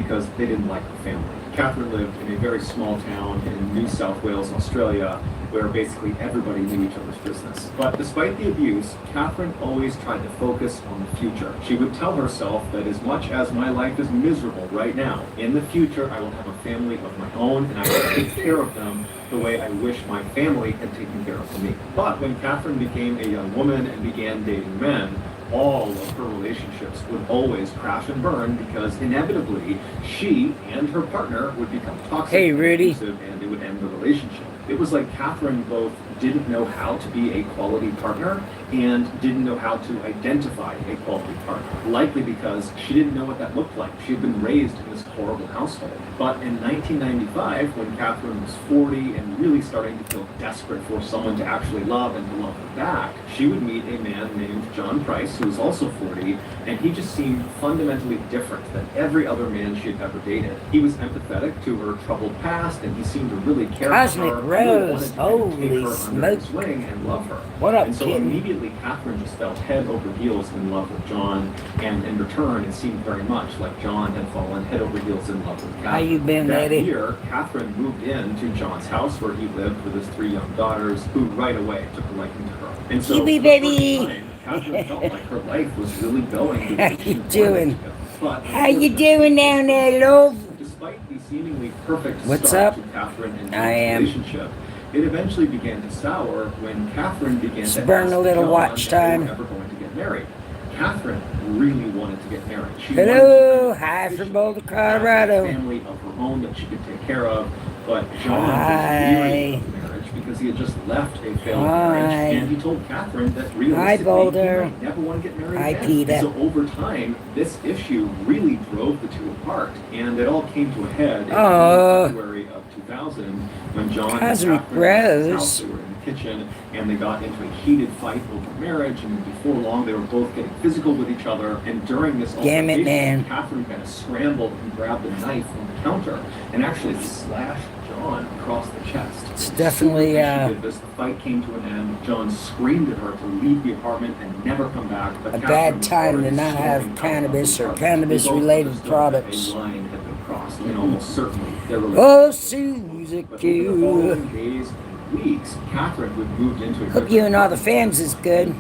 because they didn't like her family. Catherine lived in a very small town in New South Wales, Australia, where basically everybody knew each other's business. But despite the abuse, Catherine always tried to focus on the future. She would tell herself that as much as my life is miserable right now, in the future I will have a family of my own and I will take care of them the way I wish my family had taken care of me. But when Catherine became a young woman and began dating men, all of her relationships would always crash and burn because inevitably she and her partner would become toxic and abusive, and it would end the relationship. It was like Catherine both didn't know how to be a quality partner and didn't know how to identify a quality partner, likely because she didn't know what that looked like. She had been raised in this horrible household. But in 1995, when Catherine was 40 and really starting to feel desperate for someone to actually love and to love her back, she would meet a man named John Price, who was also 40, and he just seemed fundamentally different than every other man she had ever dated. He was empathetic to her troubled past, and he seemed to really care for her. Rose, holy smoke. Swing and love her. What up, and so kid? Immediately Catherine just fell head over heels in love with John, and in return it seemed very much like John had fallen head over heels in love with Catherine. How you been, lady? That year, Catherine moved into John's house where he lived with his 3 young daughters, who right away took a liking to her. And so Yippee, for the baby! first time, Catherine felt like her life was really going. How you doing? But how you doing down there, love? Despite the seemingly perfect What's start up? to Catherine and John's relationship, it eventually began to sour when Catherine began to burn a little John watch time. If they were ever going to get married. Catherine really wanted to get married. She Hello, hi from Boulder, Colorado. A family of her own that she could take care of, but John was leery of marriage because he had just left a failed marriage, and he told Catherine that realistically he might never want to get married again. Peter. So over time, this issue really drove the two apart, and it all came to a head in February of 2000 when John and Catherine Rose. They were in the kitchen and they got into a heated fight over marriage, and before long they were both getting physical with each other. And during this altercation, Catherine kind of scrambled and grabbed a knife from the counter and actually slashed John across the chest. It's definitely the fight came to an end. John screamed at her to leave the apartment and never come back. But a bad time to not have cannabis or cannabis-related products. A line had been crossed, and almost certainly their oh, Suzuki. Days and weeks, Catherine would move into. Hope you and all the fans is good.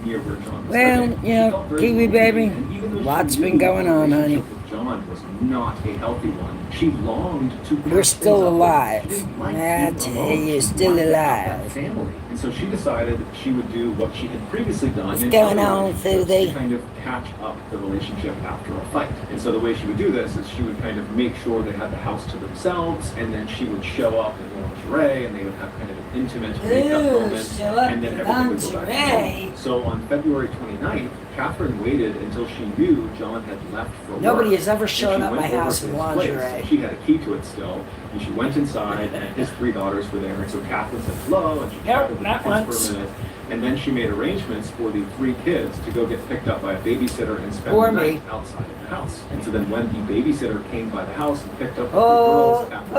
Well, you know, Kiwi baby, lots been going on, honey. John was not a healthy one. She longed to. We're still alive. That's you're still alive. Family, and so she decided she would do what she had previously done. What's going on, Susie? To kind of patch up the relationship after a fight. And so the way she would do this is she would kind of make sure they had the house to themselves, and then she would show up in lingerie, and they would have kind of an intimate makeup moment, and then everything would go back. So on February 29th, Catherine waited until she knew John had left for work. Nobody has ever shown up my house in lingerie. She had a key to it still, and she went inside, and his 3 daughters were there. And so Catherine said hello, and she chatted with the kids for a minute. And then she made arrangements for the 3 kids to go get picked up by a babysitter and spend the night outside of the house. And so then when the babysitter came by the house and picked up the 3 girls, Catherine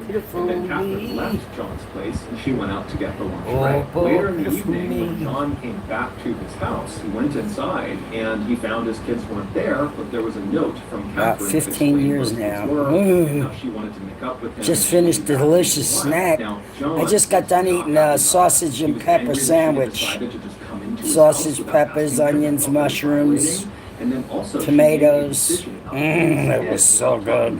said goodbye to them. And then Catherine left John's place, and she went out to get her lingerie. Later in the evening, when John came back to his house, he went inside, and he found his kids weren't there, but there was a note from Catherine. About 15 years now. She wanted to make up with him. Just finished a delicious snack. I just got done eating a sausage and pepper sandwich. Sausage, peppers, onions, mushrooms, tomatoes. That was so good.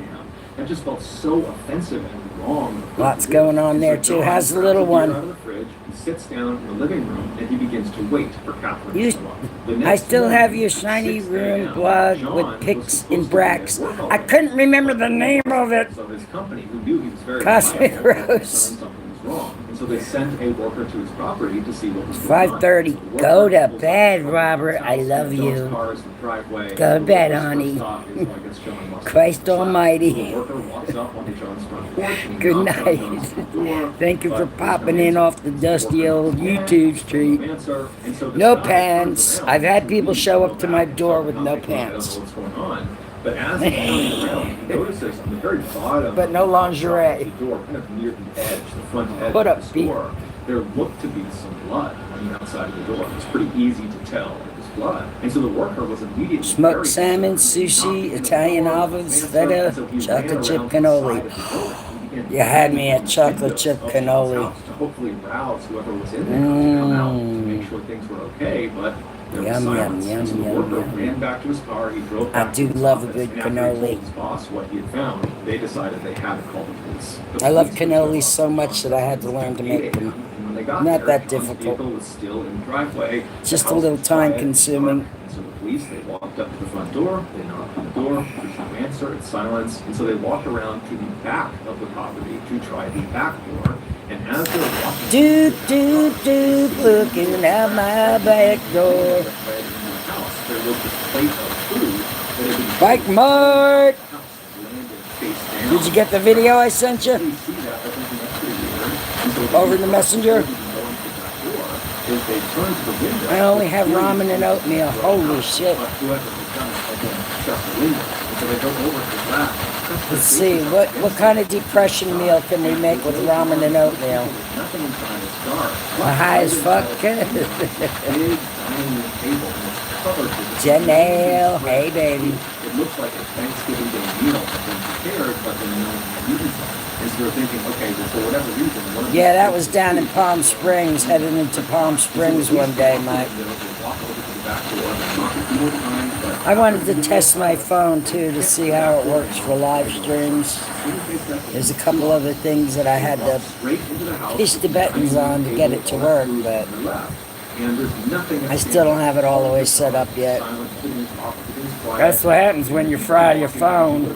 That just felt so offensive and wrong. Lots going on there too. How's the little one? He sits down in the living room and he begins to wait for Catherine. I still have your shiny room blog with pics and bracks. I couldn't remember the name of it. So his company, who knew he was very Cosmic Rose. Something was wrong. And so they sent a worker to his property to see what was going on. 5:30. Go to bed, Robert. I love you. Go to bed, honey. Christ Almighty. Good night. Thank you for popping in off the dusty old YouTube street. No pants. I've had people show up to my door with no pants. But as he's turning around, he notices on the very bottom, but no lingerie. The door, kind of near the edge, the front edge of the door, there looked to be some blood on the outside of the door. It's pretty easy to tell. It was blood. And so the worker was immediately Smoked salmon, sushi, Italian olives, feta, chocolate chip cannoli. You had me at chocolate chip cannoli. To hopefully rouse whoever was in there to come out to make sure things were okay, but there was silence. So the worker ran back to his car. He drove back. I do love a good and after he cannoli. told his boss what he had found, they decided they had to call the police. I love cannolis so much that I had to learn to make them. Not that difficult. Was still in the driveway. Just a little time consuming. So the police, they walked up to the front door, they knocked on the door, there's no answer, it's silence, and so they walked around to the back of the property to try the back door, and as they were walking... looking out my back door. There was this plate of food that had been... Bike Mart! Did you get the video I sent you? Over the messenger? I only have ramen and oatmeal. Holy shit. Let's see, what kind of depression meal can we make with ramen and oatmeal? High as fuck. Janelle, hey baby. It looks like a Thanksgiving Day meal has been prepared, but then no one's eating it. And so they're thinking, okay, well, for whatever reason, yeah, that was down in Palm Springs, heading into Palm Springs one day, Mike. I wanted to test my phone too to see how it works for live streams. There's a couple other things that I had to push the buttons on to get it to work, but I still don't have it all the way set up yet. That's what happens when you fry your phone.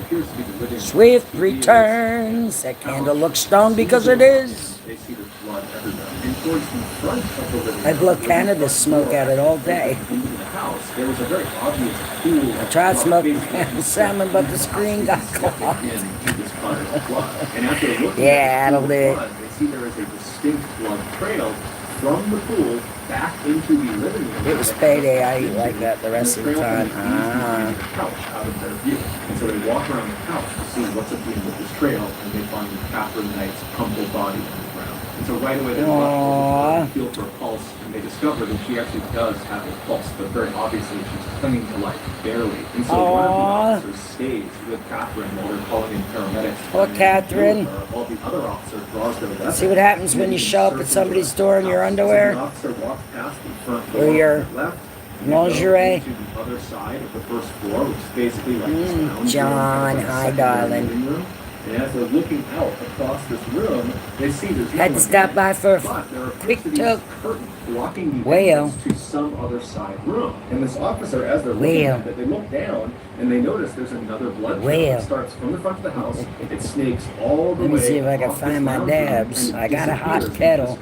Swift returns. That candle looks stoned because it is. I blow cannabis smoke at it all day. I tried smoking salmon, but the screen got clogged. Yeah, that'll do it. From the pool back into the living room. It was payday. I eat like that the rest of the time. The couch out of their view. And so they walk around the couch to see what's at the end of this trail, and they find Catherine Knight's crumpled body on the ground. And so right away they feel for a pulse, and they discover that she actually does have a pulse, but very obviously she's clinging to life, barely. And so one of the officers stays with Catherine while they're calling in paramedics. Poor Catherine. While the other officer draws their weapon. See what happens when you show up at somebody's door in your underwear? Or your lingerie? To the other side of the first floor, which is basically like John, hi darling. And as they're looking out across this room, they see there's had to stop by for a quick toke. Blocking the Well, entrance to some other side room. And this officer, as they're looking at it, they look down and they notice there's another blood trail. It starts from the front of the house. It snakes all the way. Let me see if I can find my dabs. I got a hot kettle.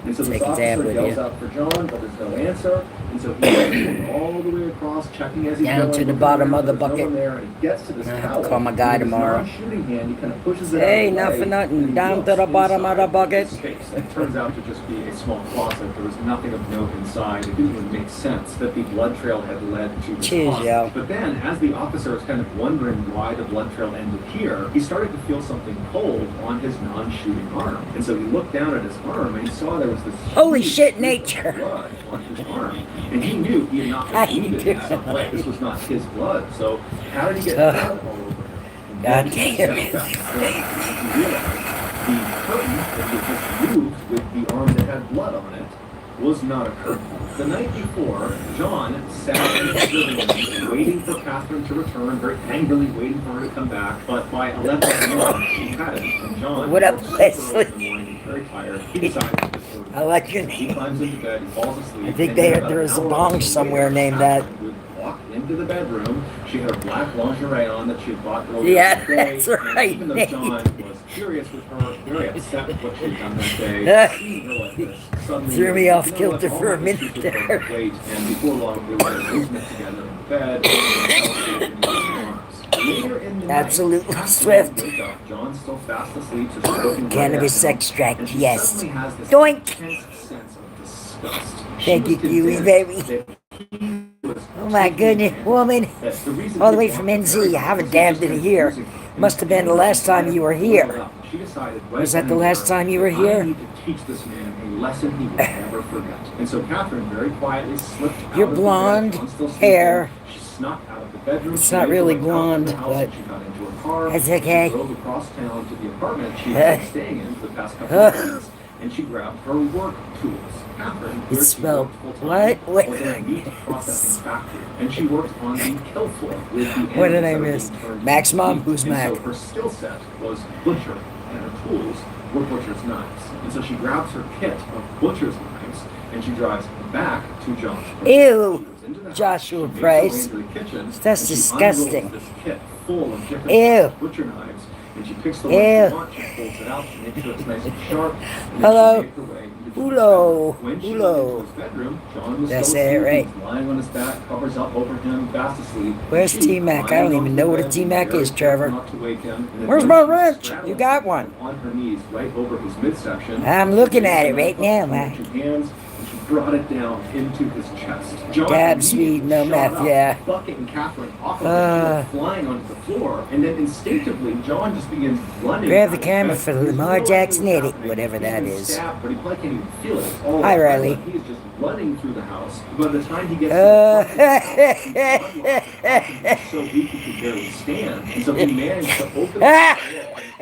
And so Take a dab with yells you. out for John, but there's no answer. And so he's going all the way across, checking as he's Down going, to the looking bottom around, of the there's no bucket. one there, and he gets to this I have tower, to call my guy and with his tomorrow. non-shooting hand, he kind of pushes it Hey, out of the not way, for nothing. and he Down looks to the bottom of the inside bucket. space. It turns out to just be a small closet. There was nothing of note inside. It didn't even make sense that the blood trail had led to this Cheers, closet. yo. But then, as the officer was kind of wondering why the blood trail ended here, he started to feel something cold on his non-shooting arm. And so he looked down at his arm and he saw there was this Holy huge shit, streak of nature. blood on his arm. And he knew he had not How been you wounded in some way. This was not his blood. So how did he get blood all over him? God And damn then it. he stepped back and he realized the curtain that he had just moved with the arm that had blood on it was not a curtain. The night before, John sat in his living room waiting for Catherine to return, very angrily waiting for her to come back. But by 11 a.m., she hadn't. And John, What up, super Leslie? early in the morning, very tired, he decided to just go to I like your He name. climbs into bed, he falls asleep. I think and there about is an a hour bong later, somewhere named that. Catherine would walk into the bedroom. She had her black lingerie on that she had bought earlier Yeah, that day. that's And right, even though Nate. John was furious with her, very upset with what she had done that day, seeing her like this, suddenly Threw me realized, off you know kilter what, for a all my minute issues there. were going to wait, and before long they were movement together in the bed, and fell asleep in each other's arms. Later in the Absolutely night, swift. Catherine woke up. John's still fast asleep, so she's looking right Cannabis at him, extract, and she yes. suddenly has this Doink. intense sense of disgust. She Thank was you, Kiwi, convinced baby. that he was Oh my goodness, woman. that the reason All the he way from walked NZ. very I haven't was dabbed just in a year. confusing. Must have been the last time you were here. she decided right Was that the then and last there, time you were I here? need to teach this man a lesson he will never forget. And so Catherine very quietly slipped out Your of the blonde bed. John still sleeping. hair. She snuck out of the bedroom. It's She not made her really way out of blonde, the house, but and she got into her car. that's She okay. drove across town to the apartment she had been staying in for the past couple of days, and she grabbed her work tools. Catherine, It where she smelled. worked full-time, What? was in a meat processing factory, and she worked on the kill floor with the What did animals I that are miss? being turned Max into Mom? meat. Who's And Mac? so her skill set was butcher, and her tools were butcher's knives. And so she grabs her kit of butcher's knives, and she drives back to John's place. Ew. She goes into the house, Joshua she makes her way Price. into the kitchen, That's and she disgusting. unrolls this kit full of different Ew. butcher knives, and she picks the one Ew. she wants, she pulls it out, she makes sure it's nice and sharp, and then Hello. she makes her way into John's Ulo. bedroom. When she went Ulo. into his bedroom, John was Did I still say it asleep. right? He was lying on his back, covers up over him, fast asleep. Where's She, T-Mac? I lying don't on even the know what a bed, T-Mac very is, Trevor. careful not to wake him, and then Where's when my she wrench? straddles You got him one. on her knees right over his midsection, I'm she looking raised at it the right knife now, up man. with two hands, and she brought it down into his chest. John Dab speed, immediately no shot meth, up, yeah. bucking Catherine off of him. She went flying onto the floor, and then instinctively, John just begins running. Grab out the of camera bed. for He has Lamar no idea Jackson what's edit, happening. whatever He's that been is. stabbed, but he probably can't even feel it. It's all Hi, on Riley. adrenaline. He is just running through the house. By the time he gets to the front of the house, he's blood lost. He's so weak he could barely stand, and so he managed to open the door and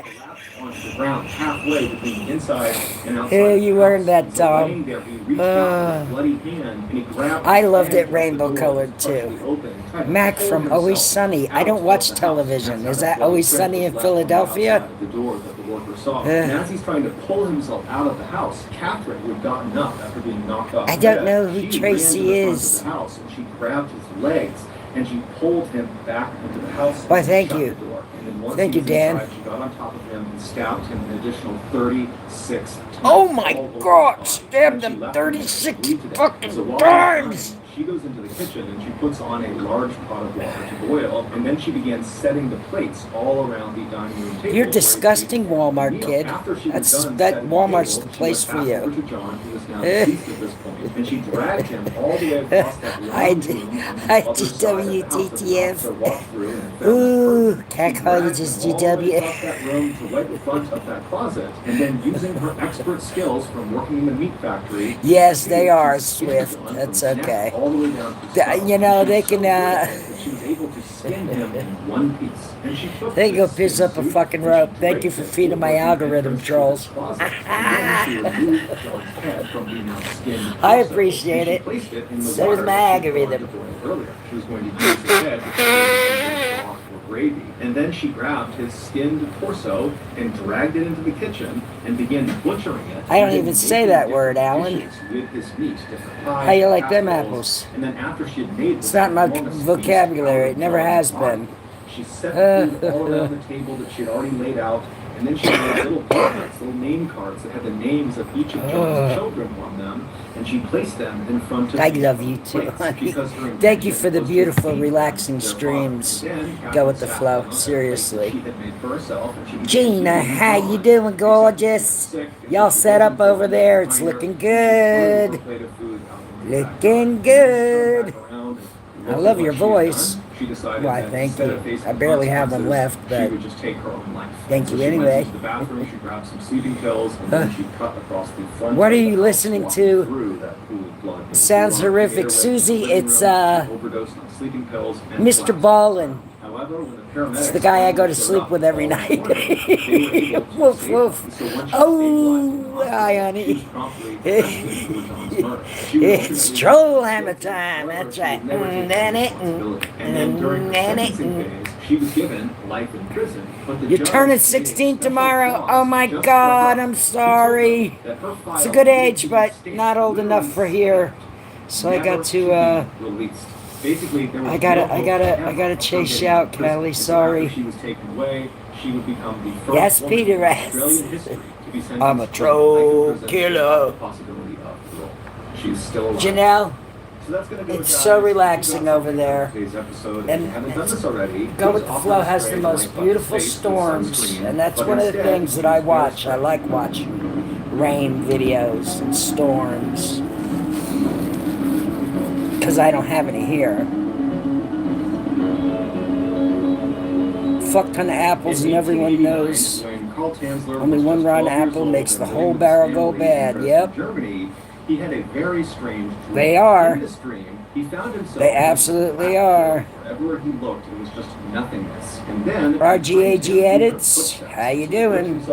collapse onto the ground halfway between the inside and outside. Here, of the you house. earned that, And so Tom. laying there, he reached out with his bloody hand and he grabbed. I the loved edge it of the rainbow door colored, that was partially too. open and tried to Mac pull from Always himself Sunny. I out don't of watch the house. television. That's Is how that bloody Always print Sunny was in left on the Philadelphia? outside of the door that the worker saw. And as he's trying to pull himself out of the house, Catherine, who had gotten up after being knocked off I the don't bed, know who she Tracy ran to the front is. of the house and she grabbed his legs and she pulled him back into the house. Why, and thank shut you. the door. And then once Thank he you, was Dan. inside, she got on top of him and stabbed him an additional 36 times. Oh my all over God, his body. stabbed And she him left 36 bleed to death. fucking So while times. she goes into the kitchen and she puts on a large pot of water to boil, and then she begins setting the plates all around the dining room table. You're where disgusting, they ate the Walmart meal. kid. After she was That's done that setting the Walmart's table, the she place went for back over you. to John, who was now deceased at this point, and she dragged him all the way across that long I room did- on the I other did side of the house that the WTTF. officer walked through and found the Ooh, curtain. cat She colleges dragged him all the way GW. across that room to right in front of that closet, and then using her expert skills from working in the meat factory. Yes, they are, she Swift. skinned John That's from neck okay. all the way down to his Th- stomach. you know, And she they was so can, good at it that she was able to skin him in one piece. And she took They go this piss skin up a suit fucking and she rope. Thank you draped for it feeding over my the algorithm, entrance to trolls. the closet. And then she removed John's head from being now skinned I torso, appreciate and she it. placed it in the So water does my that she had algorithm. gone to boil earlier. She was going to use his head to turn it into broth or gravy. And then she grabbed his skinned torso and dragged it into the kitchen and began butchering it. I don't and then even say making that word, different Alan. dishes with his meat, different pies, How you like them casseroles. apples? And then after she had made It's this not my enormous feast vocabulary. out It of never John's has body, been. she set the food all around the table that she had already laid out, and then she made little cards, little name cards that had the names of each of John's children on them, and she placed them in front of I each love of you the too, plates, honey. because her Thank you intention for the was to beautiful, feed them relaxing their father. streams. And then Go Catherine with the sat flow, down at the seriously. plate that she had made for herself, and she began Gina, feeding how you John. doing, Except gorgeous? sick, Y'all she set up wasn't over there. It's behind her, looking and she threw her good. plate of food out in the Looking backyard. good. And then she turned back around and I looked love at your what she had voice. done. She decided Why, that thank instead you. of facing I barely have them consequences, left, but she would just take her own life. thank So you she anyway. went into the bathroom, she grabbed some sleeping pills, and then she cut across the front What of are the you house, listening walking to? through that pool of blood. Sounds She made her horrific. way to the Susie, living it's, room. She overdosed on sleeping pills and Mr. collapsed. Ballin. However, when the paramedics It's the guy I go to showed sleep up with every the night. following morning, they were able to Woof, save her. woof. And so once she Oh, stabilized in the hi, hospital, honey. she was promptly arrested for John's murder. She was It's ultimately troll found hammer guilty. time. However, That's she would right. never take responsibility. And then during her sentencing phase, she was given life in prison. But the You're judge turning made a 16 special tomorrow. clause Oh my just for God, her. I'm He told sorry. her that her file It's a good needed age, to be but stamped, not old enough for literally here. stamped, So I never got to, be released. Basically, there was I gotta- no I hope gotta- ever I gotta of chase her you getting out, out of prison. Kelly, And so sorry. after she was taken away, she would become the first Yes, woman Peter in Rest. Australian history to be sentenced I'm a to troll life in prison killer. without the possibility of parole. She's still alive. Janelle, So that's gonna do it, it's guys. so If you relaxing got over something there. out of today's episode, And if you haven't done this already, Go please with the offer Flow to has spray the the most like button beautiful face with storms, sunscreen, and that's but one of the instead, things that I use watch. I hairspray. like watching rain videos and storms because I don't have any here. fuck ton of apples and everyone knows only one rotten apple makes the whole barrel go bad. Yep. Germany, he had a very strange dream. They are. In this dream, he found himself They absolutely are. Wherever he looked, it was just nothingness. And then RGAG edits. How you doing?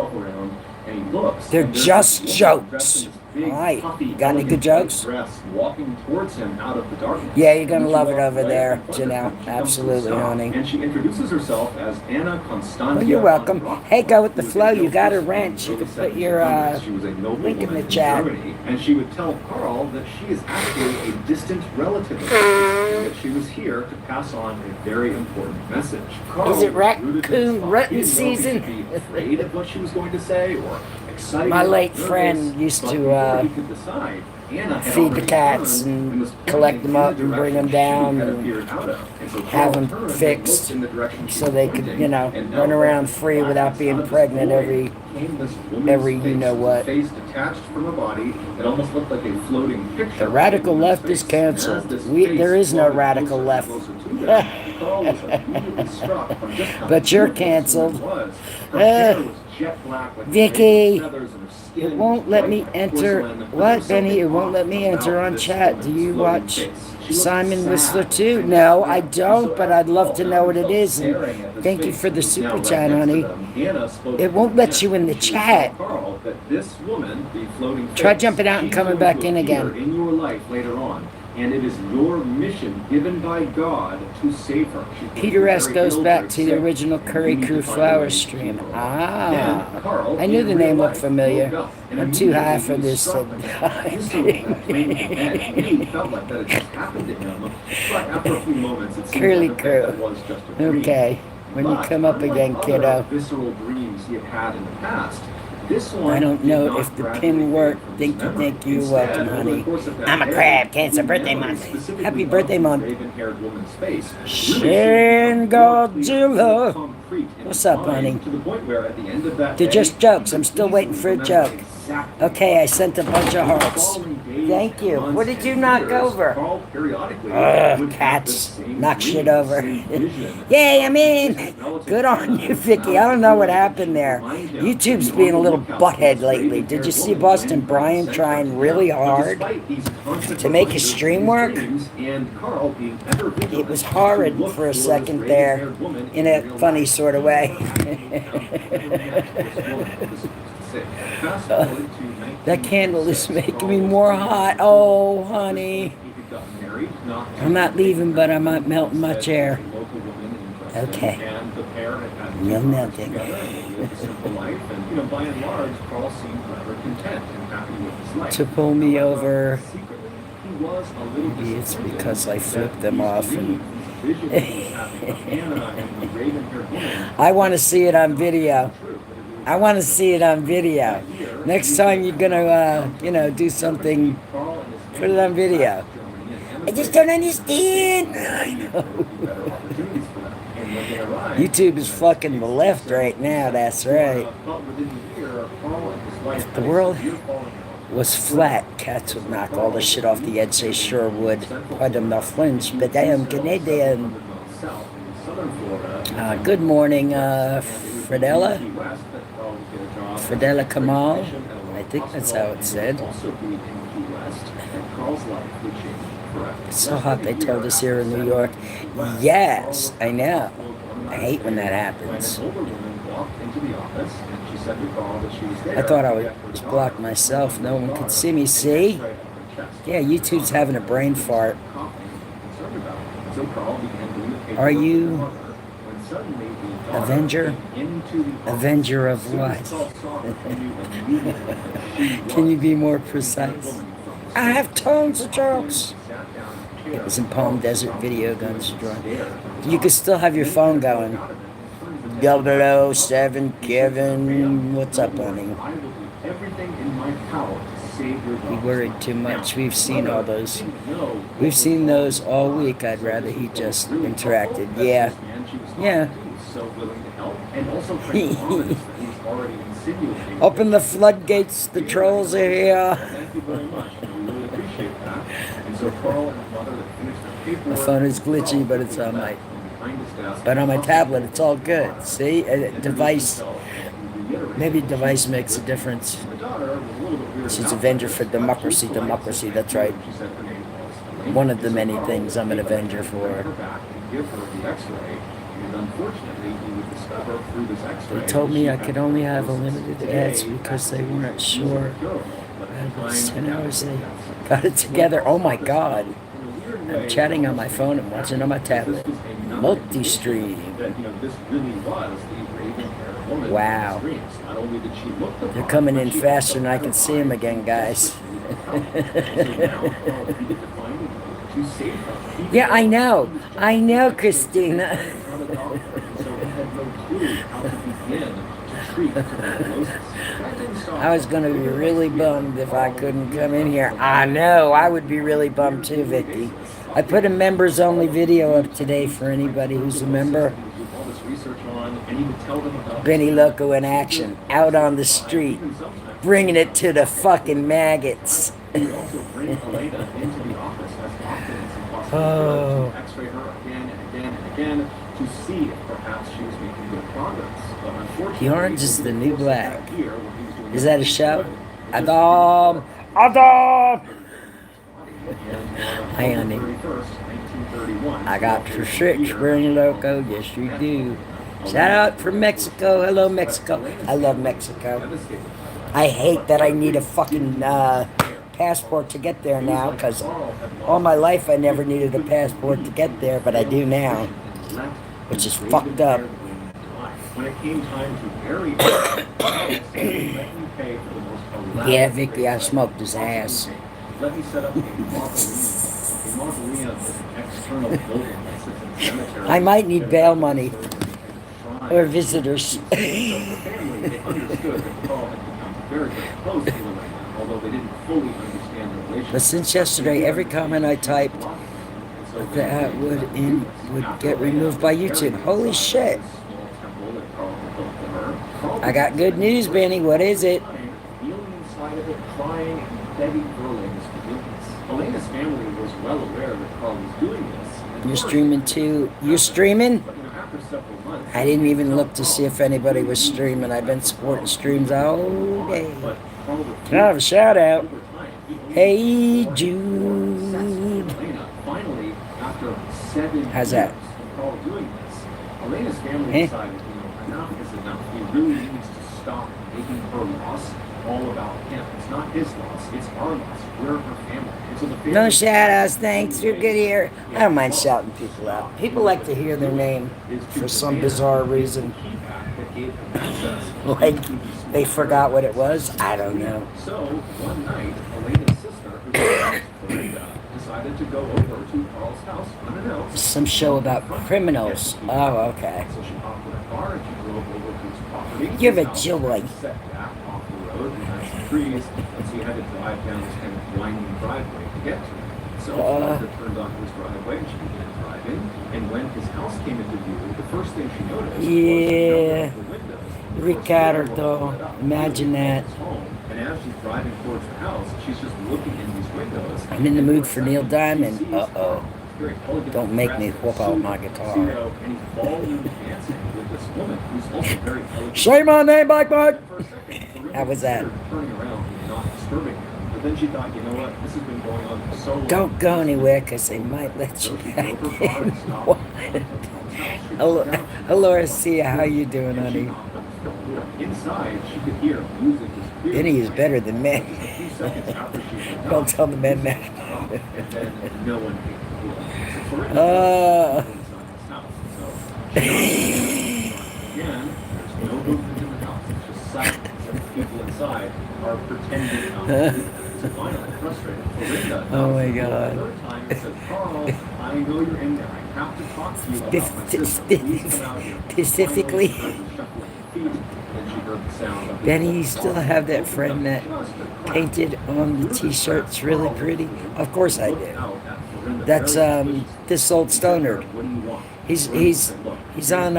They're just jokes. Alright, got any good jokes? Walking towards him out of the darkness. Yeah, you're gonna love it over there, Janelle. Absolutely, honey. And she introduces herself as Anna Constantia. Well, you're welcome. Hey, go with the flow. You got a wrench. You can put your link in the chat. And she would tell Carl that she is actually a distant relative of hers, and that she was here to pass on a very important message. Carl Is it raccoon rutting season? Be afraid of what she was going to say, or excited. My late friend used to feed the cats and collect them up and bring them down and have them fixed so they could, you know, run around free without being pregnant every you know what. The radical left is canceled. There is no radical left. But you're canceled. Vicky, it won't let me enter. What, Benny? It won't let me enter on chat. Do you watch Simon Whistler too? No, I don't, but I'd love to know what it is. And thank you for the super chat, honey. It won't let you in the chat. Try jumping out and coming back in again. In your life later on. And it is your mission given by God to save her. Peter S. goes back to the original Curry Crew Flower stream. Ah, I knew the name looked familiar. I'm too high for this. Curly Crew. Okay, when you come up again, kiddo. I don't know if the pin worked. Thank you. You're welcome, honey. I'm a crab. Cancer birthday month. Happy birthday month. Shin Godzilla. What's up, honey? They're just jokes. I'm still waiting for a joke. Okay, I sent a bunch of hearts. Thank you. What did you knock over? Cats. Knock shit over. Yay, I'm in. Good on you, Vicky. I don't know what happened there. YouTube's being a little butthead lately. Did you see Boston Brian trying really hard to make his stream work? It was horrid for a second there, in a funny sort of way. That candle is making me more hot. Oh, honey. I'm not leaving, but I might melt in my chair. Okay. No melting. To pull me over. Maybe it's because I flipped them off and I want to see it on video. I want to see it on video. Next time you're gonna, do something, put it on video. I just don't understand. I know. YouTube is fucking the left right now. That's right. If the world was flat, cats would knock all the shit off the edge. They sure would. Pardon the French, but I am Canadian. Good morning, Fredella. Fredella Kamal. I think that's how it's said. It's so hot, they told us here in New York. Yes, I know. I hate when that happens. I thought I was blocked myself. No one could see me. See? Yeah, YouTube's having a brain fart. Are you Avenger? Avenger of what? Can you be more precise? I have tons of jokes. It was in Palm Desert Video Guns Drawn. You can still have your phone going. 007 Kevin, what's up, honey? He worried too much. We've seen all those. We've seen those all week. I'd rather he just interacted. Yeah. Yeah. Open the floodgates. The trolls are here. My phone is glitchy, but it's on my But on my tablet, it's all good. See, a device. Maybe device makes a difference. She's Avenger for democracy. Democracy. That's right. One of the many things I'm an Avenger for. They told me I could only have a limited ads because they weren't sure. 10 hours they got it together. Oh my God. I'm chatting on my phone and watching on my tablet. Multi-stream. Wow. They're coming in faster than I can see them again, guys. Yeah, I know. I know, Christina. I was going to be really bummed if I couldn't come in here. I know. I would be really bummed too, Vicky. I put a members-only video up today for anybody who's a member. Benniloco in action, out on the street, bringing it to the fucking maggots. Oh. The orange is the new black. Is that a shout? Adam! Adam! Hi, honey. I got prescription Benniloco. Yes, you do. Shout out from Mexico. Hello, Mexico. I love Mexico. I hate that I need a fucking passport to get there now, because all my life I never needed a passport to get there, but I do now, which is fucked up. Yeah, Vicky, I smoked his ass. I might need bail money. Or visitors. But since yesterday, every comment I typed that would get removed by YouTube. Holy shit. I got good news, Benny. What is it? Elena's family was well aware that Carl was doing this. You're streaming too. You're streaming? I didn't even look to see if anybody was streaming. I've been supporting streams all day. Can I have a shout out? Hey, Jude. How's that? Elena's family decided, enough is enough. He really needs to stop making her loss all about him. It's not his loss, it's our loss. We're her family. So no shout outs, thanks. You're good here. I don't mind shouting people out. People like to hear their name for some bizarre reason. Like they forgot what it was. I don't know. So one night, Elena's sister, decided to go over to Carl's house unannounced. Some show about criminals. Oh, okay. So she hopped in a car and she drove over to his property. Give it joy. Trees, and so you had to drive down this kind of winding driveway to get to it. So Martha turned onto his driveway and she began driving. And when his house came into view, the first thing she noticed was the windows. Ricardo, imagine that. And as she's driving towards the house, she's just looking in these windows. I'm in the mood for Neil Diamond. Uh-oh. Don't make me whoop out my guitar. Say my name, Mike. How was that? Don't go anywhere because they might let you back in. Hello, see how you doing, honey? Benny is better than me. Don't tell the men that. Oh my God. Specifically, Benny, you still have that friend that painted on the t-shirts really pretty? Of course I do. That's this old stoner. He's on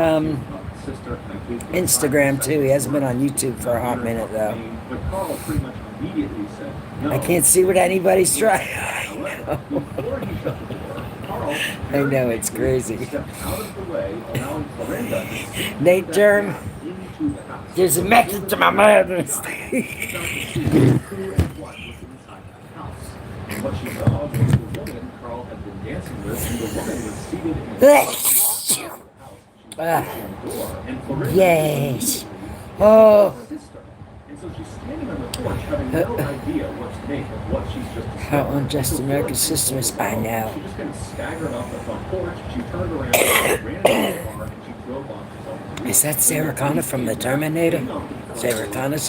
Instagram too. He hasn't been on YouTube for a hot minute though. I can't see what anybody's trying. I know, it's crazy. stepped out of the way, allowing Florinda to sneak Nate through that Germ, gap into the house. there's a method to my madness. Who and what was inside that house. And what she saw was the woman Carl had been dancing with, and the woman was seated in the house. She was facing the door, and Florinda Yes. was Oh, her sister. And so she's standing on the porch having no idea what to make of what she's just how discovered. unjust So America's Florence system is. was I know. She just kind of staggered off the front porch. She turned around, ran into the car, and she drove off to home. Is that Sarah Connor from the Terminator? Sarah Connor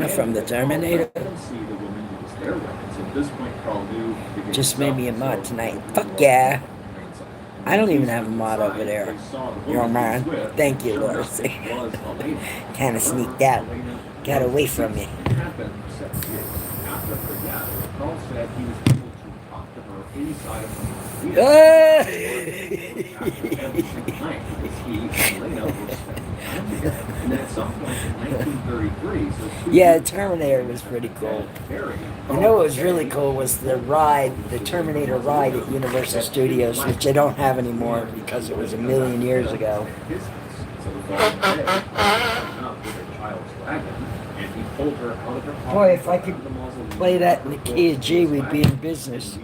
from the Terminator? Let him see the woman who was there with. And so at this point, Carl knew to get Just made me a himself mod tonight. Fuck yeah. I don't even have a mod over there. You're mine. Thank you, Lord. Kind of sneaked out. Got away from you. After her death, Carl said he was able to talk to her inside of her. Ah! And at some point in 1933, so Yeah, Terminator was pretty cool. You know what was really cool was the ride, the Terminator ride at Universal Studios, which they don't have anymore because it was a million years ago. Boy, if I could play that in the key of G, we'd be in business.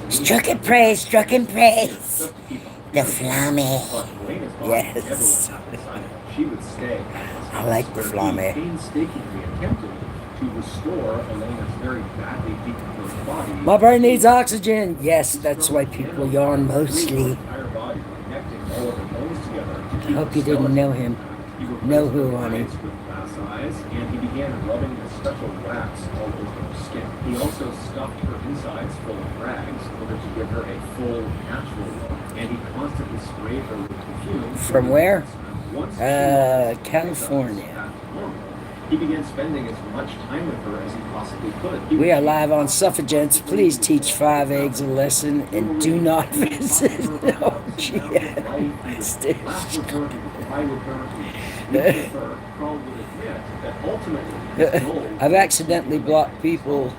Struck and praise, struck and praise. The flamme. Yes. I like the flamme. My brain needs oxygen. Yes, that's why people yawn mostly. I hope you didn't know him. Know who, honey. And he began rubbing a special wax all over her skin. He also stuffed her insides full of rags in order to give her a full, natural look. And he constantly sprayed her with perfume. From where? California. He began spending as much time with her as he possibly could. We are live on Suffragents. Please teach 5 eggs a lesson and do not visit. Oh, I've accidentally blocked people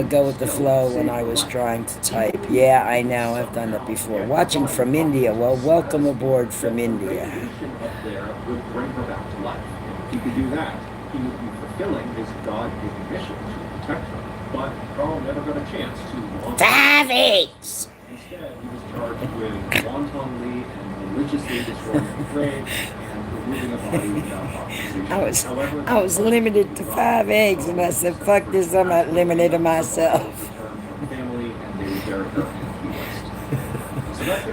go with the flow when I was trying to type. Yeah, I know. I've done that before. Watching from India. Well, welcome aboard from India. If he could do that, he would be fulfilling his God-given mission to protect her. But Carl never got a chance to 5 eggs! Instead, he was charged with wantonly and maliciously destroying a grave and removing a body without authorization. I was limited to 5 eggs, and I said, fuck this, I'm not limited to myself.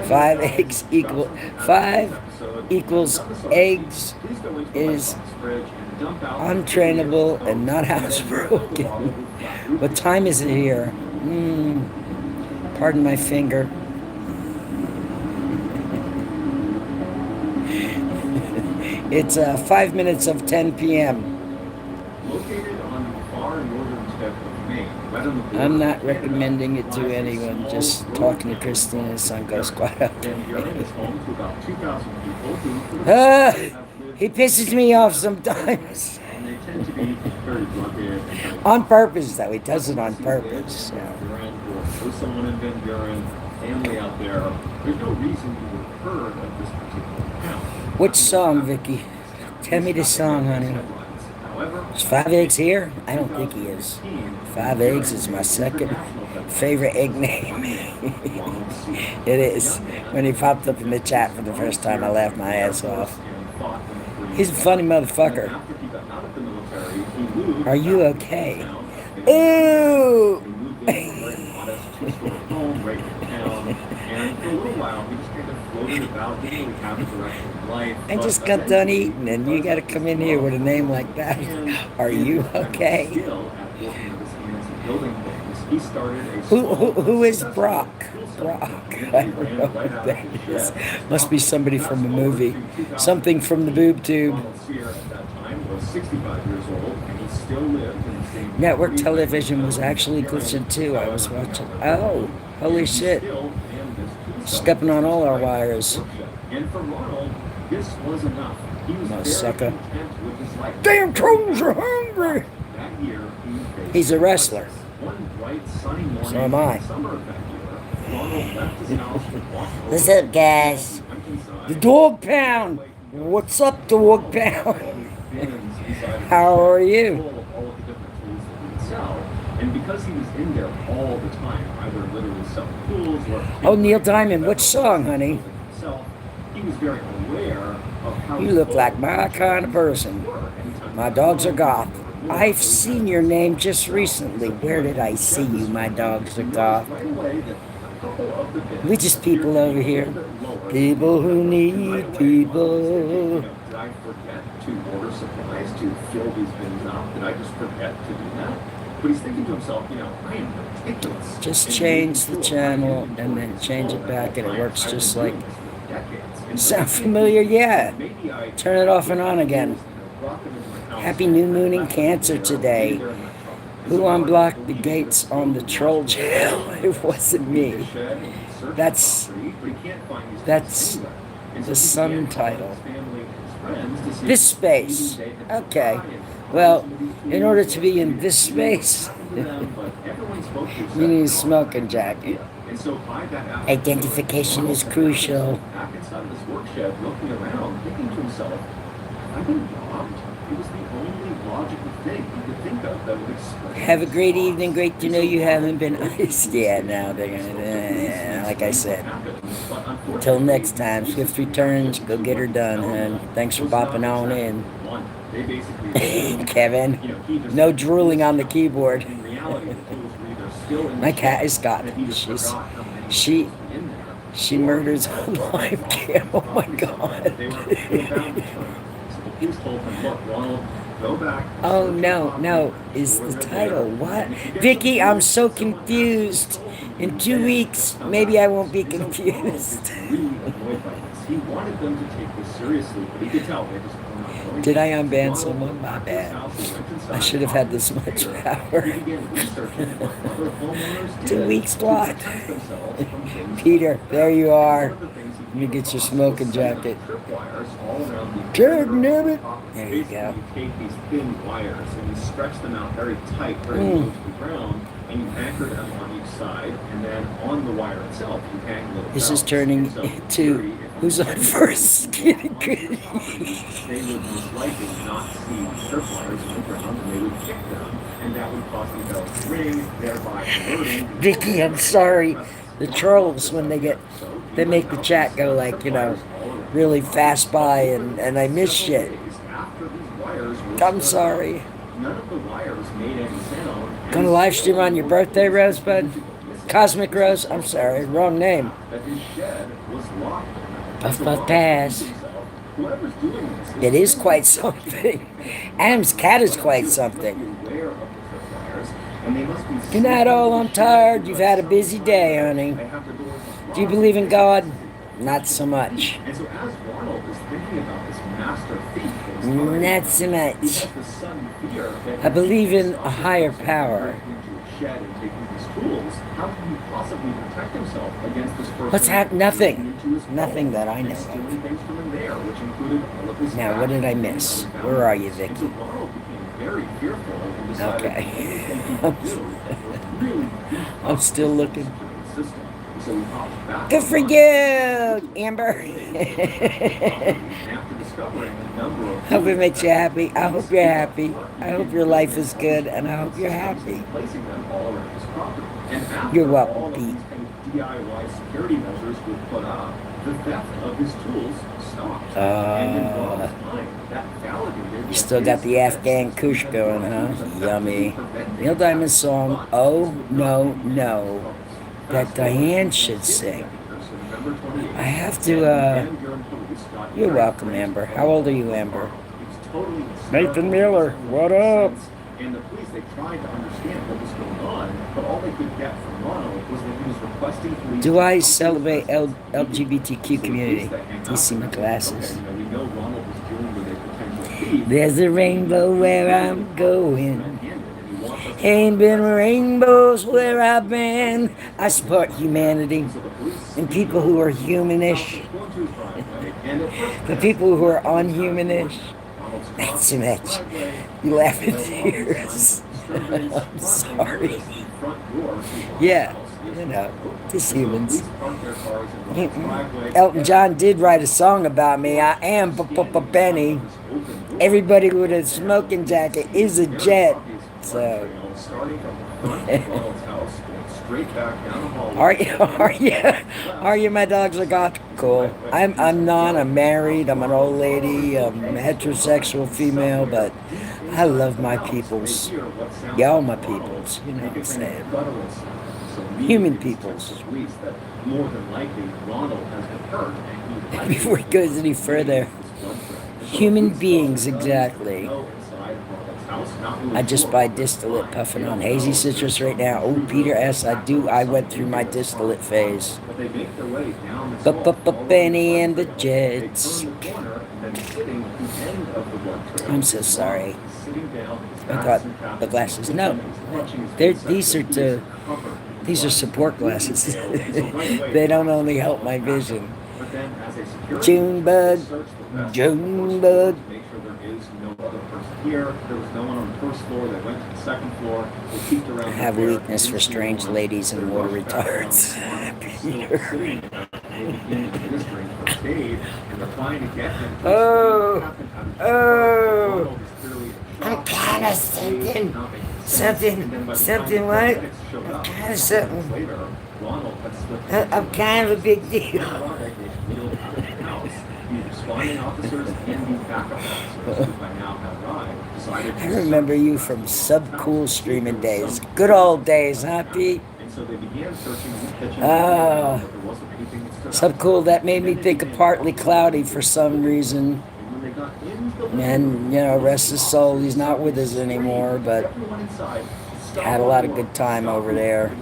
5 eggs equal 5 equals eggs is untrainable and not housebroken. What time is it here? Pardon my finger. It's 5 minutes of 10 p.m. I'm not recommending it to anyone, just talking to Kristen and his son goes quite up. He pisses me off sometimes. On purpose, though. He does it on purpose. Which song, Vicky? Tell me the song, honey. Is 5 eggs here? I don't think he is. 5 eggs is my second favorite egg name. It is. When he popped up in the chat for the first time, I laughed my ass off. He's a funny motherfucker. Are you okay? Ooh! I just got done eating, and you gotta come in here with a name like that. Are you okay? Who is Brock? Brock. I don't know who that is. Must be somebody from a movie. Something from the boob tube. Network television was actually glitching too. I was watching. Oh, holy shit. Stepping on all our wires. No, sucker. Damn trolls are hungry! He's a wrestler. One bright, sunny morning So am I. in summer of that year, Ronald left his house and walked over What's up, guys? to the mountainside. The dog pound. What's up, dog pound? How are you? And because he was in there all the time, either literally selling tools or Oh, Neil Diamond, which song, honey? himself, he was very aware of how You look like my kind of person. My dogs are goth. I've seen your name just recently. Where did I see you? My dogs are goth. We just people over here. People who need people. Did I forget to order supplies to fill these bins up? Did I just forget to do that? But he's thinking to himself, I am ridiculous. Just change the channel and then change it back and it works just like... Sound familiar? Yeah. Turn it off and on again. Happy new moon in Cancer today. Who unblocked the gates on the troll jail? It wasn't me. That's the sun title. This space. Okay. Well, in order to be in this space, you need a smoking jacket. Identification is crucial. Back inside this work shed, looking around, thinking to himself, have I been robbed? It was the only logical thing he could think of that would explain. Have a great evening. Great to know you haven't been iced. Yeah, now they're gonna, like I said. Till next time, swift returns. Go get her done, hun. Thanks for bopping on in. Kevin, no drooling on the keyboard. My cat is got it. She murders on live cam. Oh my god. Oh no, is the title what? Vicky, I'm so confused. In 2 weeks, maybe I won't be confused. He wanted them to take this seriously, but he could tell they just were not going. Did I unban someone? My bad. I should have had this much power. 2 weeks what? Peter, there you are. Let me get your smoking jacket. Good nibbit. There you go. You take these thin wires and you stretch them out very tight, very close to the ground, and you anchor them on each side, and then on the wire itself, you hang little This bells. is turning into who's on first. Getting good. They would most likely not see tripwires on the ground, and they would kick them, and that would cause the bells to ring, thereby alerting. Vicky, I'm sorry. The trolls, when they make the chat go like, really fast by, and I miss shit. I'm sorry. None of the wires made any sound. Gonna live stream on your birthday, Rosebud? Cosmic Rose? I'm sorry, wrong name. That his shed was locked. Puff Puff Pass. Whoever's doing this It is quite something. Adam's cat is quite something. aware of the tripwires, and they must be. Good night, all. I'm tired. You've had a busy day, honey. They have the doors Do you believe in God? Not so much. And so as Ronald is thinking about this master thief, Not so he much. has the sudden fear that I believe in a higher power. into a shed and taking these tools. How can he possibly protect himself against this person? What's happened? Nothing. into his Nothing home that I and know stealing of. things from him there, which included all of his Now, what did I miss? Where are you, Vicky? So Ronald became very fearful and decided Okay. the only thing he could do was really beef I'm still looking. up the system. So he hopped back Good on for the you, Amber. after discovering a number of Hope it makes you happy. I hope you're happy. I hope your life is good, and I hope you're happy. placing them all around his property. And after You're welcome, all of Pete. these kind of DIY security measures were put up, the theft of his tools stopped. And in Ronald's mind, that validated You still got the Afghan Kush going, huh? Yummy. Neil Diamond's song, Oh No No, that Diane should sing. I have to, you're welcome, Amber. How old are you, Amber? Nathan Miller, what up? And the police, they tried to understand what was going on, but all they could get from Ronald was that he was requesting police. Do I celebrate LGBTQ community? Do you see my glasses? We know Ronald was dealing with a potential thief. There's a rainbow where I'm going. And he wants us to Ain't been rainbows where I've been. I support humanity and people who are humanish. go into his driveway, and at first The people who are unhumanish, not so much. You laugh in tears. I'm sorry. front door to Ronald's Yeah, house is you know, open. just And so humans. police park their cars in Ronald's driveway. Elton John did write a song And about me. I am Benny. Everybody with a smoking jacket is a jet. So, are you? Are you? My dogs are gone. Cool. I'm not. I'm married. I'm an old lady. I'm a heterosexual female, but I love my peoples. Y'all my peoples. You know what I'm saying? Human peoples. Before he goes any further, human beings exactly. I just buy distillate, puffing on hazy citrus right now. Oh, Peter S. I went through my distillate phase. Benny and the Jets. I'm so sorry. I got the glasses. No, these are support glasses. They don't only help my vision. Junebug. Here, there was no one on the first floor. They went to the second floor. They peeked around. I have a weakness for strange ladies and water retards. Peter. Oh. I'm kind of something what? I'm kind of something. I'm kind of a big deal. I remember you from Subcool streaming days. Good old days, huh, Pete? Subcool, that made me think of Partly Cloudy for some reason. And, you know, rest his soul, he's not with us anymore, but had a lot of good time over there.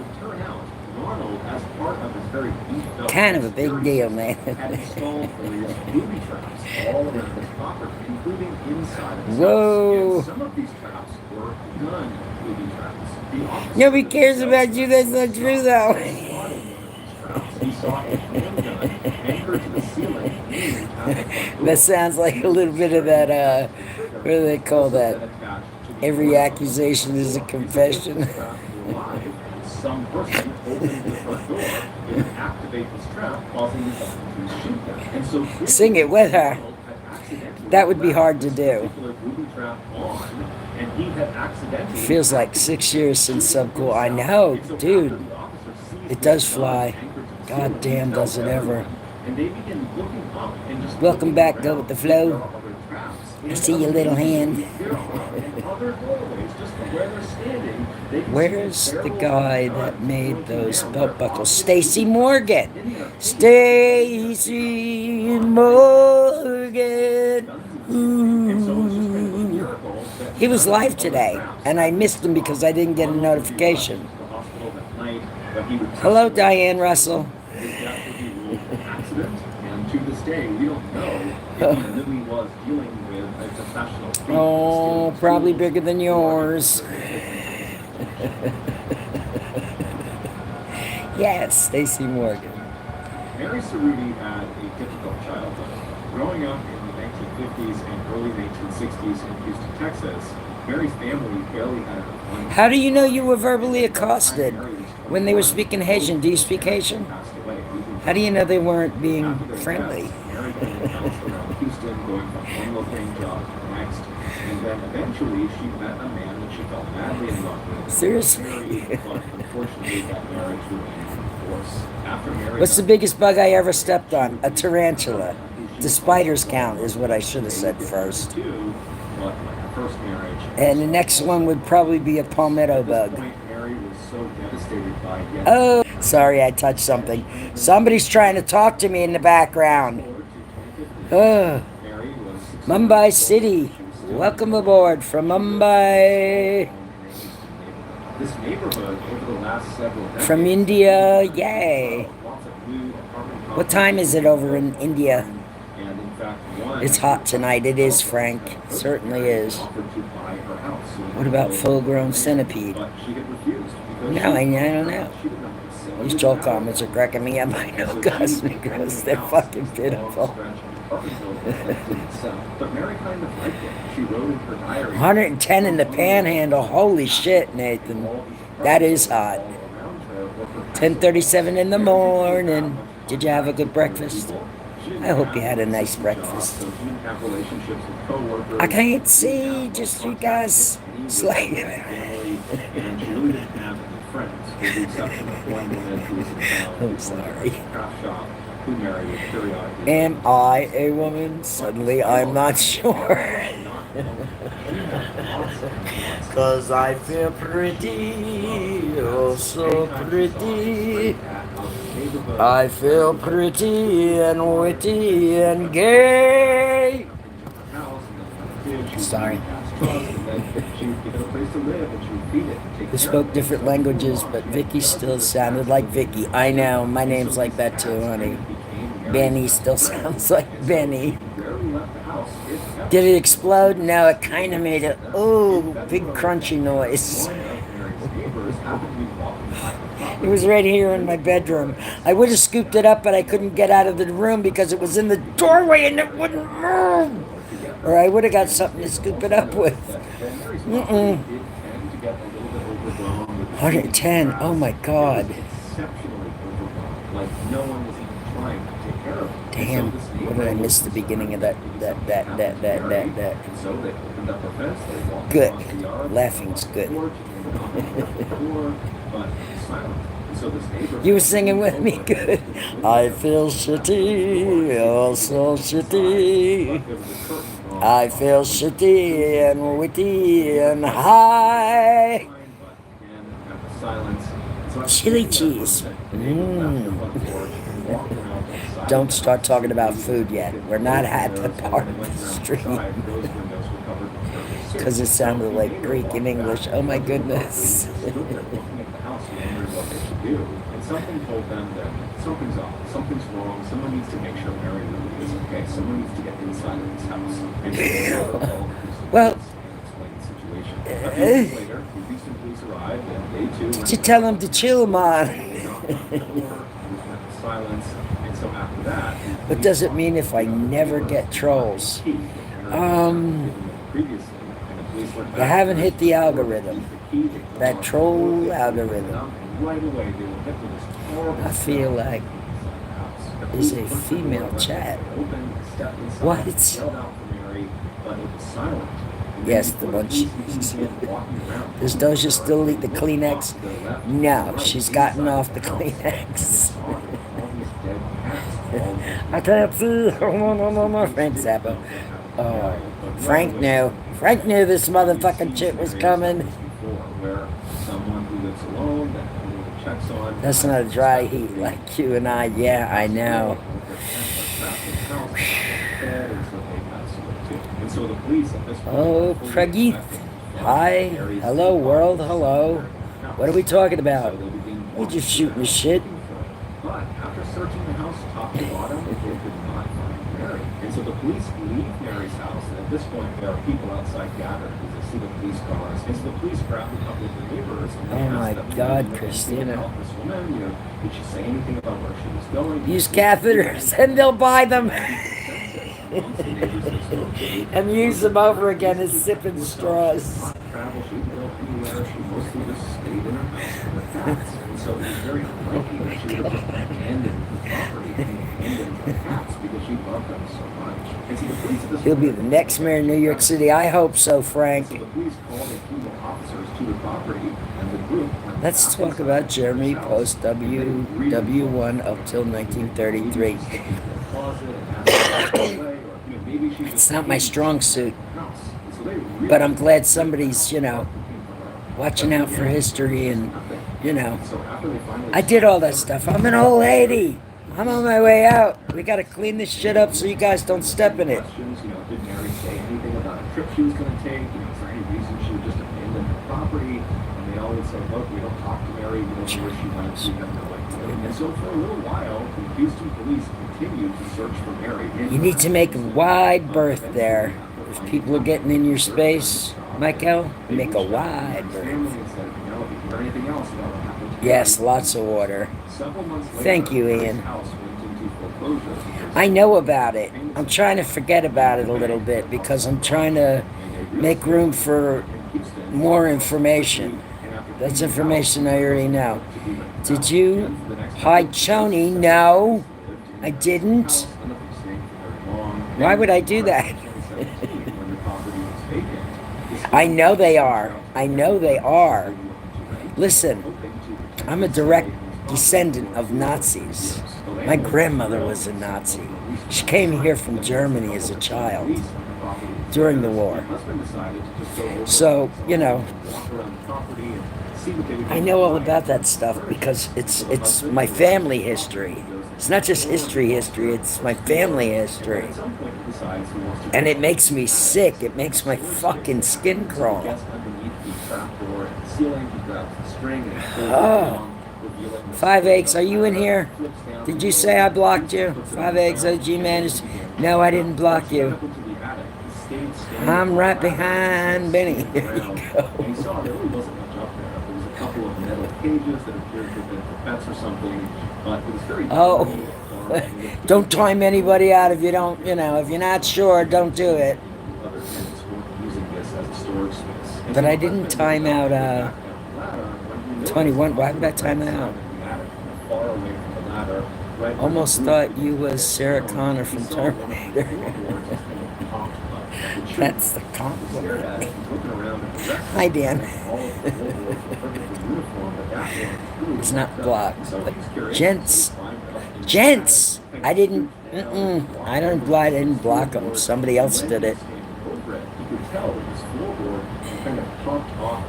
Kind of a big deal, man. Whoa. Nobody cares about you, that's not true though. That sounds like a little bit of that, what do they call that? Every accusation is a confession. Some person opened the front door and activate this trap, causing the to shoot them. And so sing it with her. That would be hard to do. Feels like 6 years since Subcool. I know, dude. It does fly. God damn, does it ever. Welcome back, Go With The Flow. I see your little hand. Where's the guy that made those belt buckles? Stacy Morgan. Stacy Morgan. Ooh. He was live today, and I missed him because I didn't get a notification. Hello, Diane Russell. To this day, we don't know if he really was dealing with a professional. Oh, probably bigger than yours. Yes, Stacy Morgan. Mary Cerruti had a difficult childhood. Growing up in the 1950s and early 1960s in Houston, Texas, Mary's family barely had one. How do you know you were verbally accosted when they were speaking Haitian? Do you speak Haitian? How do you know they weren't being friendly? Seriously? What's the biggest bug I ever stepped on? A tarantula. The spiders count is what I should have said first. And the next one would probably be a palmetto bug. Oh, sorry, I touched something. Somebody's trying to talk to me in the background. Mumbai City. Welcome aboard from Mumbai. From India, yay. What time is it over in India? It's hot tonight. It is, Frank. It certainly is. What about full-grown centipede? No, I don't know. These troll comments are cracking me up. I know, Cosmic Gross. They're fucking pitiful. 110 in the panhandle. Holy shit, Nathan. That is hot. 10:37 in the morning. Did you have a good breakfast? I hope you had a nice breakfast. I can't see, just you guys slaying. I'm sorry. Am I a woman? Suddenly I'm not sure. 'Cause I feel pretty, oh so pretty. I feel pretty and witty and gay. Sorry. We spoke different languages, but Vicky still sounded like Vicky. I know, my name's like that too, honey. Benny still sounds like Benny. Did it explode? No, it kind of made a big crunchy noise. It was right here in my bedroom. I would have scooped it up, but I couldn't get out of the room because it was in the doorway and it wouldn't move. Or I would have got something to scoop it up with. 110. Oh my God. Damn. What did I miss the beginning of that? Good. Laughing's good. You were singing with me? Good. I feel shitty, oh so shitty. I feel shitty and witty and high. Chili cheese. Don't start talking about food yet. We're not at the part of the stream. Because it sounded like Greek and English. Oh my goodness. And something told them that something's off, something's wrong, someone needs to make sure Mary really is okay, someone needs to get inside of this house. And well, explain the situation. A few days later, the Houston police arrived, and they too. Did you tell them to chill, man? Silence, and so after that. What does it mean if I never get trolls? You haven't hit the algorithm. That troll algorithm. I feel like there's a female chat. What? Yes, the one she... Does Doja still eat the Kleenex? No, she's gotten off the Kleenex. I can't see. No. Frank Zappa. Oh, Frank knew. Frank knew this motherfucking shit was coming. That's not a dry heat like you and I. Yeah, I know. Oh, Prageeth. Hi. Hello, world. Hello. What are we talking about? We're just shooting the shit. But after searching the house top to bottom, they could not find Mary. And so the police leave Mary's house, and at this point, there are people outside gathered because they see the police cars. And so the police grab a couple of the neighbors. And oh my God, Christina. This woman, did she say anything about where she was going? Use catheters, and they'll buy them. And use them over again as sipping straws. She mostly just stayed in her house with her cats. And so it's very unlikely that she would have abandoned the property and abandoned her cats because she loved them so much. And so the police at this He'll be the next mayor of New York City. I hope so, Frank. So the police called a team of officers to the property, and the group went. Let's talk about Jeremy post WW1 up till 1933. It's not my strong suit, but I'm glad somebody's, watching out for history and, I did all that stuff. I'm an old lady. I'm on my way out. We got to clean this shit up so you guys don't step in it. Did Mary say anything about a trip she was going to take? For any reason she would just abandon her property? And they always said, look, we don't talk to Mary. We don't know where she went. We have no idea. And so for a little while, the Houston police continued to search for Mary. You need to make a wide berth there. If people are getting in your space, Michael, make a wide berth. Yes, lots of water. Thank you, Ian. I know about it. I'm trying to forget about it a little bit because I'm trying to make room for more information. That's information I already know. Did you hide Choni? No, I didn't. Why would I do that? I know they are. I know they are. Listen, I'm a direct descendant of Nazis. My grandmother was a Nazi. She came here from Germany as a child during the war. So, you know, I know all about that stuff because it's my family history. It's not just history, it's my family history. And it makes me sick. It makes my fucking skin crawl. Oh. 5 Eggs, are you in here? Did you say I blocked you? 5 Eggs, OG managed. No, I didn't block you. I'm right behind Benny. Here you go. Oh, don't time anybody out if you don't, you know, if you're not sure, don't do it. But I didn't time out 21. Why would I time that out? Almost thought you was Sarah Connor from Terminator. That's the compliment. Hi, Dan. It's not blocked, but gents, I didn't. I didn't block them. Somebody else did it.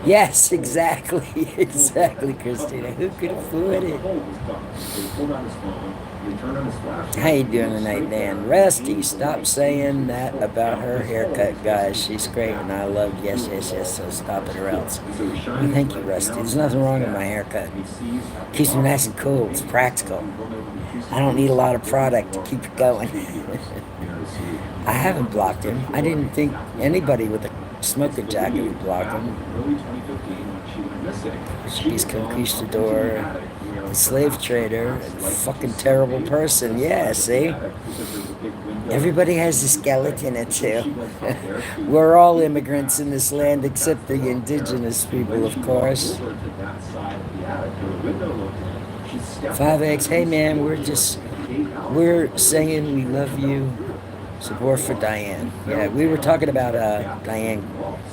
Yes, exactly, exactly, Christina. Who could have thought it? How you doing tonight, Dan? Rusty, stop saying that about her haircut, guys. She's great, and I love yes, so stop it or else. Well, thank you, Rusty. There's nothing wrong with my haircut. Keeps me nice and cool. It's practical. I don't need a lot of product to keep it going. I haven't blocked him. I didn't think anybody with a smoking jacket would block him. She's conquistador, a slave trader, a fucking terrible person. Yeah, see? Everybody has a skeleton or two. We're all immigrants in this land except the indigenous people, of course. 5X, hey man, we're saying we love you. Support for Diane. Yeah, we were talking about Diane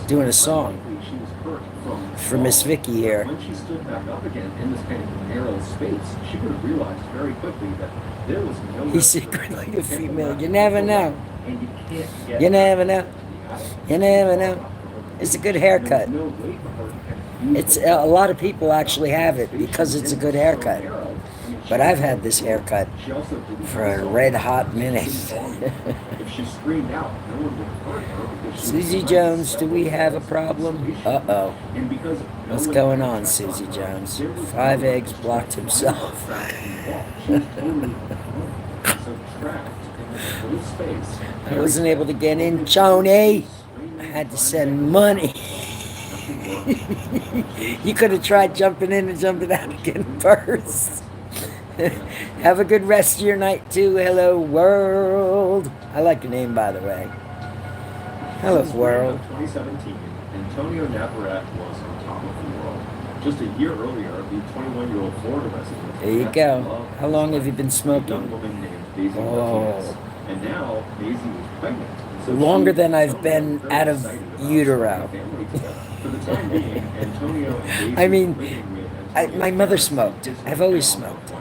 doing a song for Miss Vicky here. When she stood back up again in this kind of narrow space, she would have realized very quickly that there was no. He's secretly a female. You never know. You never know. You never know. It's a good haircut. It's a lot of people actually have it because it's a good haircut. But I've had this haircut for a red hot minute. Susie Jones, do we have a problem? Uh-oh. What's going on, Susie Jones? 5 Eggs blocked himself. I wasn't able to get in, Choni. I had to send money. You could have tried jumping in and jumping out again first. Have a good rest of your night too. Hello world. I like your name, by the way. Hello world. 2017, Antonio Navarrete was on top of the world. Just a year earlier, the 21-year-old Florida resident. There you go. How long have you been smoking? Oh. And now Daisy was pregnant. So longer than I've been out of utero. I mean, my mother smoked. I've always smoked.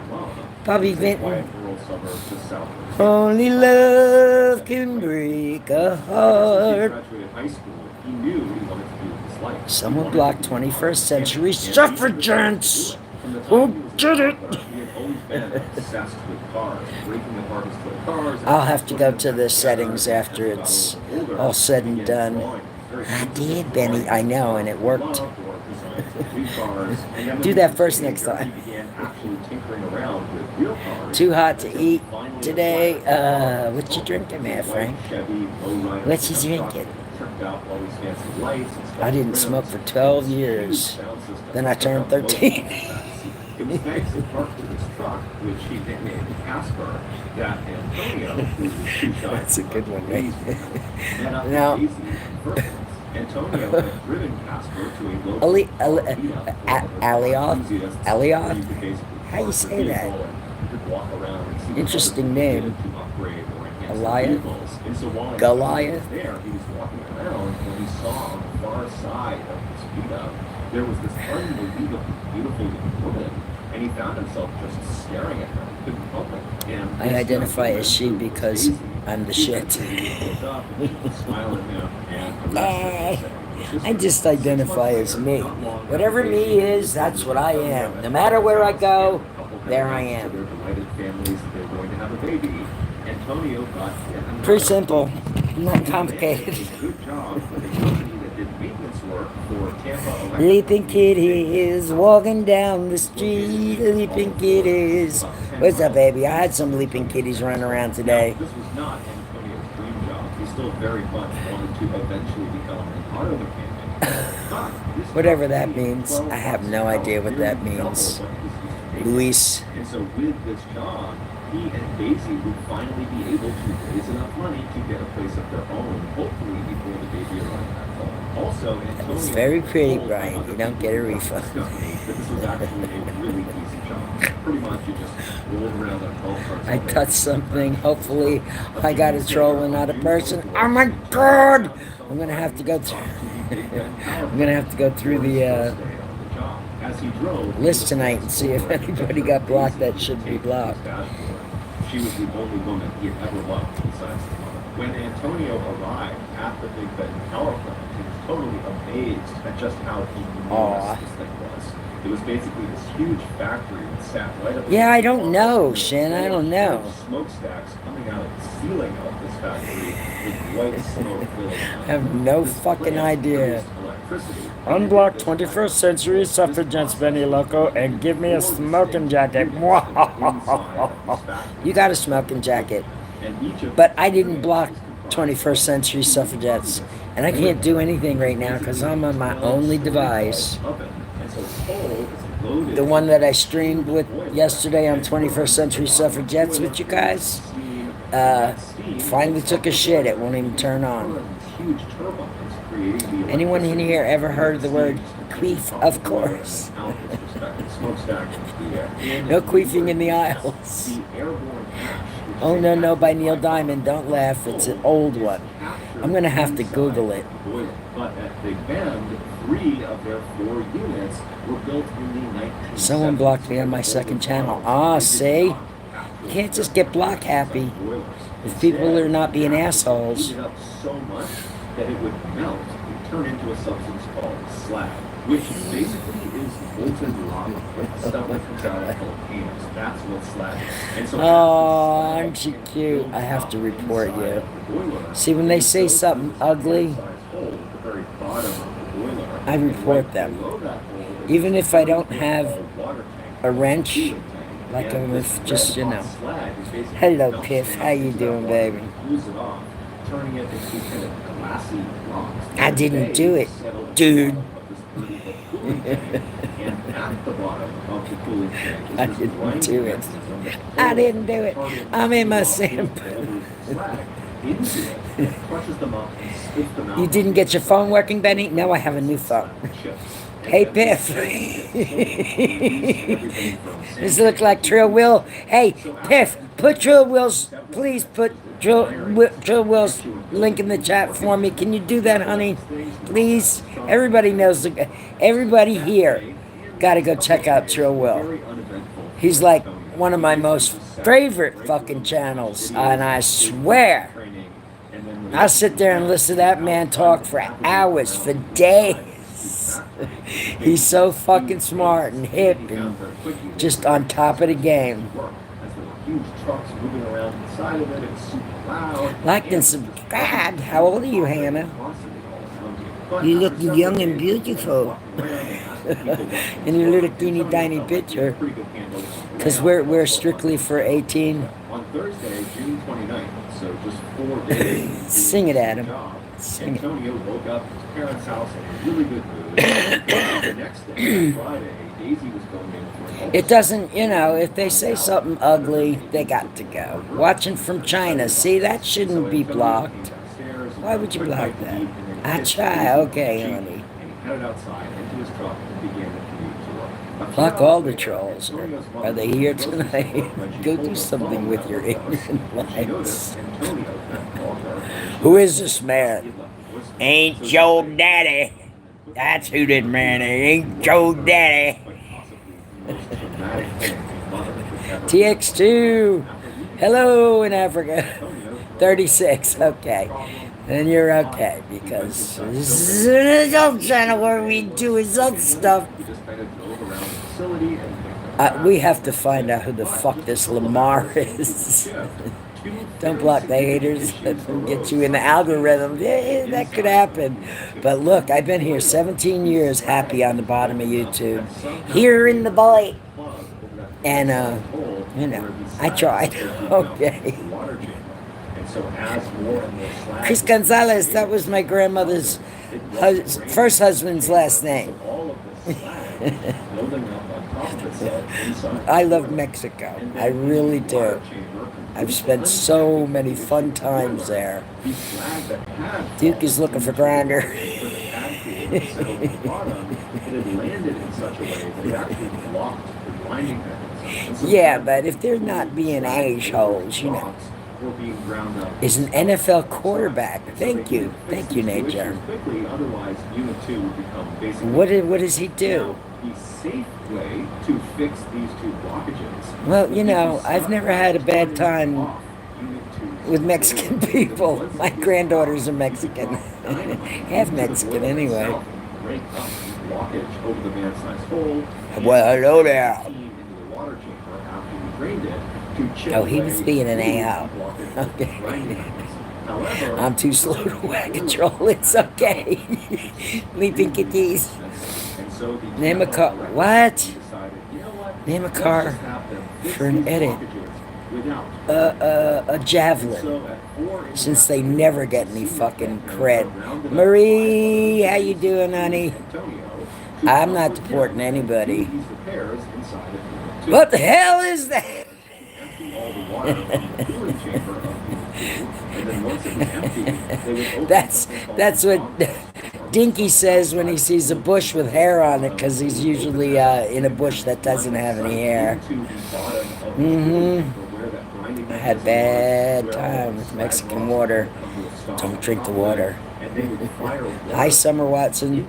Bobby Vinton. Only love can break a heart. Someone blocked 21st century suffragettes. Who did it? I'll have to go to the settings after it's all said and done. I did, Benny. I know, and it worked. Do that first next time. Too hot to eat today. What you drinking there, Frank? What you drinking? I didn't smoke for 12 years. Then I turned 13. That's a good one, right? Now, Antonio had driven Casper to a local Ali, car Ali, meetup with A- other Alioth? enthusiasts where you Alioth? could basically How you park say your that? vehicle and you could walk around and see what other Interesting people did name. to upgrade or enhance their Goliath? vehicles. And so while Antonio Goliath? was there, he was walking around when he saw on the far side of this meetup there was this unbelievably beautiful young woman, and he found himself just staring at her. He couldn't help it. And I this identify young as she woman was because Daisy. I'm the She shit. eventually looked up and she was smiling at him and arrested him. I just identify as me. Whatever me is, that's what I am. No matter where I go, there I am. Their delighted families that they're going to have a baby. Antonio got Pretty simple, not complicated. good job with a company that did maintenance work for Tampa Electric. Leaping kitties walking down the street. Leaping kitties. What's up, baby? I had some leaping kitties running around today. This was not Antonio's dream job. He still very much wanted to eventually become an auto mechanic. Whatever that means. I have no idea what that means. Luis. And so with this job, he and Daisy would finally be able to raise enough money to get a place of their own, hopefully before the baby arrived that fall. Also, Antonio It's very pretty, told Brian. another You don't get a people refund. at this company that this was actually a really easy job. Pretty much you just rolled around on golf carts. I touched something. Hopefully, I got a troll and not a person. Oh my God! I'm gonna have to go through. I'm gonna have to go through the list tonight and see if anybody got blocked that should be blocked. She was the only woman he had ever loved besides the mother. When Antonio arrived at the Big Bend power plant, he was totally amazed at just how enormous this thing was. It was basically this huge factory that sat right up. Yeah, I don't know, Shin. I don't know. Smokestacks coming out of the ceiling of this factory with white smoke filling it. I have no fucking idea. Unblock 21st century suffragettes, Benniloco, and give me a smoking jacket. You got a smoking jacket. But I didn't block 21st century suffragettes. And I can't do anything right now because I'm on my only device. The one that I streamed with yesterday on 21st century suffragettes with you guys. Finally took a shit. It won't even turn on. Anyone in here ever heard of the word queef? Of course. No queefing in the aisles. Oh, no, by Neil Diamond. Don't laugh. It's an old one. I'm going to have to Google it. But at Big Bend, 3 of their 4 units were built in the 1970s. Someone blocked me on my second channel. Ah, see? You can't just get block happy. If people are not being assholes. Heated up so much that it would melt and turn into a substance called slag, which basically is molten lava, stuff that comes out of volcanoes. That's what slag is. And so Oh, aren't you cute? I have to report you. See, when they say something ugly, I report them. Even if I don't have a wrench, like I'm just, you know. Hello, Piff. How you doing, baby? I didn't do it, dude. I didn't do it. I didn't do it. I'm in my shampoo. You didn't get your phone working, Benny? No, I have a new phone. Hey, Piff. Does it look like Trill Will? Hey, Piff, put Trill Will's, please put Trill Will's link in the chat for me. Can you do that, honey? Please? Everybody knows, everybody here got to go check out Trill Will. He's like one of my most favorite fucking channels, and I swear, I'll sit there and listen to that man talk for hours, for days. He's so fucking smart and hip and just on top of the game. Like and subscribe. How old are you, Hannah? You look young and beautiful. In your little teeny tiny picture. Because we're strictly for 18. On Thursday, June 29th, so just 4 days. Sing it, Adam. Sing it. Antonio woke up at his parents' house in a really good mood. The next day, Friday, Daisy was going in for an It doesn't, you know, if they say something ugly, they got to go. Watching from China, see, that shouldn't be blocked. Why would you Quick block bite to that? eat, and then hit Achai, the okay, Jeep, honey. and he headed outside into his truck and began the commute to work. A few Block hours all the later, trolls. Antonio's mother Are they was here in the grocery tonight? store when she Go pulled do her something phone with out your of her purse, ignorant and she noticed lives. Antonio had called her, and she Who is listened. this He man? had left a voicemail. Ain't So she your played it daddy. and then put the That's phone who in did her man. It ear. ain't What your she heard daddy. was quite possibly the most dramatic thing a mother could ever hear. TX2. After leaving the Hello house, in Africa. Antonio drove 36. away. Okay. Problem Then you're solved. okay He went because inside this the is building. an adult channel where we do adult stuff. He just kind of drove around the facility and picked up We tasks have to and find out that's who it. the But fuck just a this couple of Lamar hours into his is. shift, two Don't very block the significant haters. issues Let them get arose you in the algorithm. Yeah, that could happen. But look, I've been here 17 years happy on the bottom of YouTube. Here in the bite. And, you know, I tried. Okay. Chris Gonzalez, that was my grandmother's first husband's last name. I love Mexico. I really do. I've spent so many fun times there. Duke is looking for grinder. Yeah, but if they're not being a-holes, you know. Is an NFL quarterback. Thank you, Nate Jerm. What does he do? Well, you know, I've never had a bad time with Mexican people. My granddaughters are Mexican. Half Mexican anyway. Well, hello there. Oh, he was being an a-hole. Okay. I'm too slow to whack a troll. It's okay. Leaping kitties. Name a car. What? Name a car for an edit. A javelin. Since they never get any fucking cred. Marie, how you doing, honey? I'm not deporting anybody. What the hell is that? That's what Dinky says when he sees a bush with hair on it, because he's usually in a bush that doesn't have any hair. I had bad time with Mexican water. Don't drink the water. Hi, Summer Watson.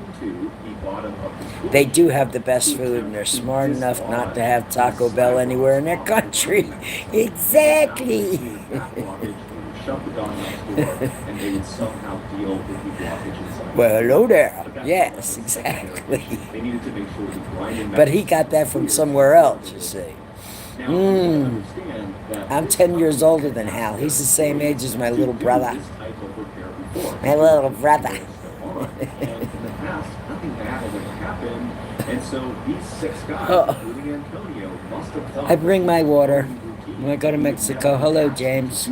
They do have the best food, and they're smart enough not to have Taco Bell anywhere in their country. Exactly. Well, hello there. Yes, exactly. But he got that from somewhere else, you see. I'm 10 years older than Hal. He's the same age as my little brother. My little brother. Oh. I bring my water when I go to Mexico. Hello, James.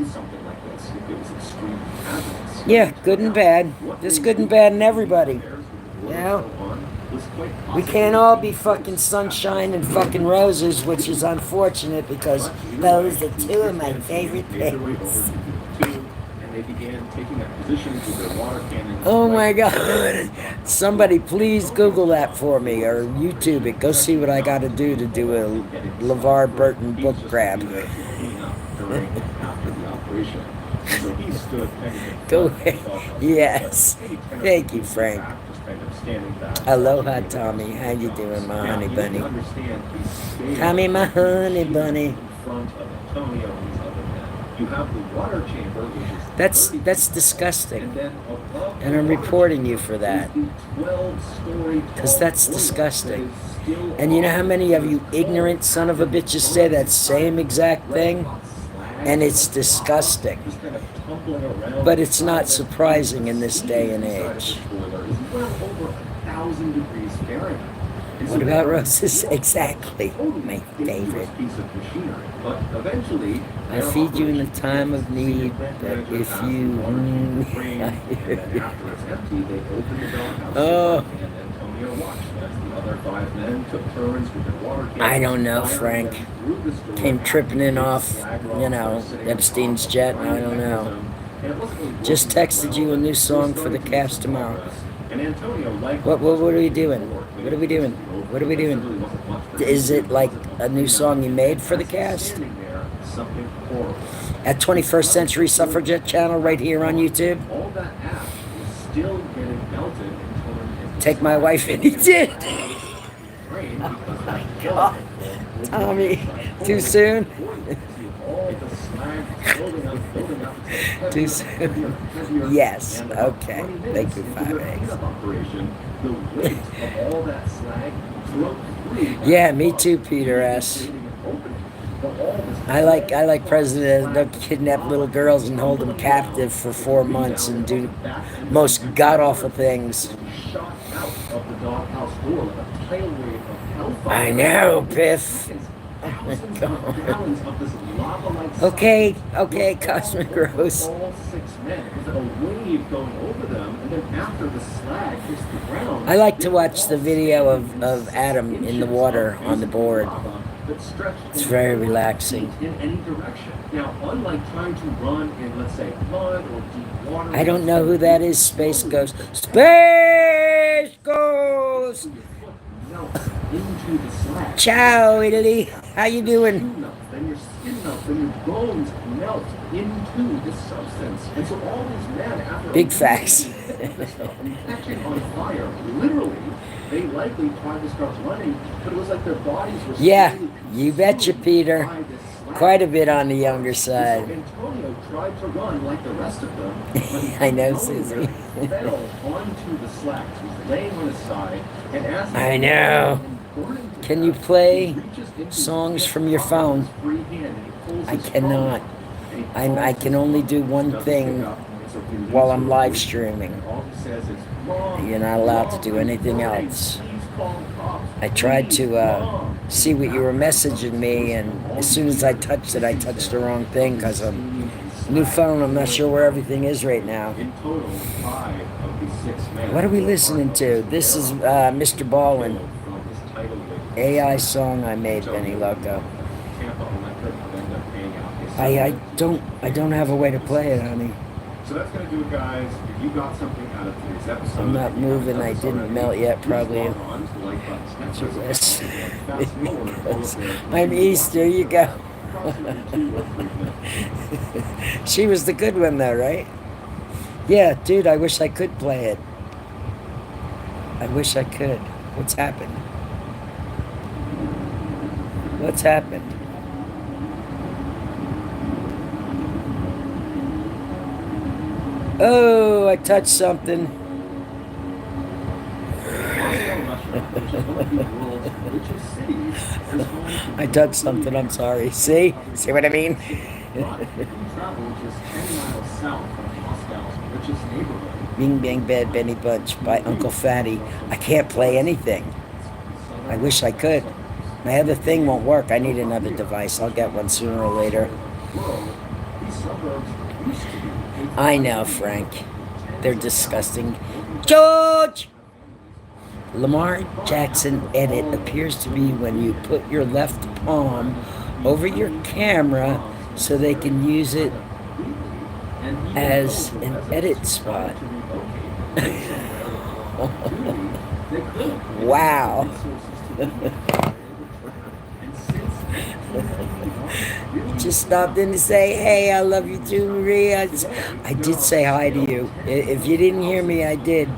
Yeah, good and bad. There's good and bad in everybody. You know? We can't all be fucking sunshine and fucking roses, which is unfortunate because those are two of my favorite things. Oh my God. Somebody please Google that for me or YouTube it. Go see what I got to do a LeVar Burton book grab. Go ahead. Yes. Thank you, Frank. Aloha, Tommy. How you doing, my honey bunny? Tommy, my honey bunny. That's disgusting. And I'm reporting you for that. Because that's disgusting. And you know how many of you ignorant son of a bitches say that same exact thing? And it's disgusting. But it's not surprising in this day and age. What about roses? Exactly. My favorite. I feed you in the time of need, but if you... Oh. I don't know, Frank. Came tripping in off, you know, Epstein's jet, I don't know. Just texted you a new song for the cast tomorrow. And Antonio liked What are we doing? What are we doing? What are we doing? Is it like a new song you made for the cast? Something horrible. At 21st Century Suffragette channel right here on YouTube? All that ash was still getting melted and turned into Take my wife and he did. rain because Oh my God. Tommy, too soon? Too soon? Yes, okay. Thank you, 5 eggs. Yeah, me too, Peter S. I like presidents that kidnap little girls and hold them captive for 4 months and do most god-awful things. I know, Piff. Okay, Cosmic Rose. I like to watch the video of Adam in the water on the board. It's very relaxing. Now, unlike trying to run in, let's say, mud or deep water, I don't know who that is. Space Ghost. Space Ghost! into the slag. Ciao, Italy. How you doing? Then your skin melts, then your bones melt into this substance. And so all these men, after Big facts. catching on fire, literally, they likely tried to start running, but it was like their bodies were Yeah, you betcha, Peter. by this slag. Quite a bit on the younger So side. Antonio tried to run like the rest of them. I know, Susie. Fell onto the slag. He was laying on his side, and as I know. Can you play songs from your phone? I cannot. I can only do one thing while I'm live streaming. You're not allowed to do anything else. I tried to see what you were messaging me, and as soon as I touched it, I touched the wrong thing because I'm new phone. I'm not sure where everything is right now. What are we listening to? This is Mr. Ballin. AI song I made, Benniloco. I don't have a way to play it, honey. So that's gonna do it, guys. If you got something out of today's episode, I'm not moving. I didn't melt yet, probably. I'm Easter. You go. She was the good one, though, right? Yeah, dude. I wish I could play it. I wish I could. What's happened? What's happened? Oh, I touched something. I touched something, I'm sorry. See? See what I mean? Bing Bang Bad Benny Bunch by Uncle Fatty. I can't play anything. I wish I could. My other thing won't work. I need another device. I'll get one sooner or later. I know, Frank. They're disgusting. George! Lamar Jackson edit appears to be when you put your left palm over your camera so they can use it as an edit spot. Wow. Just stopped in to say, hey, I love you too, Marie. I did say hi to you. If you didn't hear me, I did.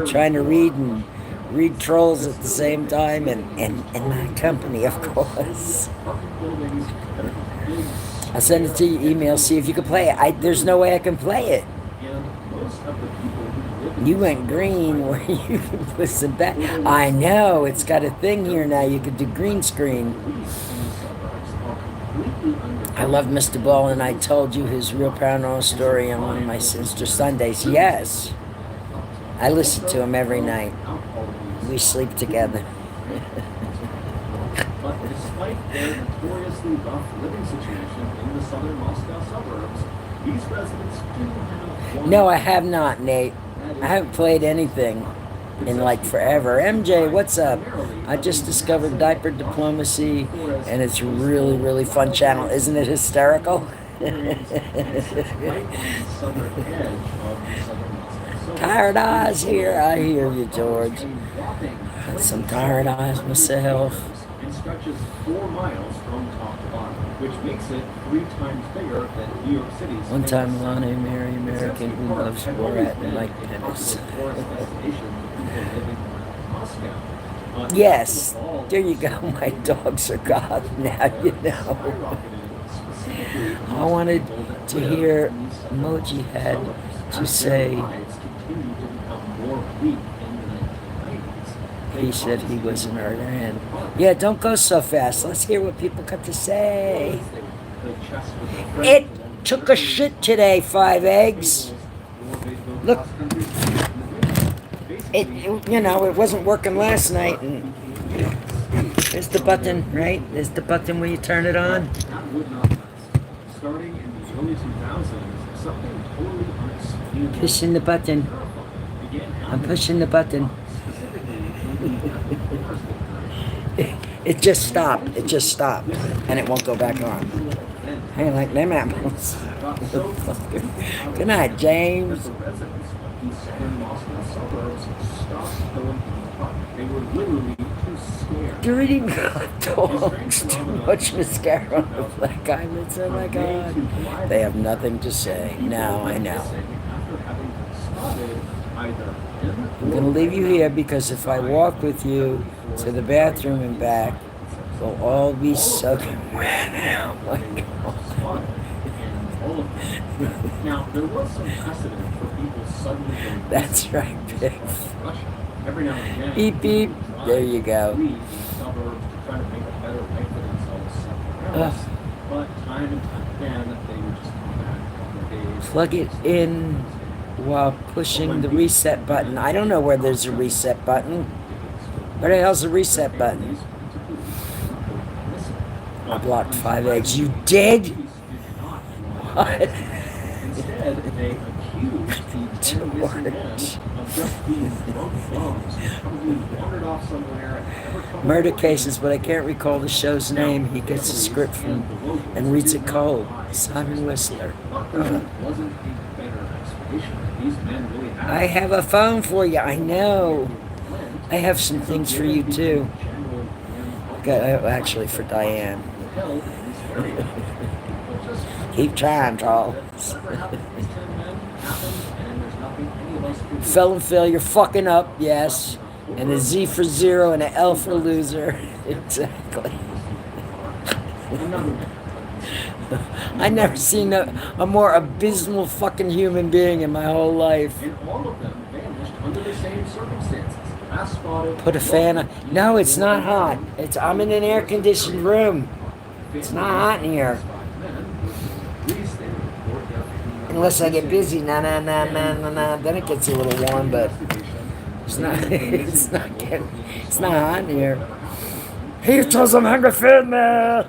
Trying to read trolls at the same time and my company, of course. I'll send it to your email, see if you can play it. There's no way I can play it. You went green where you can listen back. I know, it's got a thing here now. You can do green screen. I love Mr. Ball, and I told you his real paranormal story on one of my Sinister Sundays. Yes. I listen to him every night. We sleep together. But despite their notoriously rough living situation in the southern Moscow suburbs, these residents do have one. No, I have not, Nate. I haven't played anything in like forever. MJ, what's up? I just discovered Diaper Diplomacy, and it's really, really fun channel. Isn't it hysterical? Tired eyes here. I hear you, George. Got some tired eyes myself. And stretches 4 miles from top to bottom, which makes it 3 times bigger than New York City's. One time, Lana, Mary American who loves Borat and Mike Pence. Yes, there you go. My dogs are gone now, you know. I wanted to hear Emoji had to say. He said he was an Iran. Yeah, don't go so fast. Let's hear what people got to say. It took a shit today, 5 eggs. Look, it wasn't working last night. And there's the button, right? There's the button where you turn it on. Starting in the early 2000s, something totally unexplainable. Pushing the button. I'm pushing the button. It just stopped. It just stopped. And it won't go back on. I ain't like them apples. Good night, James. You're eating hot dogs. Too much mascara on the black eyelids. Oh my god. They have nothing to say. Now I know. I'm going to leave you here because if I walk with you to the bathroom and back, we'll all be soaking wet. Oh my god. Now, there was some precedent for people suddenly going. That's right, Biff. Every now and again, Beep, beep. There you go. Suburbs to try to make a better life for themselves somewhere else. But time and time again, they would just come back on their days. Plug it in while pushing the reset button. I don't know where there's a reset button. Where the hell's the reset button? I blocked 5 eggs. You did? What? Instead, they accused the George. of just being drunk bums who probably wandered off somewhere and never come Murder cases, but I can't recall the show's name. He gets a script from and reads it cold. Simon Whistler. I have a phone for you. I know. I have some things for you too. Actually, for Diane. Keep trying, Charles. Felon failure, fucking up, yes. And a Z for zero and an L for loser. Exactly. I never seen a more abysmal fucking human being in my whole life. Put a fan on. No, it's not hot. I'm in an air-conditioned room. It's not hot in here. Unless I get busy, then it gets a little warm, but it's not it's not hot in here. He tells them hungry food, man.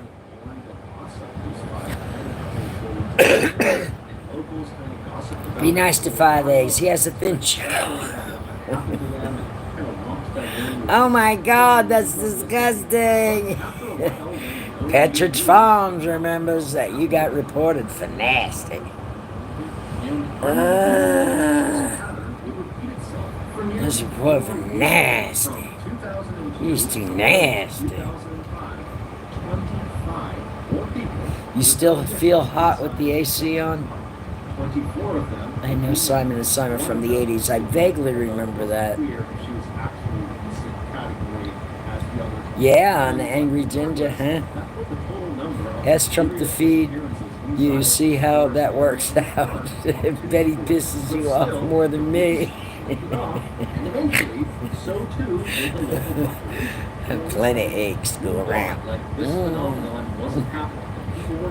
Be nice to 5 eggs. He has a thin show. Oh my god, that's disgusting. Petridge Farms remembers that you got reported for nasty. This report for nasty. He's too nasty. You still feel hot with the AC on? I know Simon and Simon from the 80s. I vaguely remember that. Yeah, on the Angry Ginger, huh? Ask Trump to feed you. See how that works out. Betty pisses you off more than me. Plenty of eggs to go around.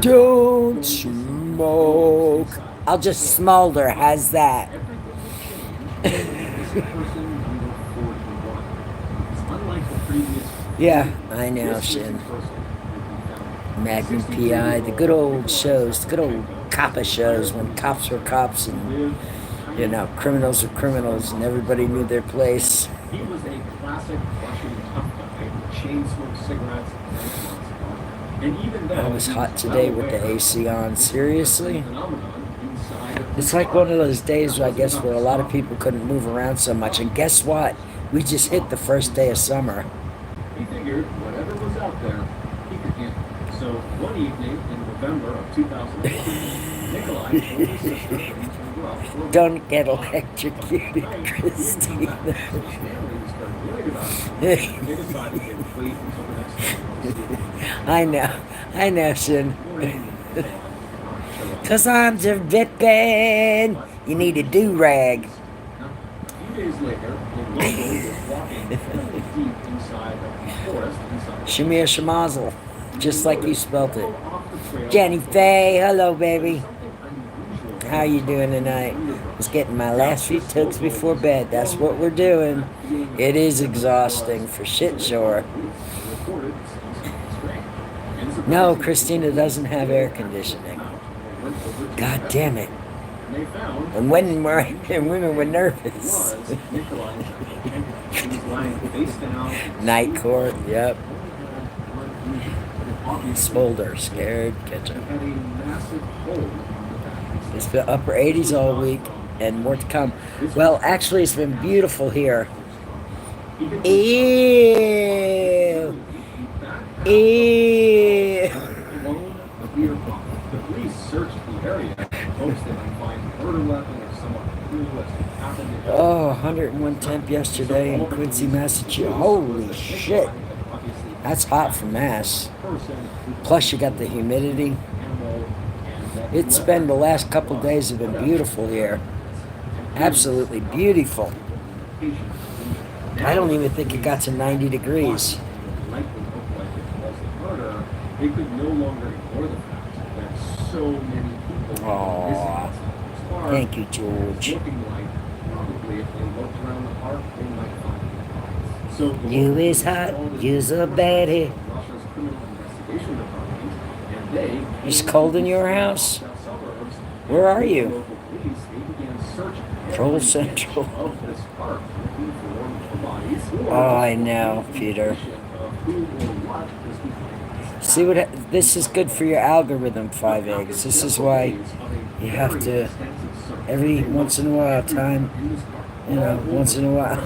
Don't smoke. I'll just smolder. How's that? Yeah, I know, Shin. Magnum PI, the good old shows, the good old coppa shows when cops were cops and, criminals were criminals and everybody knew their place. He was a classic Russian tough guy who chain smoked cigarettes and And even though I was hot he today well with the aware AC on. of the Seriously? phenomenon inside of It's his like park, one of those days, I that guess, wasn't where a enough to lot of stop people him. couldn't move around so much. And guess what? We just hit the first day of summer. He figured whatever was out there, he could handle. So one evening in November of 2018, Nikolai told his sister that he was going to go out for a walk. Don't get But that electrocuted, night, he didn't come Christina. back. So his family was started worried about him, and they decided they would wait until the next day to see if he I know, Shin. morning, Nikolai did not show up. Cause I'm just dipping. But You need a do-rag. now, a few days later, the local was walking fairly deep inside of the forest, inside of the Shamir Shamazel. Just like you spelt it. off the trail. Jenny Faye, hello, baby. Something unusual. How you doing tonight? Just getting my last few tugs before bed. That's what we're doing. It is exhausting, for shit sure. No, Christina doesn't have air conditioning. God damn it. And women were nervous. Night court, yep. Smolder, scared, catch up. It's been upper 80s all week and more to come. Well, actually, it's been beautiful here. Ew. Ew. The police searched the area in hopes they might find a murder weapon or someone who has happened to Oh, 101 temp yesterday in Quincy, Massachusetts. Holy shit. That's hot for Mass. Plus, you got the humidity. It's been the last couple days have been beautiful here. Absolutely beautiful. I don't even think it got to 90 degrees. They could no longer ignore the fact that so many people were missing Aww. outside this park. Thank you, George. Looking like probably if they looked around the park, they might find the bodies. So the You local is police hot, called the you's a baddie. Russia's criminal investigation department, and they It's cold in your house? suburbs. Where are The you? local police, they began searching Troll every Central. inch of this park looking for bodies. Oh, I know, Peter. Of who or what was behind this. See what? This is good for your algorithm, 5 eggs. This is why you have to, every once in a while, once in a while,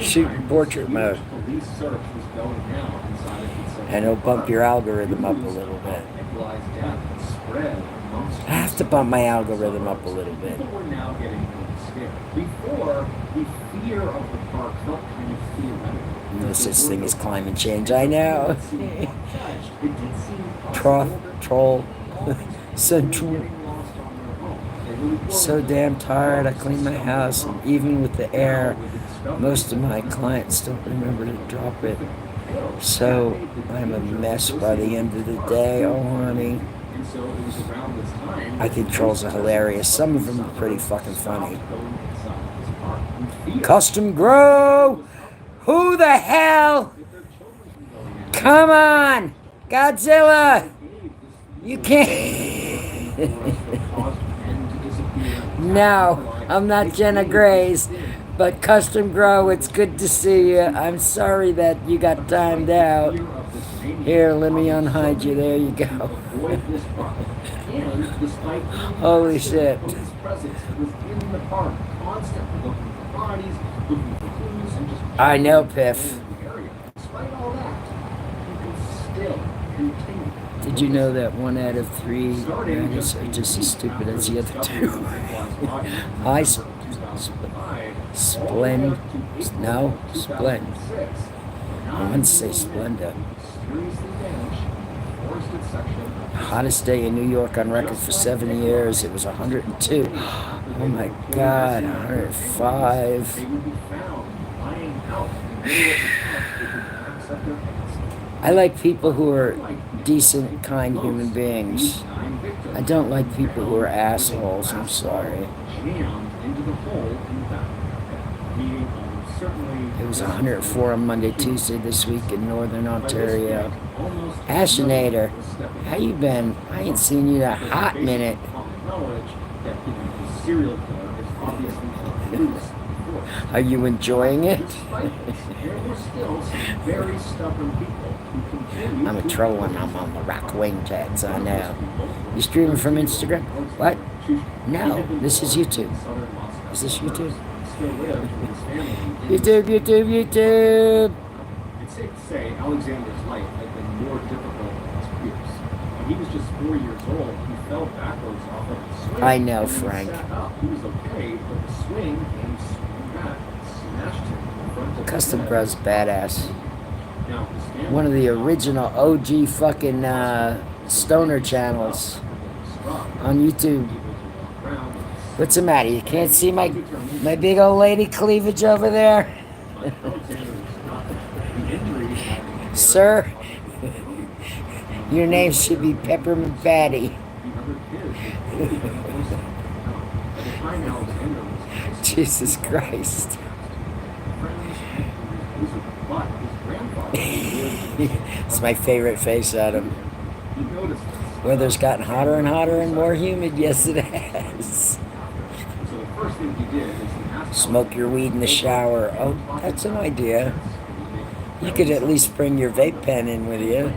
shoot in portrait mode. And it'll bump your algorithm up a little bit. I have to bump my algorithm up a little bit. Before, the fear of the park felt kind of theoretical. No such thing as climate change. I know. Troll Central. So damn tired. I cleaned my house, and even with the air, most of my clients don't remember to drop it. So I'm a mess by the end of the day. Oh, honey. I think trolls are hilarious. Some of them are pretty fucking funny. Custom Grow! Who the hell? Come on! Godzilla! You can't. No, I'm not Jenna Grace. But Custom Grow, it's good to see you. I'm sorry that you got timed out. Here, let me unhide you. There you go. Holy shit. I know, Piff. Did you know that 1 out of 3 guys are just as stupid as the other 2? Hi, Splend. No, Splend. I want to say Splenda. Hottest day in New York on record for 7 years. It was 102. Oh my God, 105. I like people who are decent, kind human beings. I don't like people who are assholes. I'm sorry. It was 104 on Monday, Tuesday this week in Northern Ontario. Ashinator, how you been? I ain't seen you in a hot minute. Are you enjoying it? I'm a troll when I'm on the rock wing chats, I know. You streaming from Instagram? What? No, this is YouTube. Is this YouTube? YouTube, YouTube, YouTube! It's safe to say Alexander's life had been more difficult than his peers. When he was just 4 years old, he fell backwards off of the swing. I know, and Frank. He sat up. He was okay, but the swing came swinging back and smashed him in front of Custom his head. Bros badass. Now, his family One of the original OG fucking stoner channels on YouTube. What's the matter? You can't see my big old lady cleavage over there? Sir, your name should be Peppermint Patty. Jesus Christ. It's my favorite face, Adam. Weather's gotten hotter and hotter and more humid. Yes, it has. Smoke your weed in the shower. Oh, that's an idea. You could at least bring your vape pen in with you.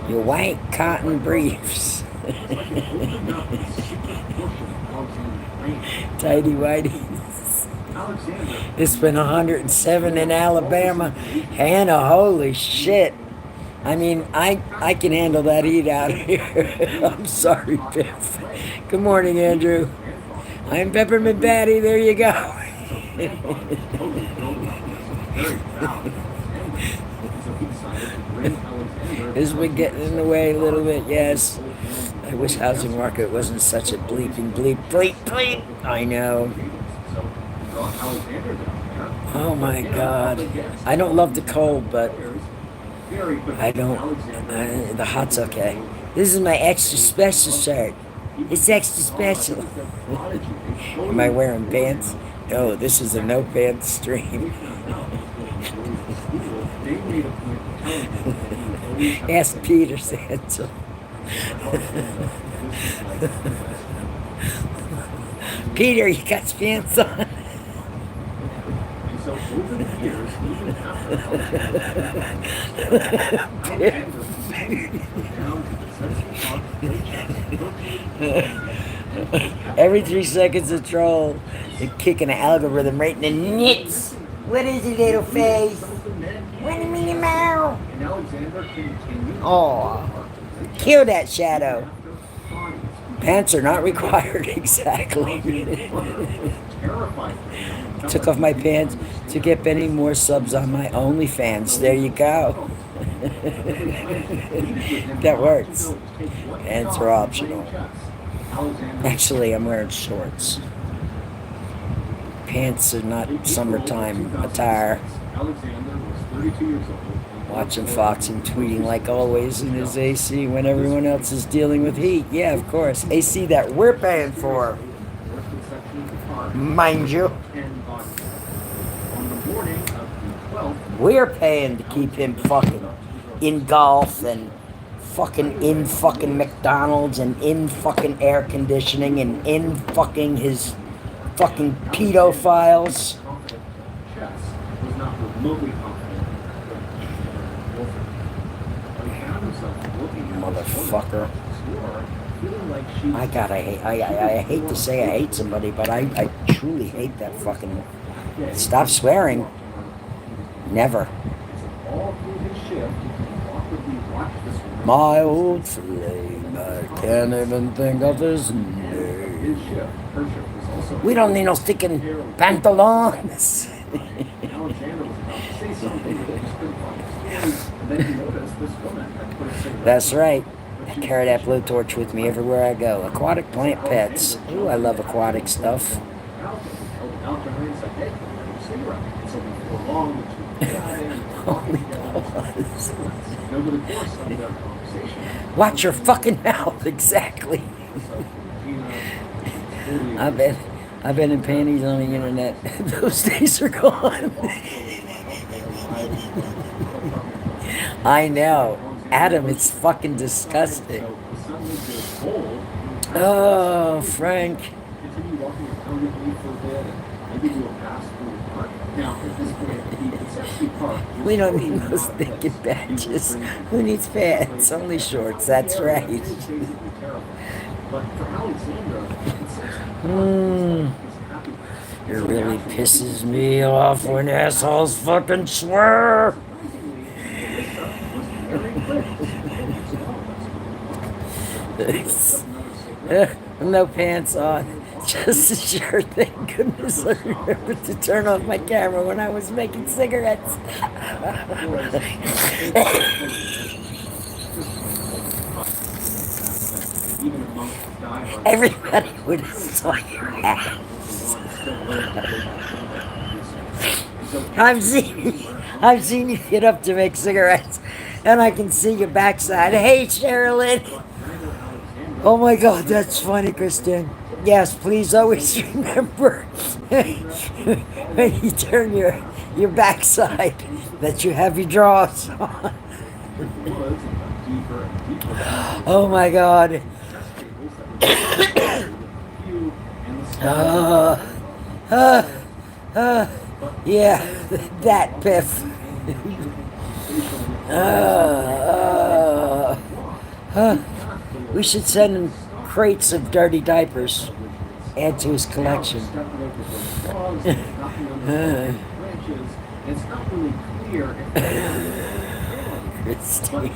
Your white cotton briefs. Tidy whities. It's been 107 in Alabama. Hannah, holy shit. I mean, I can handle that heat out here. I'm sorry, Biff. Good morning, Andrew. I'm Peppermint Patty. There you go. Has been getting in the way a little bit, yes. I wish housing market wasn't such a bleeping bleep, bleep, bleep. I know. Oh my God. I don't love the cold, but I don't. The hot's okay. This is my extra special shirt. It's extra special. Am I wearing pants? No, this is a no pants stream. Ask Peter Sancho. Peter, you got pants on? Every 3 seconds a troll. They're kicking an algorithm right in the nits. What is it, little face? What a minute, mouse. Oh, kill that shadow. Pants are not required, exactly. Took off my pants to get Benny more subs on my OnlyFans. There you go. That works. Pants are optional. Actually, I'm wearing shorts. Pants are not summertime attire. Watching Fox and tweeting like always in his AC when everyone else is dealing with heat. Yeah, of course. AC that we're paying for. Mind you. We're paying to keep him fucking in golf and fucking in fucking McDonald's and in fucking air conditioning and in fucking his fucking pedophiles. Motherfucker. I hate to say I hate somebody, but I truly hate that fucking... Stop swearing. Never. My old flame, I can't even think of his name. We don't need no sticking pantalones. That's right. I carry that blowtorch with me everywhere I go. Aquatic plant pets. Ooh, I love aquatic stuff. Watch your fucking mouth, exactly. I've been in panties on the internet. Those days are gone. I know. Adam, it's fucking disgusting. Oh, Frank. can you walk around with me for a bit and maybe do a pass through the park? Now, at this point, the Accessory Park. We don't need those thinking badges. Who needs pants? Only shorts, that's right. But for Alexandra, It really pisses me off when assholes fucking swear. No pants on, just a shirt. Thank goodness I remembered to turn off my camera when I was making cigarettes. Everybody would have saw your ass. I've seen you get up to make cigarettes, and I can see your backside. Hey, Sherilyn. Oh my God, that's funny, Kristen. Yes, please always remember when you turn your backside that you have your drawers on. Oh my God. Yeah, that Piff. We should send him crates of dirty diapers. Add to his collection. Christine.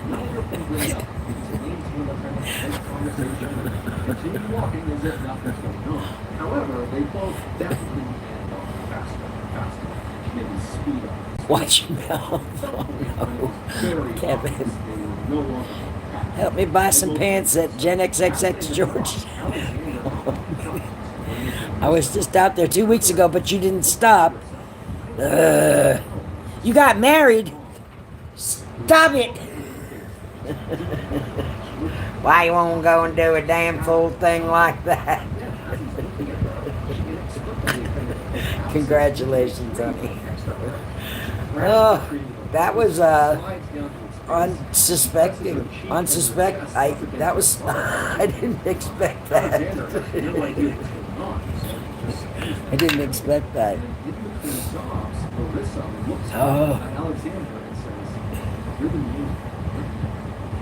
Watch your mouth. Oh no. Kevin. Help me buy some pants at Gen XXX George. I was just out there 2 weeks ago, but you didn't stop. You got married. Stop it. Why you won't go and do a damn fool thing like that? Congratulations, honey. Oh, that was unsuspecting. I didn't expect that. I didn't expect that. Oh.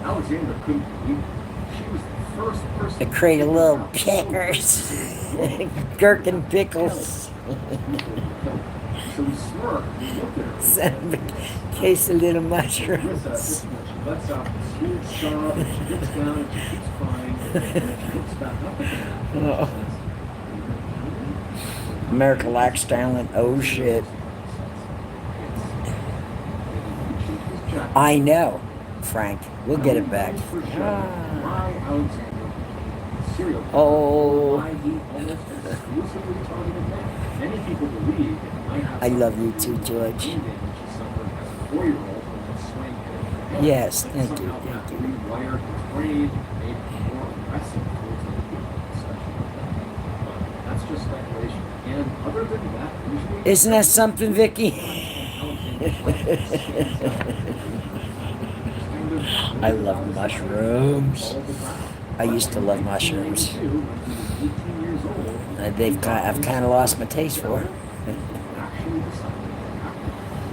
Alexandra couldn't believe it. She was the first person. I create a little pickers, gherkin pickles. So we smirked. We looked at her. Send a case of little mushrooms. Lets out the smooth sob. She gets down and she keeps crying. And she looks back up again. America lacks talent. Oh shit. I know, Frank. We'll get it back. Oh. I love you too, George. Yes, thank you. Thank you. Isn't that something, Vicky? I love mushrooms. I used to love mushrooms. I've kind of lost my taste for it.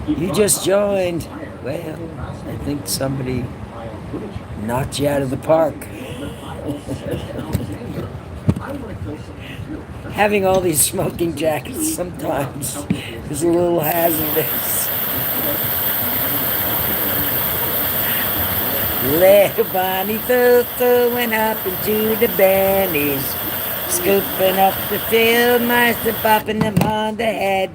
You just joined. Well, I think somebody knocked you out of the park. Having all these smoking jackets sometimes is a little hazardous. Little Bonnie Foo went up into the Bennies, scooping up the field mice and popping them on the head.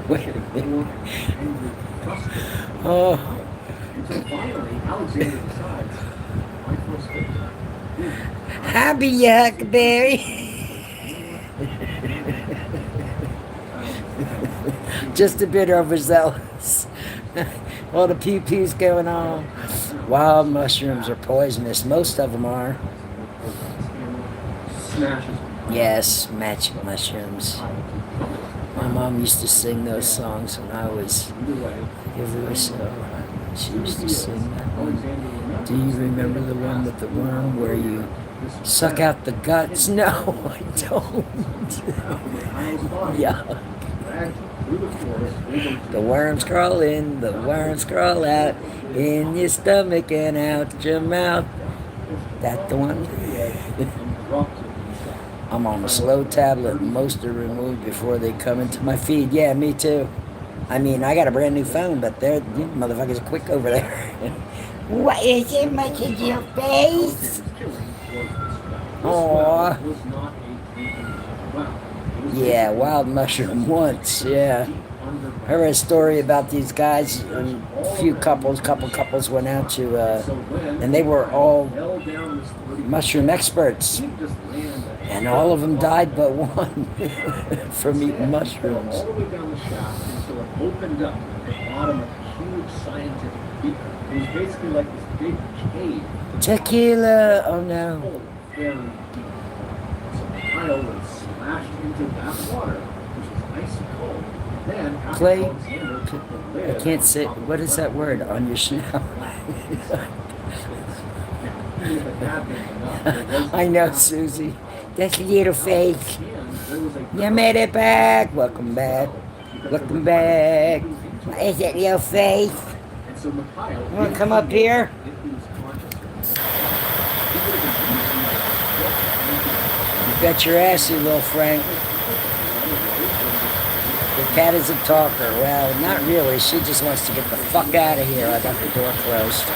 Wait a minute. Oh. Happy Huckleberry. Just a bit overzealous. All the pee-pees going on. Wild mushrooms are poisonous. Most of them are. Yes, magic mushrooms. My mom used to sing those songs when I was a year or so. She used to sing that one. Do you remember the one with the worm where you suck out the guts? No, I don't. Yeah. The worms crawl in, the worms crawl out, in your stomach and out your mouth. That the one? I'm on a slow tablet. Most are removed before they come into my feed. Yeah, me too. I mean, I got a brand new phone, but they're, you motherfuckers are quick over there. What is it, much of your face? Aww. Yeah, wild mushroom once, yeah. Heard a story about these guys, and a few couples went out to, and they were all mushroom experts. And all of them died but one from eating mushrooms. Opened up at the bottom of a huge scientific beaker. It was basically like this big cave. Tequila! Oh no. Very deep. So the pile was slashed into that water, which was ice cold. Then, Clay, I can't say, what is that word on your snout? I know, Susie. That's a little fake. You made it back. Welcome back. Welcome back. Is it your face? You want to come up here? You bet your ass you will, Frank. The cat is a talker. Well, not really. She just wants to get the fuck out of here. I got the door closed.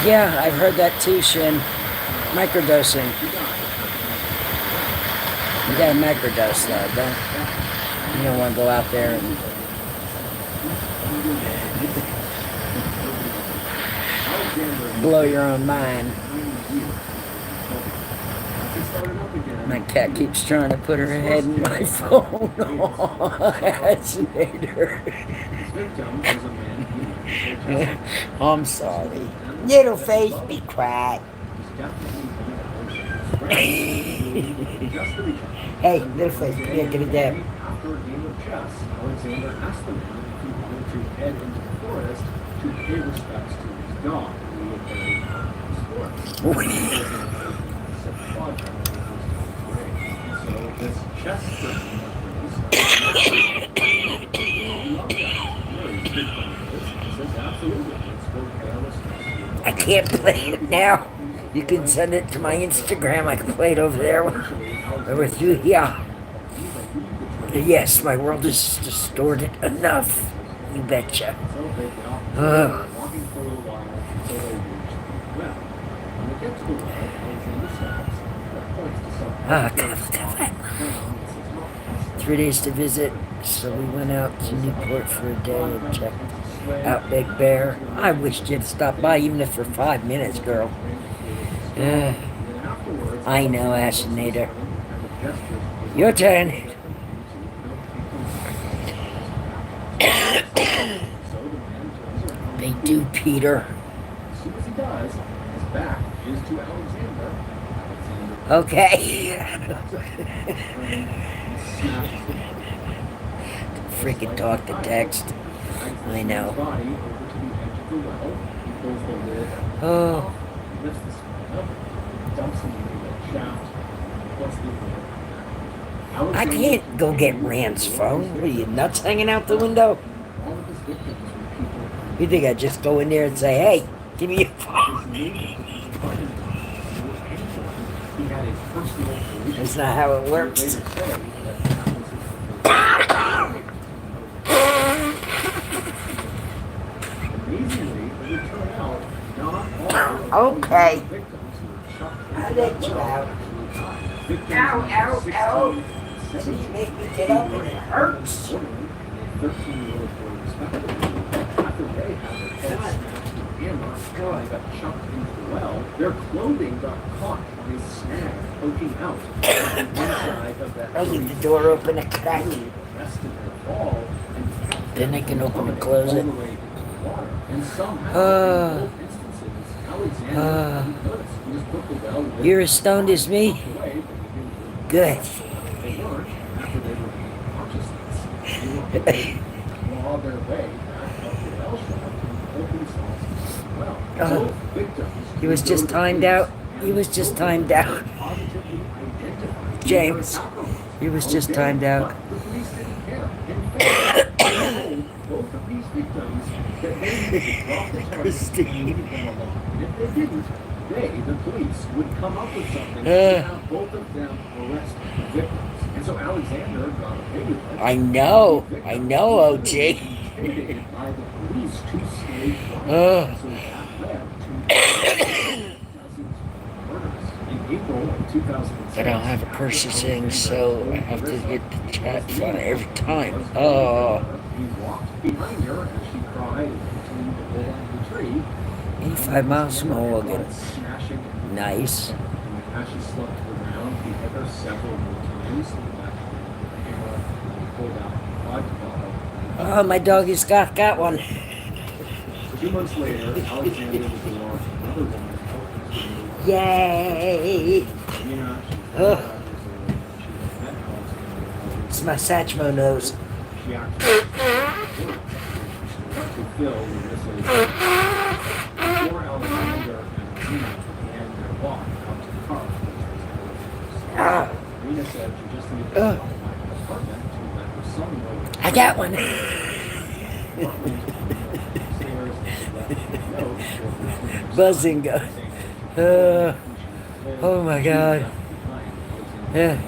Yeah, I've heard that too, Shin. Microdosing. You gotta microdose though, you don't want to go out there and blow your own mind. My cat keeps trying to put her head in my phone. I'm sorry. Little face, be quiet. Hey, little face, come here, get a dab. After a game of chess, Alexander asked the man if he wanted to head into the forest to pay respects to his dog, who had buried out in his forest. So this chess I can't play it now. You can send it to my Instagram. I can play it over there with you. Yeah. Yes, my world is distorted enough. You betcha. Come on. 3 days to visit, so we went out to Newport for a day and checked out Big Bear. I wish you'd stop by, even if for 5 minutes, girl. I know, Ashinator. Your turn. They do, Peter. Okay. Freaking talk to text. I know. Oh. I can't go get Rand's phone. What are you, nuts hanging out the window? You think I'd just go in there and say, hey, give me your phone? That's not how it works. Okay. I'll let you out. Ow, ow, ow. So you make me get up and it hurts. Their clothing got caught on a snag poking out. I'll leave the door open a crack. Then I can open and close it. You're as stoned as me? Good. Oh, Both victims he was would just go to timed police out. He and was just both timed out. positively identified James, their attackers. he was just timed out. But the police didn't care. In fact, they told both of these victims that they needed to drop the charges and leave them alone. And if they didn't, they, the police, would come up with something to have both of them arrest the victims. And so Alexander got away with it. I know, OG. Intimidated by the police to stay quiet. So that led to dozens of murders. In April of 2006, I don't have a purchasing, so I have to hit the chat file every time. Oh. He walked behind her as she cried and continued to hold on to the tree. 85 miles from Oregon. Smashing into the Nice. and as she slumped to the ground, he hit her several more times. And the camera pulled out a vodka bottle. Oh, my doggy's got one. 2 months later, Alexander was along another woman. Yay! Nina, Oh. It's my Satchmo nose. she actually to Phil with this before Alexander and Nina began their walk out to the car. Nina said she just needed to go to my apartment to let her son know. I got one. Buzzing. Oh my God. Yeah.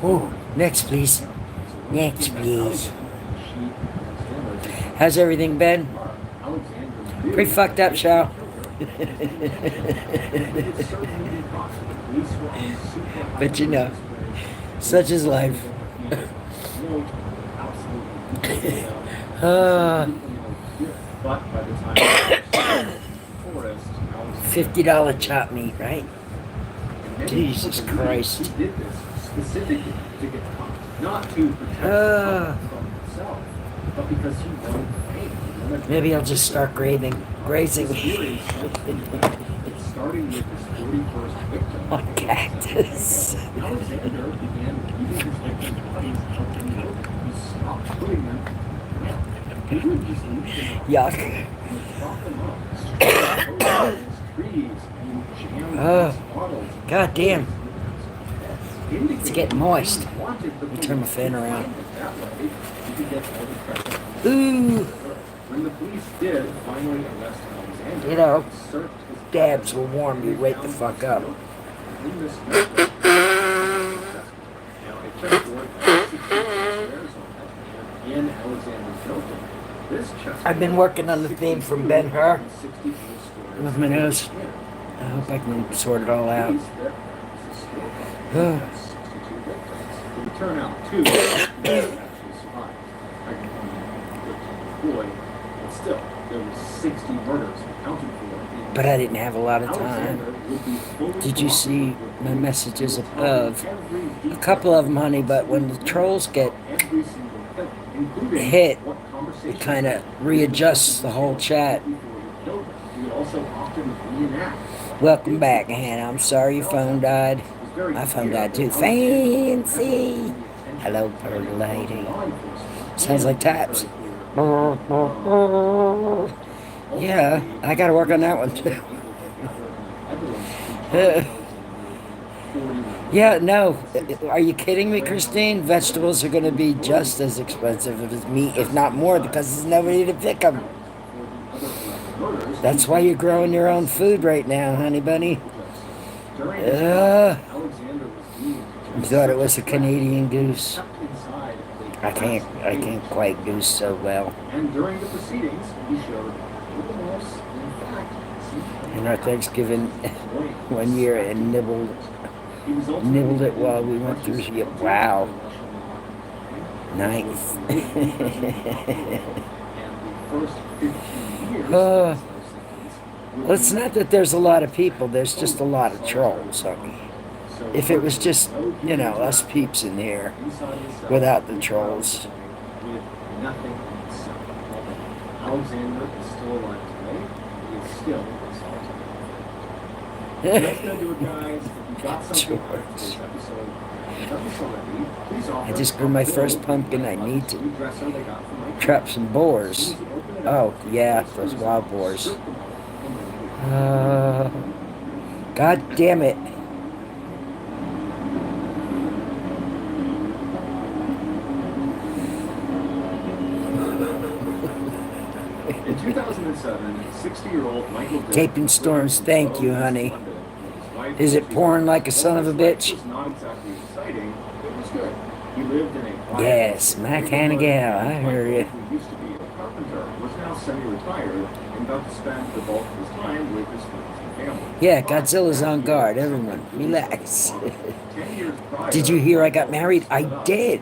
Oh, next please. Next please. How's everything been? Pretty fucked up, Shao. But you know, such is life. $50 chop meat, right? Jesus Christ. He did this specifically to get caught, not to protect from himself, but because he wanted fame. Maybe I'll just start grazing. Starting with his 41st victim. On cactus. Alexander began eating his victims' bodies out in the open. He stopped putting them down. He would just leave them out. Yuck. And chop them up. Trees and jam bottles. God damn. It's getting moist. Let me turn my fan around. Ooh. When the police did finally arrest Alexander, You know, searched his dabs will warm you right the fuck up. in this now a chessboard has 16 squares on it, and in Alexander's building, this chessboard I've been working on the theme from Ben-Hur 64 squares with my nose. I hope I can sort it all out. It would turn out two actually survived. I can only boy, but still, there was 60 murders accounted for. But I didn't have a lot of time. Did you see my messages above? A couple of them, honey, but when the trolls get hit, it kind of readjusts the whole chat. Welcome back, Hannah. I'm sorry your phone died. My phone died too. Fancy. Hello, bird lady. Sounds like taps. Yeah, I gotta work on that one too. Yeah, no. Are you kidding me, Christine? Vegetables are gonna be just as expensive as meat, if not more, because there's nobody to pick them. That's why you're growing your own food right now, honey bunny. I thought it was a Canadian goose. I can't quite goose so well. And during the proceedings, he showed remorse. In our Thanksgiving 1 year and nibbled it while we went through. Wow. Nice. Well, it's not that there's a lot of people, there's just a lot of trolls, honey. If it was just, you know, us peeps in here without the trolls. Alexander is still alive today. He is still I just grew my first pumpkin. I need to trap some boars. Oh, yeah, those wild boars. Uh, God damn it. In 2007, 60-year-old Michael Taping storms, thank you, honey. Is it pouring like a son of a bitch? was not exactly exciting, it was good. He lived in a quiet, Yes, my kind of gal, I heard you. who used to be a carpenter, was now semi-retired and about to spend the bulk of his time with his friends and family. Yeah, Godzilla's on guard. Everyone, relax. 10 years prior, Did you hear I got married? I did.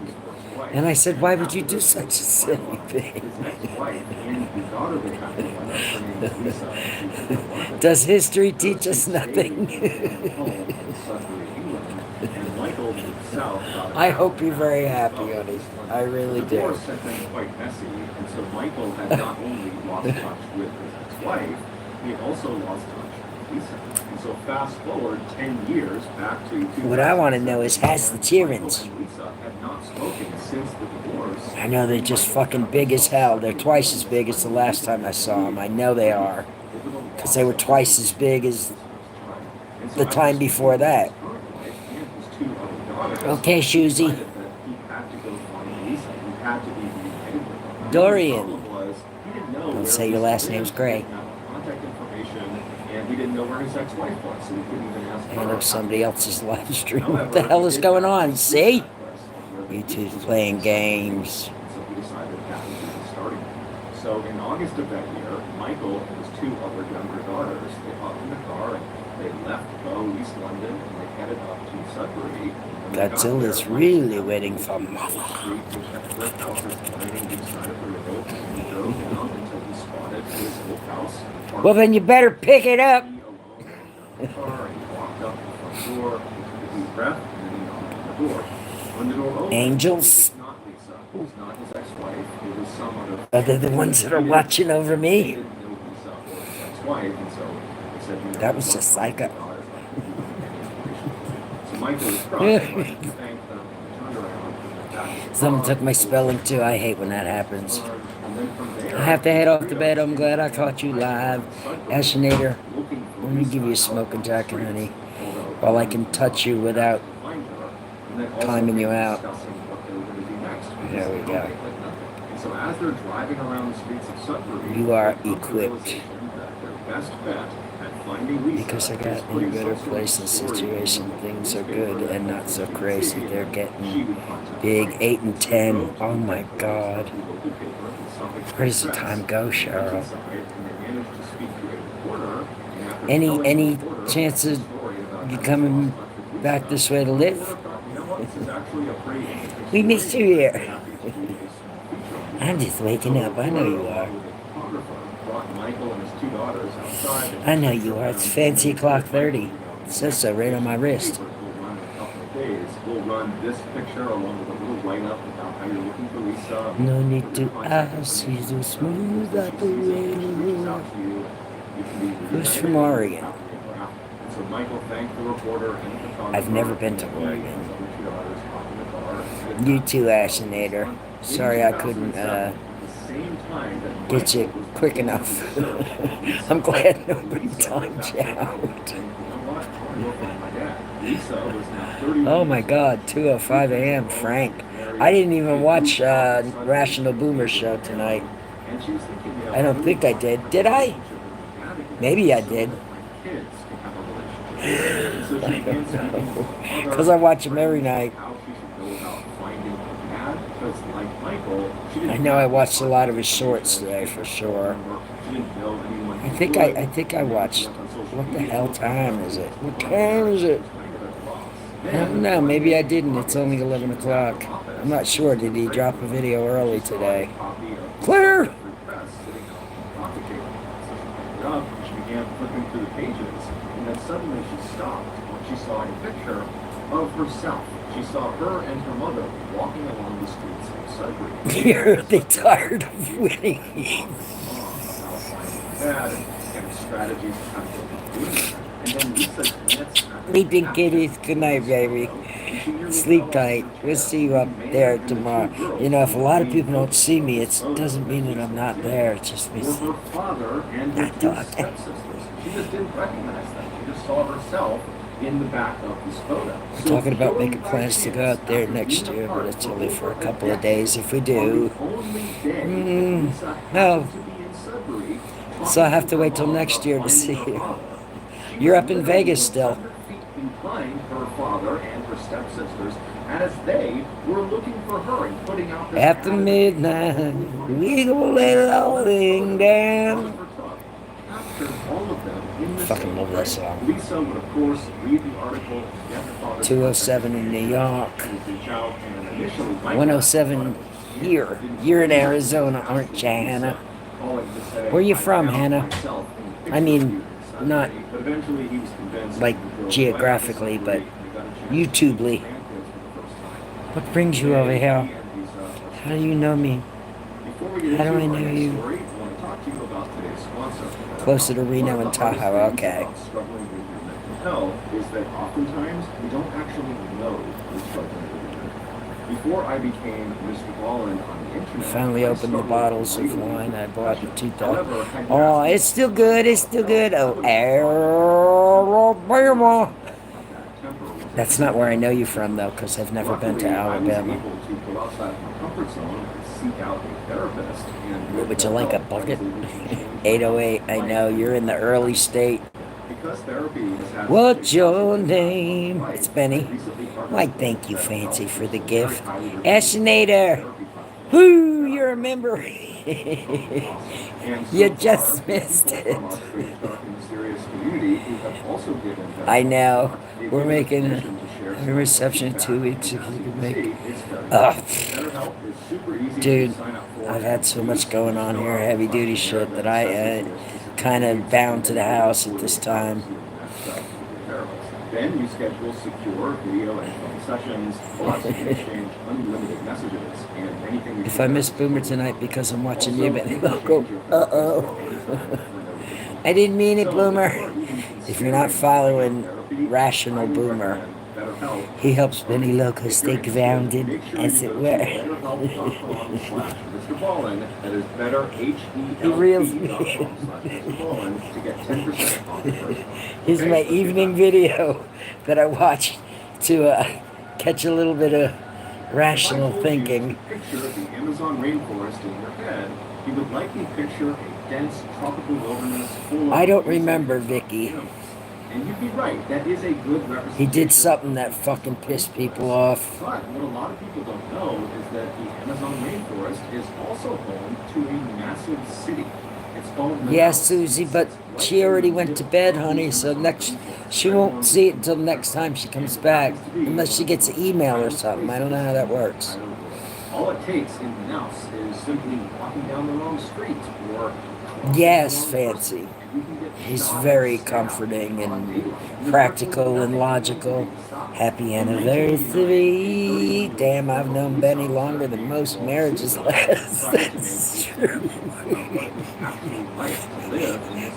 And I said, why would you do such a silly thing? His ex-wife and the daughter that happened to her name is Lisa. Does history teach us nothing? I hope you're very happy, honey. I really do. The divorce had been quite messy, and so Michael had not only lost touch with his ex-wife, he had also lost touch with Lisa. And so fast forward 10 years back to what I want to know is, has the cheerings? Lisa had not spoken since the divorce. I know they're just fucking big as hell. They're twice as big as the last time I saw them. I know they are. Because they were twice as big as the time before that. Okay, Shoozy. Dorian. Don't say your last name's Gray. And of somebody else's live stream. What the hell is going on? See? You two's playing games. So in August of that year, Michael and his two other younger daughters, they hopped in the car and they left Bow, East London, and they headed up to Sudbury. Godzilla's really waiting for mother. Well, then you better pick it up. Angels. Are they the ones that are watching over me? That was just psycho. Someone took my spelling too. I hate when that happens. I have to head off to bed. I'm glad I caught you live. Ashinator, let me give you a smoking jacket, honey, while I can touch you without timing you out. There we go. You are equipped. Because I got in a better place and situation, things are good and not so crazy. They're getting big, 8 and 10. Oh my God. Where does the time go, Cheryl? Any chance of you coming back this way to live? We missed you here. I'm just waking up. I know you are. I know you are. It's fancy clock 30. It says so right on my wrist. No need to ask. He's a smooth operator. Who's from Oregon? I've never been to Oregon. You too, Ashinator. Sorry I couldn't get you quick enough. I'm glad nobody timed you out. Oh my God, 2:05 a.m. Frank. I didn't even watch Rational Boomer show tonight. I don't think I did. Did I? Maybe I did. Because I watch them every night. I know I watched a lot of his shorts today for sure. I think I watched. What the hell time is it? What time is it? I don't know. Maybe I didn't. It's only 11 o'clock. I'm not sure. Did he drop a video early today? Clear. She began flipping through the pages, and then suddenly she stopped when she saw a picture of herself. She saw her and her mother walking along the streets of Sudbury. Are they tired of winning? And strategies of how to do that. And then Lisa glanced at the Sleeping caption kitties, good night, of this baby. photo, and she nearly Sleep fell off tight. her We'll chair. see you up The man there and the tomorrow. two girls You know, if a were lot of the people main don't see me, focus it of this doesn't photo mean that that I'm Lisa not was there. in. It's just me Were her father and her not two talking. stepsisters. She just didn't recognize them. She just saw herself in the back of this photo. We're So talking about purely making by plans to go chance, out there after next being year, but apart it's for only for a over couple of decade, days if we on do. the only day that Lisa No. happened to be in Sudbury, So I talking have to to her wait till mom next about year to finding see her you. father, she You're was up in literally Vegas still. 100 feet behind her father and her stepsisters as they were looking for her and putting out this After ad in the midnight, paper. we gonna lay it all down. Captured all of them in the Fucking same love that frame. song. Lisa would, of course, read the article, get her father's 207 in New York. and reach out, and initially Mike 107 here. You're in Arizona, aren't you, Hannah? Where are you from, Hannah? I mean, not like geographically, but YouTubely. What brings you over here? How do you know me? How do I know you? Closer to Reno and Tahoe, okay. Hell is that oftentimes we don't actually know we're struggling with it. Before I became Mr. Ballin on the internet, Finally I opened the struggled bottles of with wine I bought in 2000. However, had Oh, massive it's still good. It's still good. Oh, Alabama. That's not where I know you from, though, because I've never been to Alabama. Would you like a bucket? 808. I know you're in the early state. What's your name? It's Benny. Why, thank you, Fancy, for the gift. Ashinator. Whoo, you're a member. You just missed it. I know. We're making a reception in 2 weeks if you could make. Dude, I've had so much going on here, heavy duty shit, that I kind of bound to the house at this time. Then you schedule secure video and phone sessions, plus you can exchange unlimited messages and anything. If I miss Boomer tonight because I'm watching you, Benniloco. Uh-oh. I didn't mean it, Boomer. If you're not following Rational Boomer, he helps Benniloco stay grounded, as it were. He reels me. Here's my evening video that I watch to catch a little bit of rational thinking. Picture the Amazon rainforest in your head. You would likely picture a dense tropical wilderness full of. I don't remember, Vicky. And you'd be right, that is a good representation. He did something that fucking pissed people off. But what a lot of people don't know is that the Amazon rainforest is also home to a massive city. It's called. Yeah, Susie, but she already went to bed, honey, so she won't see it until next time she comes back. Unless she gets an email or something. I don't know how that works. All it takes in Manaus is simply walking down the wrong street or. Yes, Fancy. He's very comforting and practical and logical. Happy anniversary. Damn, I've known Benny longer than most marriages last. That's true.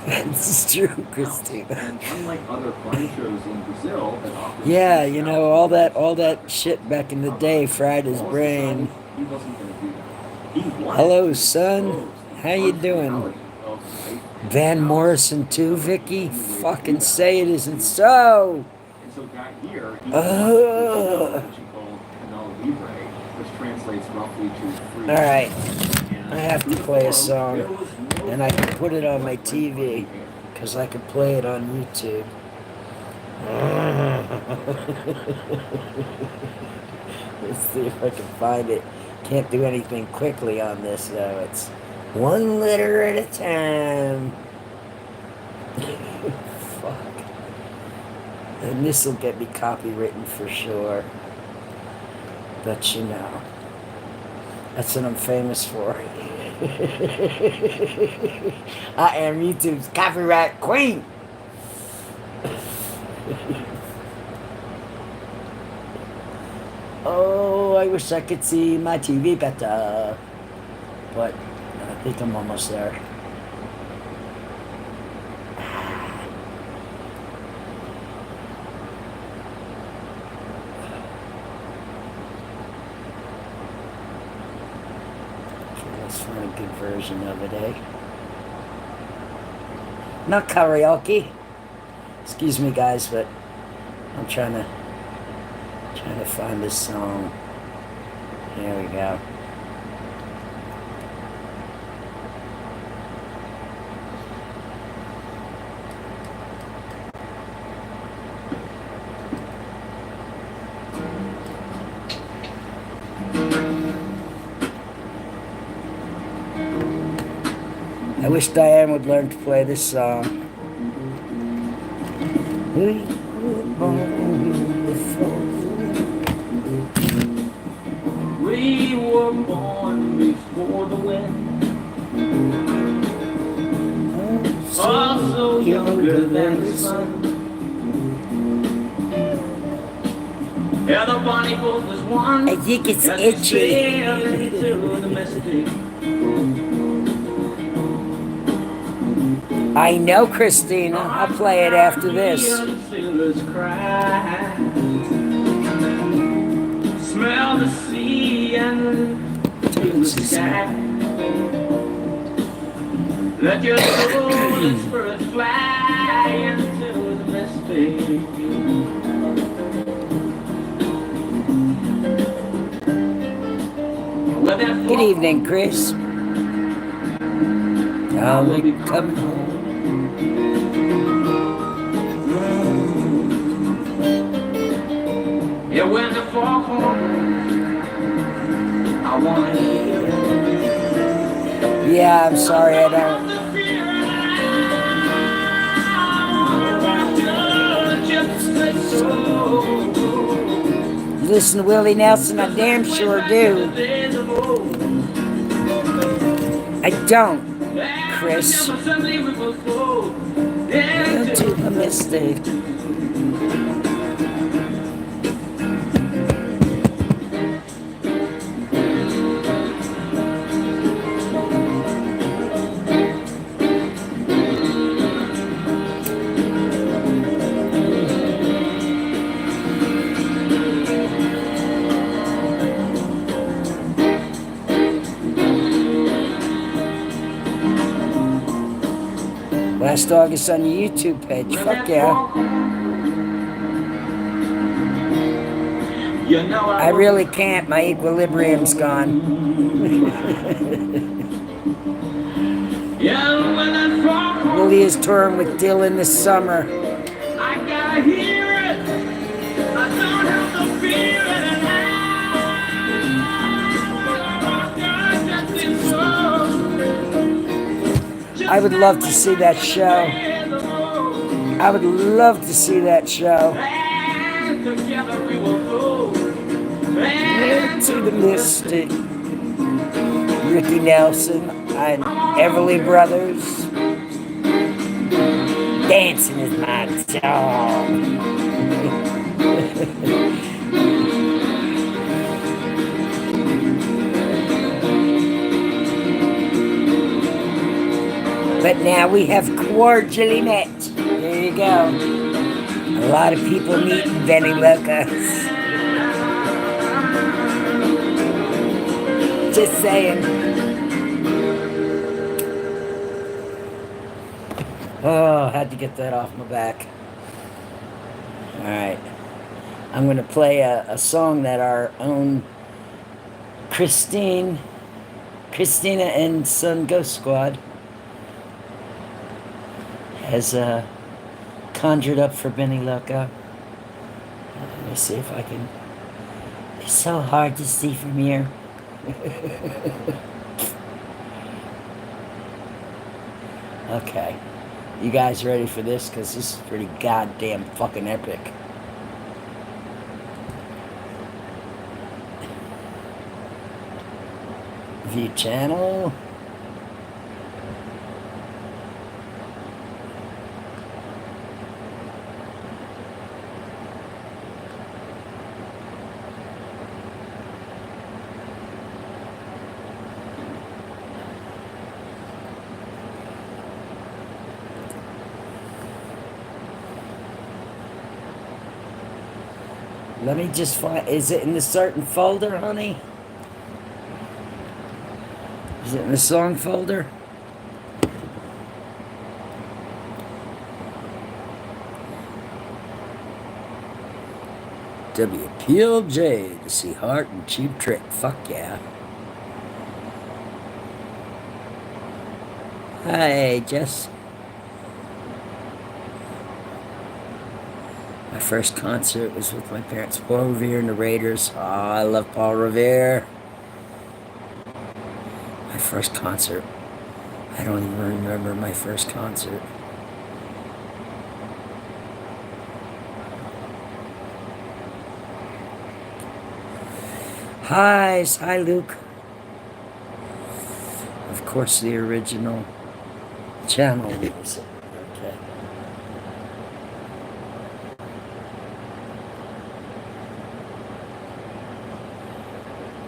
That's true, Christina. Yeah, you know, all that shit back in the day fried his brain. Hello, son. How you doing? Van Morrison too, Vicky? Fucking say it isn't so. Alright. I have to play a song. And I can put it on my TV. Because I can play it on YouTube. Let's see if I can find it. Can't do anything quickly on this, though. It's one letter at a time. Fuck. And this will get me copywritten for sure. But you know, that's what I'm famous for. I am YouTube's copyright queen. Oh, I wish I could see my TV better. But I think I'm almost there. not a good version of it, eh? Not karaoke. Excuse me, guys, but I'm trying to find this song. Here we go. I wish Diane would learn to play this song. We were born before. We were born before the wind. Also younger than the sun. Yeah, the bonnie boat was one. I think it's itchy. I know, Christina. I'll play it after this. Smell the sea and feel the sky. Let your soul and spirit fly into the mystic. Good evening, Chris. I'll be coming home. Yeah, when the fog comes, I want to hear it. Yeah, I'm sorry, I don't. Listen to Willie Nelson, I damn sure do. I don't, Chris. Into a mistake. Last August on your YouTube page. Fuck yeah. I really can't. My equilibrium's gone. Willie is touring with Dylan this summer. I gotta hear it. I don't have to feel it. I would love to see that show. I would love to see that show. Together we will go into the mystic. Ricky Nelson and Everly Brothers. Dancing is my song. But now we have cordially met. There you go. A lot of people meet in Benniloco. Just saying. Oh, had to get that off my back. Alright. I'm going to play a song that our own Christina and Sun Ghost Squad has conjured up for Benniloco. Let me see if I can. It's so hard to see from here. Okay. You guys ready for this? Because this is pretty goddamn fucking epic. View channel. Let me just find, is it in a certain folder, honey? Is Is it in the song folder? WPLJ to see Heart and Cheap Trick. Fuck yeah. Hi, Jess. My first concert was with my parents, Paul Revere and the Raiders. Oh, I love Paul Revere. My first concert. I don't even remember my first concert. Hi Luke. Of course, the original channel music. Okay.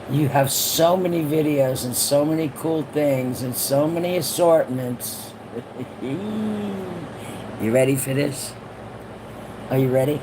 You have so many videos and so many cool things and so many assortments. You ready for this? Are you ready?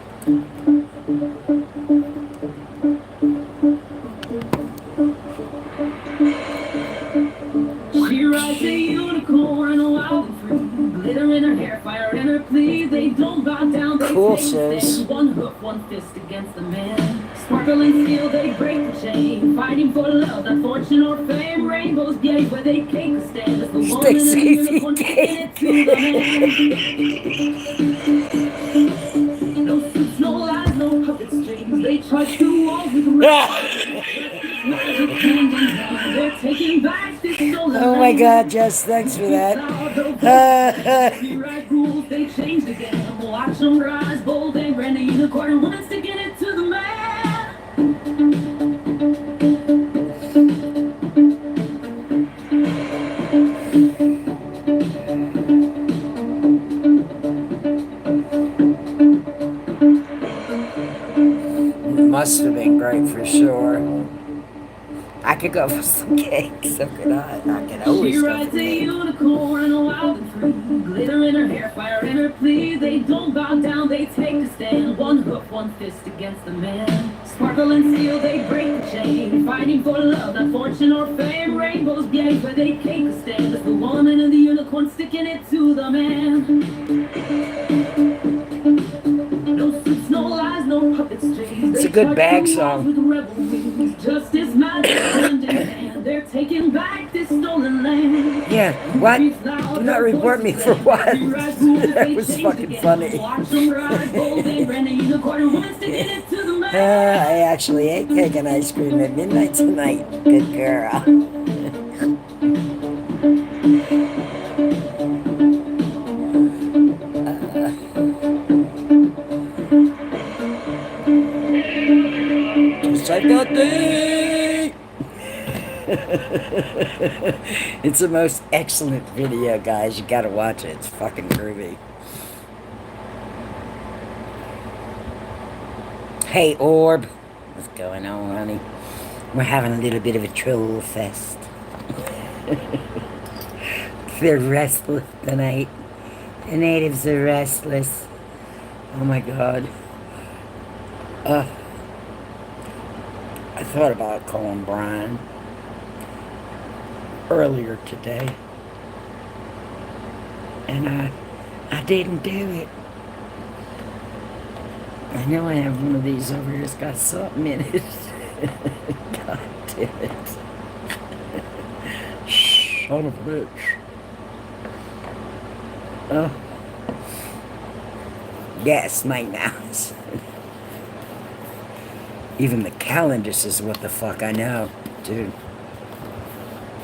She rides a unicorn, a wild and free. Glitter in her hair, fire in her plea. They don't bow down, they cool, take a stand. One hoof, one fist against the man. Sparkling steel, they break the chain. Fighting for love, not fortune or fame. Rainbows blaze where they take a stand. As the woman and the unicorn taking it to the man. No suits, no lies, no puppet strings. They charge through walls with they're taking back this stolen Oh my God, Jess, thanks for that. Rules, they changed again. Watch them rise, bold and brand. The unicorn wants to get it to the man. Must have been great for sure. I could go for some cake, so could I. I could always She go rides for a cake. unicorn, a wild and free. Glitter in her hair, fire in her plea. They don't bow down, they take a stand. One hoof, one fist against the man. Sparkle and steel, they break the chain. Fighting for love, not fortune or fame. Rainbows blaze where they take a stand. It's the woman and the unicorn sticking it to the man. No suits, no lies, no puppet strings. It's a good bag song. With rebel wings. Justice, magic, hand in hand. They're taking back this stolen land. Yeah, what? Do not report me for what? That was fucking funny. I actually ate cake and ice cream at midnight tonight. Good girl. I got thee. It's the most excellent video, guys. You gotta watch it. It's fucking groovy. Hey, Orb. What's going on, honey? We're having a little bit of a troll fest. They're restless tonight. The natives are restless. Oh my God. I thought about calling Brian earlier today, and I didn't do it. I know I have one of these over here. It's got something in it. God damn it. Son of a bitch. Oh. Yes, my mouse. Even the calendar says, what the fuck, I know. Dude.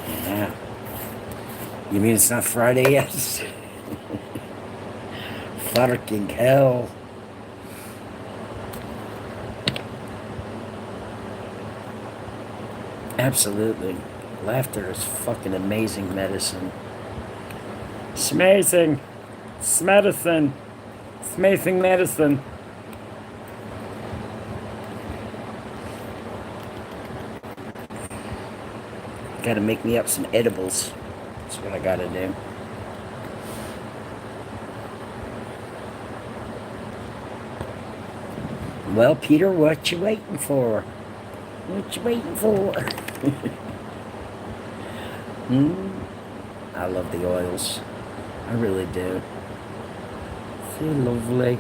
Yeah. You mean it's not Friday yet? Fucking hell. Absolutely. Laughter is fucking amazing medicine. It's amazing. It's medicine. It's amazing medicine. Gotta make me up some edibles. That's what I gotta do. Well, Peter, what you waiting for? What you waiting for? I love the oils. I really do. So lovely.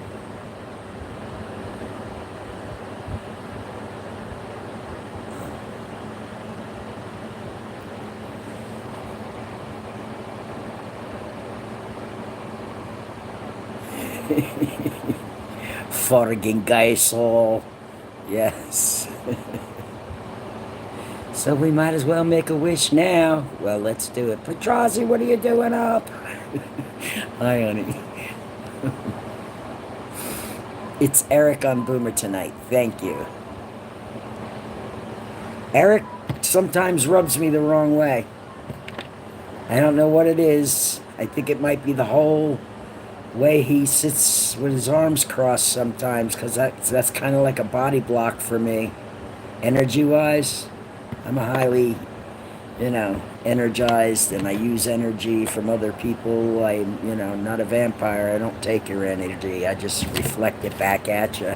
Forging Geisel. Yes. So we might as well make a wish now. Well, let's do it. Petrazi, what are you doing up? Hi, honey. It's Eric on Boomer tonight. Thank you. Eric sometimes rubs me the wrong way. I don't know what it is. I think it might be the whole way he sits with his arms crossed sometimes, because that's kind of like a body block for me. Energy-wise, I'm a highly, energized, and I use energy from other people. I'm, not a vampire. I don't take your energy. I just reflect it back at you.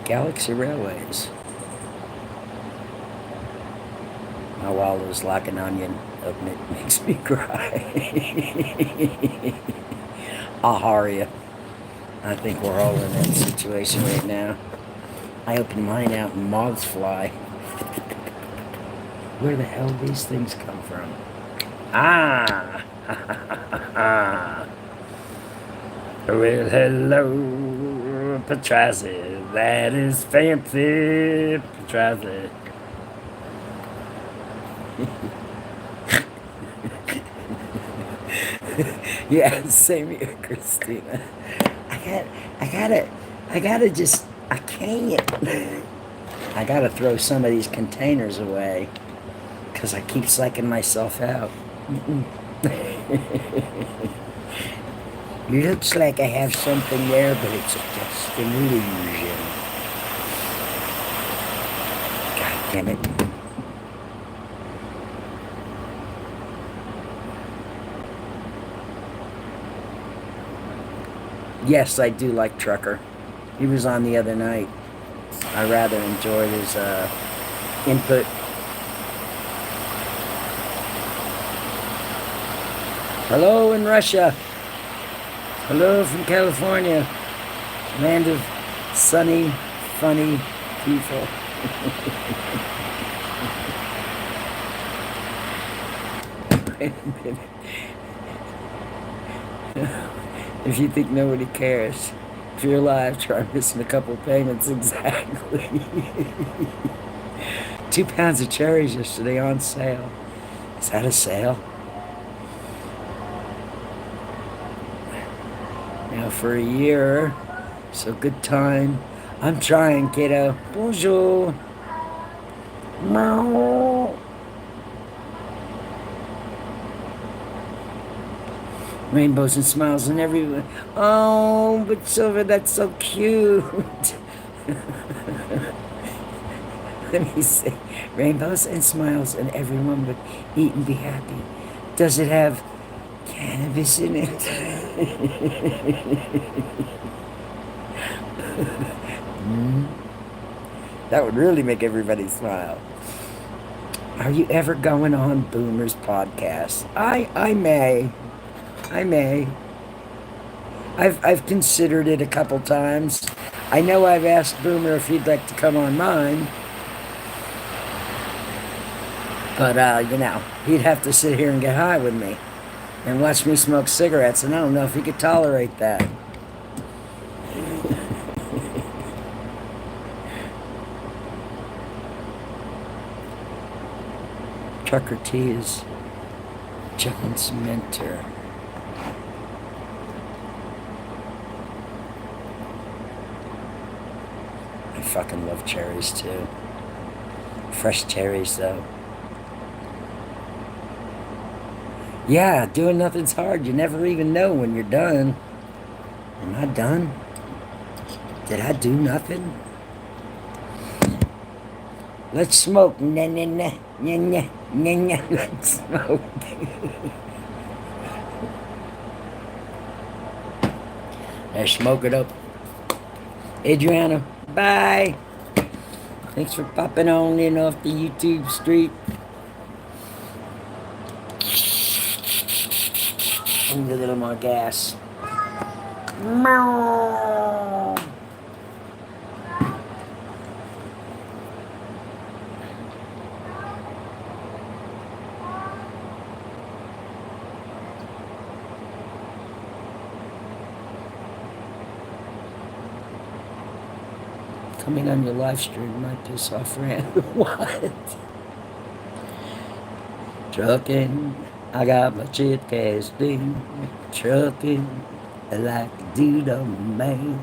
Galaxy Railways. My Wallows like an onion. Open it makes me cry. Aharia. I think we're all in that situation right now. I open mine out and moths fly. Where the hell do these things come from? Ah! Well, hello, Petrazi. That is fancy, Petrazi. Yeah, same here, Christina. I gotta throw some of these containers away, because I keep psyching myself out. Looks like I have something there, but it's just an illusion. God damn it. Yes, I do like Trucker. He was on the other night. I rather enjoyed his input. Hello in Russia. Hello from California. Land of sunny, funny people. Wait a minute. If you think nobody cares, if you're alive, try missing a couple payments. Exactly. 2 pounds of cherries yesterday on sale. Is that a sale? Now for a year, so good time. I'm trying, kiddo. Bonjour. Meow. Rainbows and smiles and everywhere. Oh, but Silver, that's so cute. Let me see. Rainbows and smiles and everyone would eat and be happy. Does it have cannabis in it? That would really make everybody smile. Are you ever going on Boomer's podcast? I may. I've considered it a couple times. I know I've asked Boomer if he'd like to come on mine. But, he'd have to sit here and get high with me and watch me smoke cigarettes, and I don't know if he could tolerate that. Trucker T is John's mentor. I fucking love cherries too. Fresh cherries though. Yeah, doing nothing's hard. You never even know when you're done. Am I done? Did I do nothing? Let's smoke. Nah, nah, nah, nah, nah, nah, nah. Let's smoke. Let's smoke it up. Adriana, Bye. Thanks for popping on in off the YouTube street. I need a little more gas. Meow. Coming on your live stream might piss off Rand. What? Trucking, I got my chip casting. Trucking, like a dude on the man.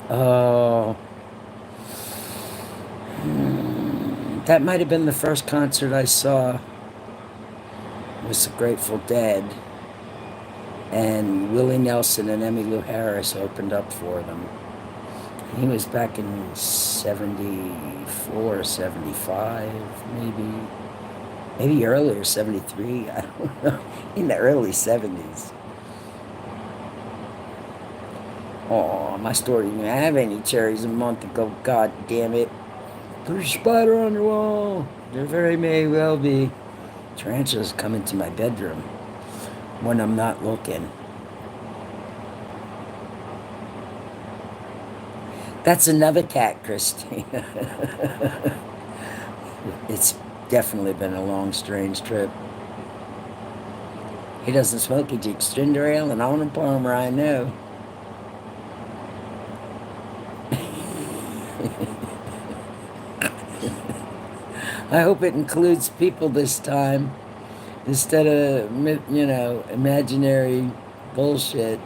Oh. That might have been the first concert I saw. It was the Grateful Dead. And Willie Nelson and Emmylou Harris opened up for them. He was back in 74, 75, maybe earlier, 73, I don't know, in the early 70s. Oh, my store didn't even have any cherries a month ago, god damn it. There's a spider on the wall. There very may well be. Tarantulas come into my bedroom when I'm not looking. That's another cat, Christina. It's definitely been a long, strange trip. He doesn't smoke, he drinks ginger ale and Arnold Palmer, I know. I hope it includes people this time, instead of, you know, imaginary bullshit.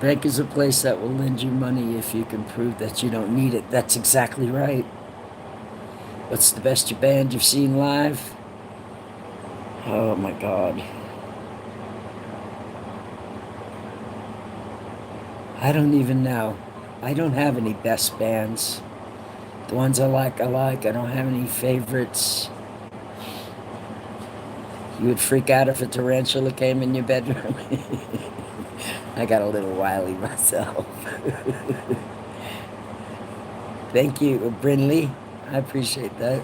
Bank is a place that will lend you money if you can prove that you don't need it. That's exactly right. What's the best band you've seen live? Oh my God. I don't even know. I don't have any best bands. The ones I like, I like. I don't have any favorites. You would freak out if a tarantula came in your bedroom. I got a little wily myself. Thank you, Brinley. I appreciate that.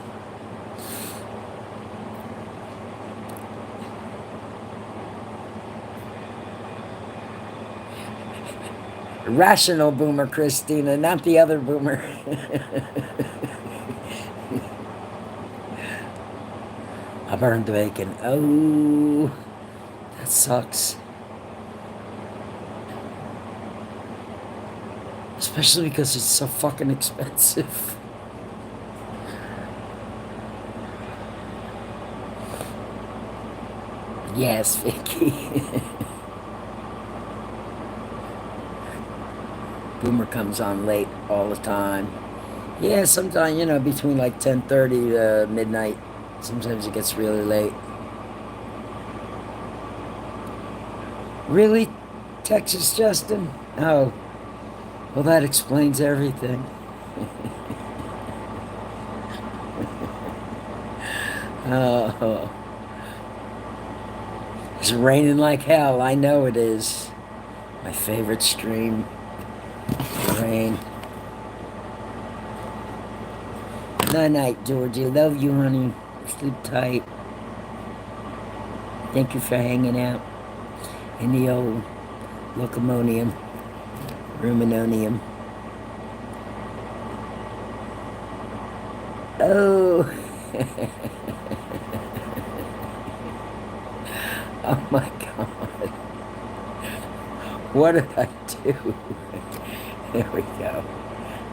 Rational boomer, Christina, not the other boomer. I burned the bacon. Oh, that sucks. Especially because it's so fucking expensive. Yes, Vicky. Boomer comes on late all the time. Yeah, sometimes, you know, between like 10:30 to midnight. Sometimes it gets really late. Really? Texas, Justin? Oh. Well, that explains everything. Oh. It's raining like hell. I know it is. My favorite stream. Rain. Night night, Georgie. Love you, honey. Sleep tight. Thank you for hanging out in the old locomonium. Ruminonium. Oh. Oh my God. What did I do? There we go.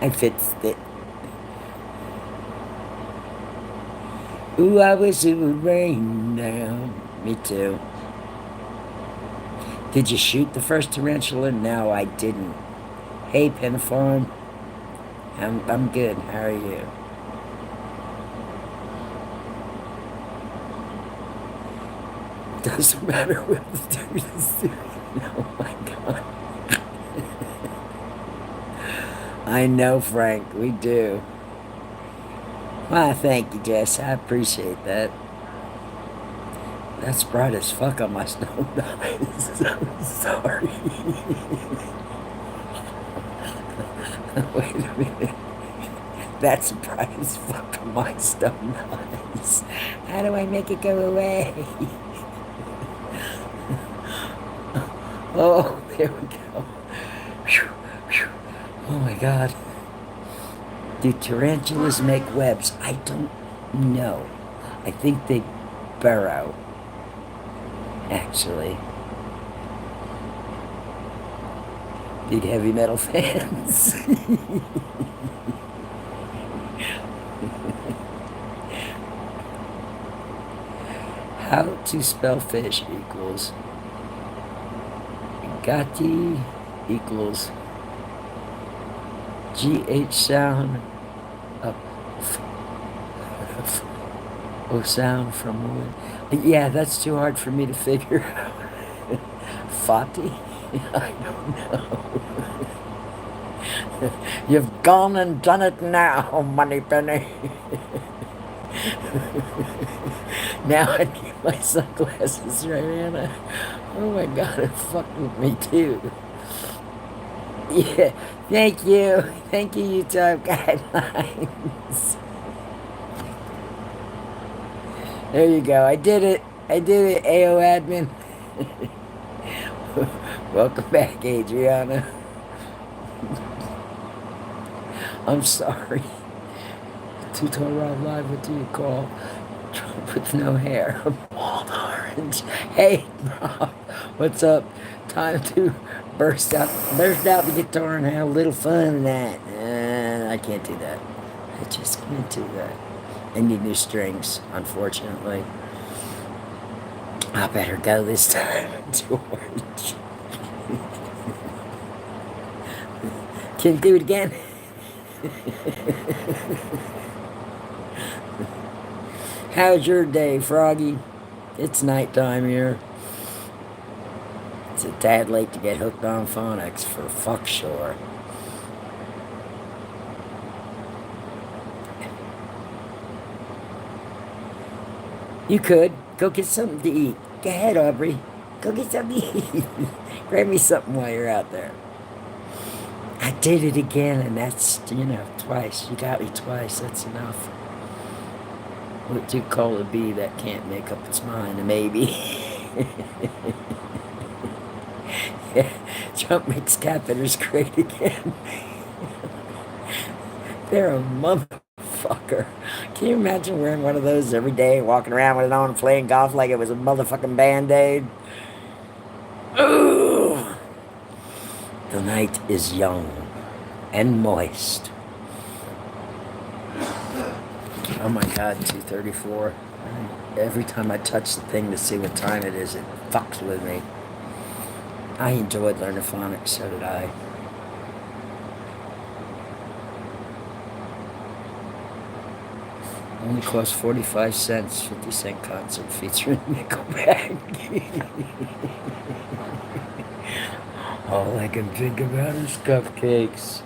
I fixed it. Ooh, I wish it would rain down. Me too. Did you shoot the first tarantula? No, I didn't. Hey, Peniform. I'm good. How are you? Doesn't matter what the dude is doing. Oh my God. I know, Frank. We do. Well, thank you, Jess. I appreciate that. That's bright as fuck on my stone knives. I'm sorry. Wait a minute. That's bright as fuck on my stone knives. How do I make it go away? Oh, there we go. Whew, whew. Oh my god. Do tarantulas make webs? I don't know. I think they burrow, actually. Big heavy metal fans. How to spell fish equals Gatti equals GH sound up O sound from wood. Yeah, that's too hard for me to figure out. Fati? I don't know. You've gone and done it now, Moneypenny. Now I need my sunglasses, Rihanna. Oh my god, it fucked with me too. Yeah, thank you. Thank you, YouTube guidelines. There you go. I did it. I did it, AO admin. Welcome back, Adriana. I'm sorry. Tutor Rob Live, what do you call Trump with no hair? Bald orange. Hey, Rob, what's up? Time to burst out the guitar and have a little fun in that. I can't do that. I just can't do that. I need new strings, unfortunately. I better go this time, George. Can you do it again? How's your day, Froggy? It's nighttime here. It's a tad late to get hooked on phonics, for fuck's sure. You could. Go get something to eat. Go ahead, Aubrey. Go get something to eat. Grab me something while you're out there. I did it again, and that's, twice. You got me twice. That's enough. What do you call a bee that can't make up its mind? Maybe. Yeah, Trump makes catheters great again. They're a motherfucker. Can you imagine wearing one of those every day, walking around with it on, playing golf like it was a motherfucking Band-Aid? Ooh! The night is young and moist. Oh my god, 2:34. Every time I touch the thing to see what time it is, it fucks with me. I enjoyed learning phonics, so did I. Only cost 45 cents, 50-cent concert featuring Nickelback. All I can think about is cupcakes.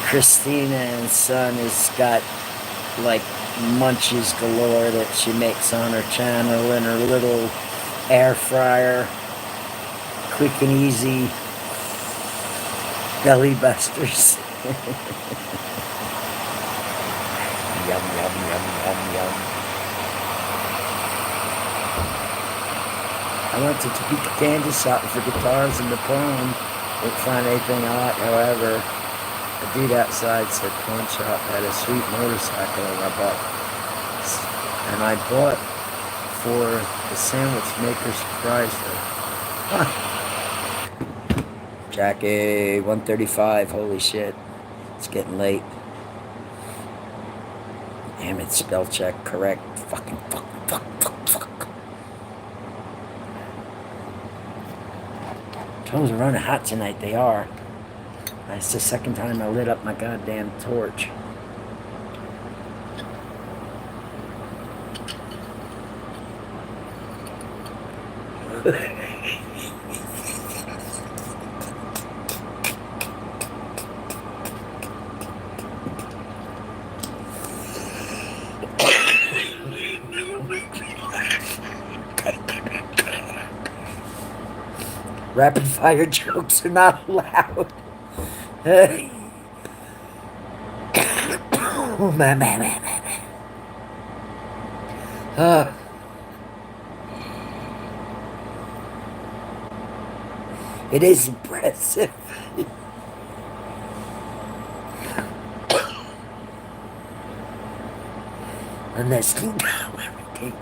Christina and Son has got like munchies galore that she makes on her channel in her little air fryer. Quick and easy belly busters. Yum, yum, yum, yum, yum. I went to Topeka, Kansas, shopping for guitars in the pond. Didn't find anything I like, however. The dude outside said pawn shop had a sweet motorcycle, and I bought for the sandwich maker surprised her. Huh. Jackie, 1:35, holy shit. It's getting late. Damn it, spell check, correct. Fucking fuck. Toes are running hot tonight, they are. That's the second time I lit up my goddamn torch. Rapid fire jokes are not allowed. Oh, man. It is impressive. Unless you know everything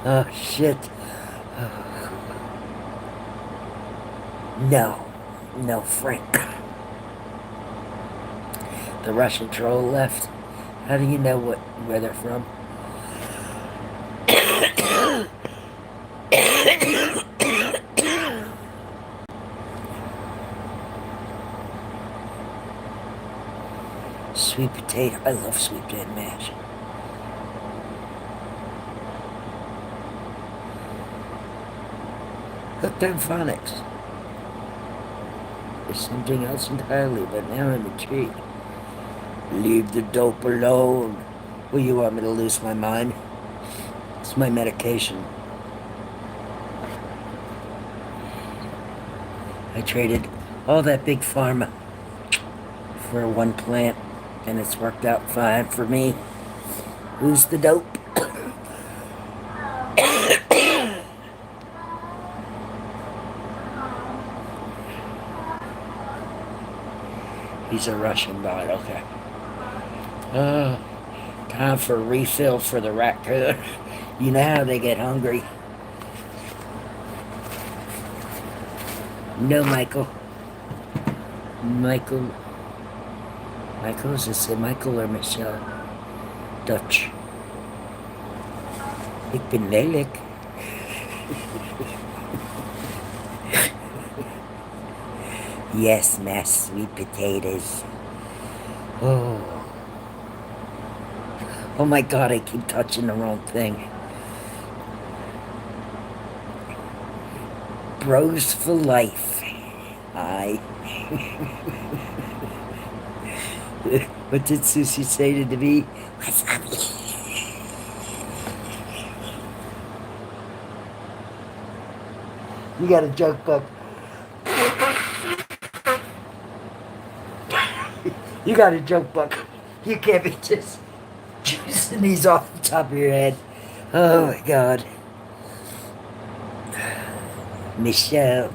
Oh, shit. No, Frank. The Russian troll left. How do you know where they're from? Sweet potato. I love sweet potato mash. Hooked on phonics. There's something else entirely, but now I'm intrigued. Leave the dope alone. Will you want me to lose my mind? It's my medication. I traded all that big pharma for one plant, and it's worked out fine for me. Who's the dope? He's a Russian bot, okay. Time for a refill for the raccoon. You know how they get hungry. No, Michael. Michael, is this Michael or Michelle? Dutch. Ik ben lelijk. Yes, mashed sweet potatoes. Oh my God, I keep touching the wrong thing. Bros for life. What did Susie say to me? What's up? You got a joke book. You got a joke book. You can't be just juicing these off the top of your head. Oh my God. Michelle,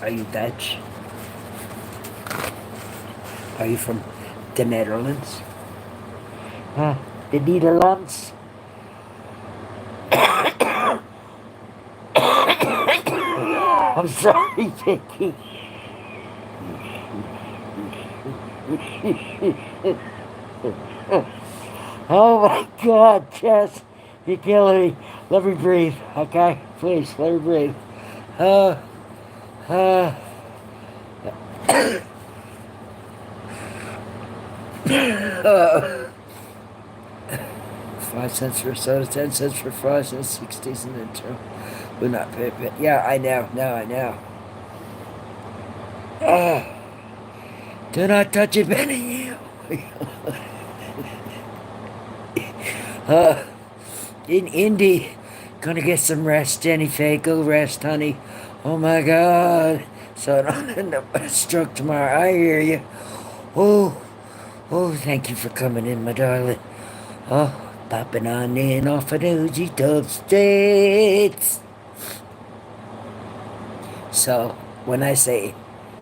are you Dutch? Are you from the Netherlands? The Netherlands? I'm sorry, Vicky. Oh my God, Jess, you're killing me. Let me breathe, okay? Please, let me breathe. 5 cents for a soda, 10 cents for fries, and 60s in the intro. We're not pay. Yeah, I know. I know. Do not touch it, Benny. In Indy, gonna get some rest, Jenny Faye. Go rest, honey. Oh my God. So I don't end up with a stroke tomorrow. I hear you. Oh, thank you for coming in, my darling. Oh, popping on in off of Uji Dub States. So, when I say,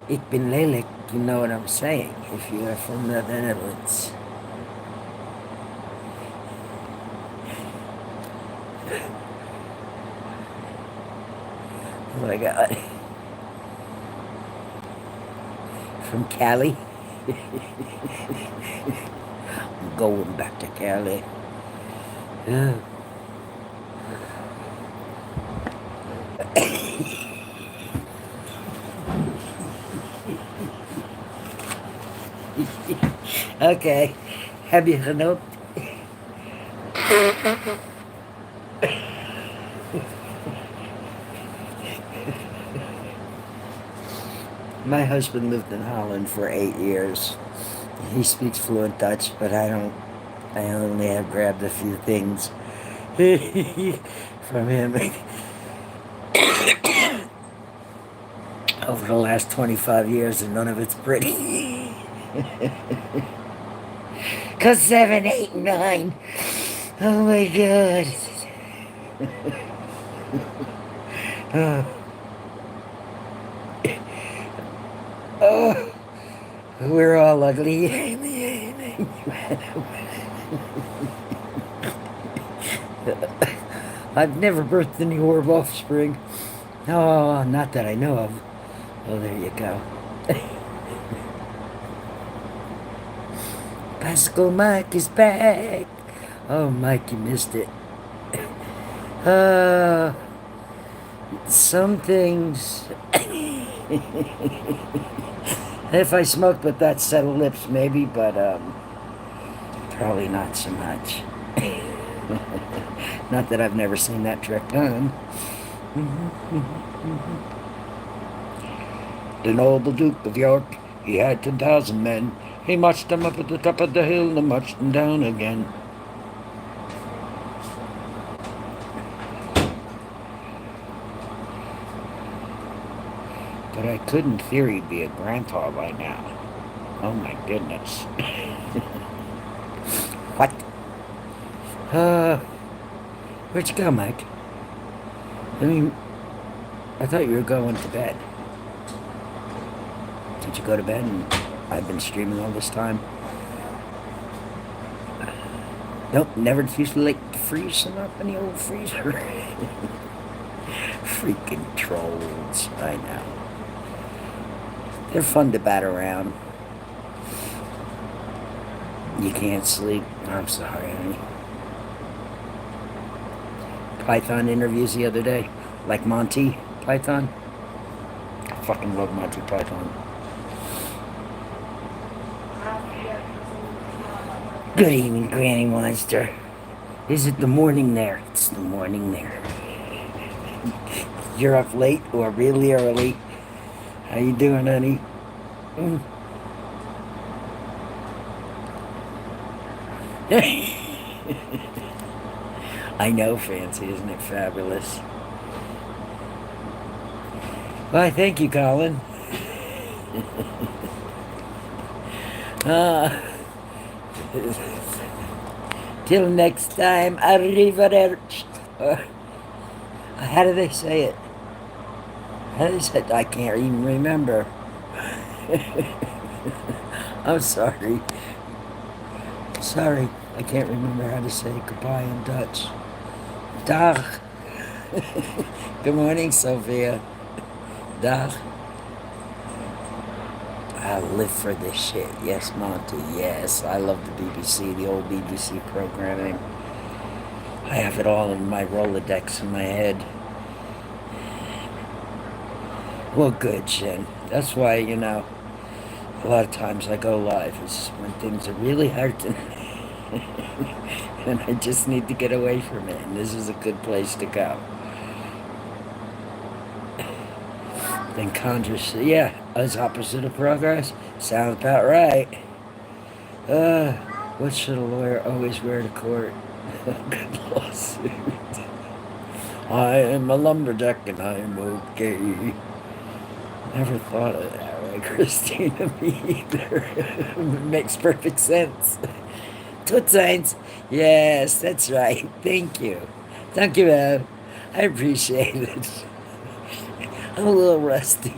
Ik ben lelijk, you know what I'm saying, if you are from the Netherlands. Oh my God. From Cali. I'm going back to Cali. Yeah. Okay. Heb je genoopt? My husband lived in Holland for 8 years. He speaks fluent Dutch, but I don't. I only have grabbed a few things. from him over the last 25 years, and none of it's pretty. Cause 7, 8, 9. Oh my God. Oh, we're all ugly. I've never birthed any orb offspring. Oh, not that I know of. Oh, there you go. Bicycle Mike is back. Oh, Mike, you missed it. Some things. If I smoked with that set of lips, maybe, but probably not so much. Not that I've never seen that trick done. The noble Duke of York, he had 10,000 men. He marched them up at the top of the hill and marched them down again. But I could, in theory, be a grandpa by now. Oh my goodness. What? Where'd you go, Mike? I thought you were going to bed. Did you go to bed and I've been streaming all this time? Nope, never too late to freeze them up in the old freezer. Freaking trolls, I know. They're fun to bat around. You can't sleep. I'm sorry, honey. Python interviews the other day. Like Monty Python. I fucking love Monty Python. Good evening, Granny Monster. Is it the morning there? It's the morning there. You're up late or really early. How you doing, honey? I know, Fancy. Isn't it fabulous? Why, thank you, Colin. Till next time, arrivederci. How do they say it? How do they say it? I can't even remember. I'm sorry. Sorry, I can't remember how to say goodbye in Dutch. Dag. Good morning, Sophia. Dag. I live for this shit. Yes, Monty. Yes, I love the BBC, the old BBC programming. I have it all in my Rolodex in my head. Well, good, Shin. That's why, a lot of times I go live. It's when things are really hurting. And I just need to get away from it. And this is a good place to go. Then Congress, yeah, as opposite of progress. Sounds about right. What should a lawyer always wear to court? Good lawsuit. I am a lumberjack and I am okay. Never thought of it that way, Christina, me either. It makes perfect sense. Toot signs. Yes, that's right. Thank you. Thank you, Ab. I appreciate it. I'm a little rusty.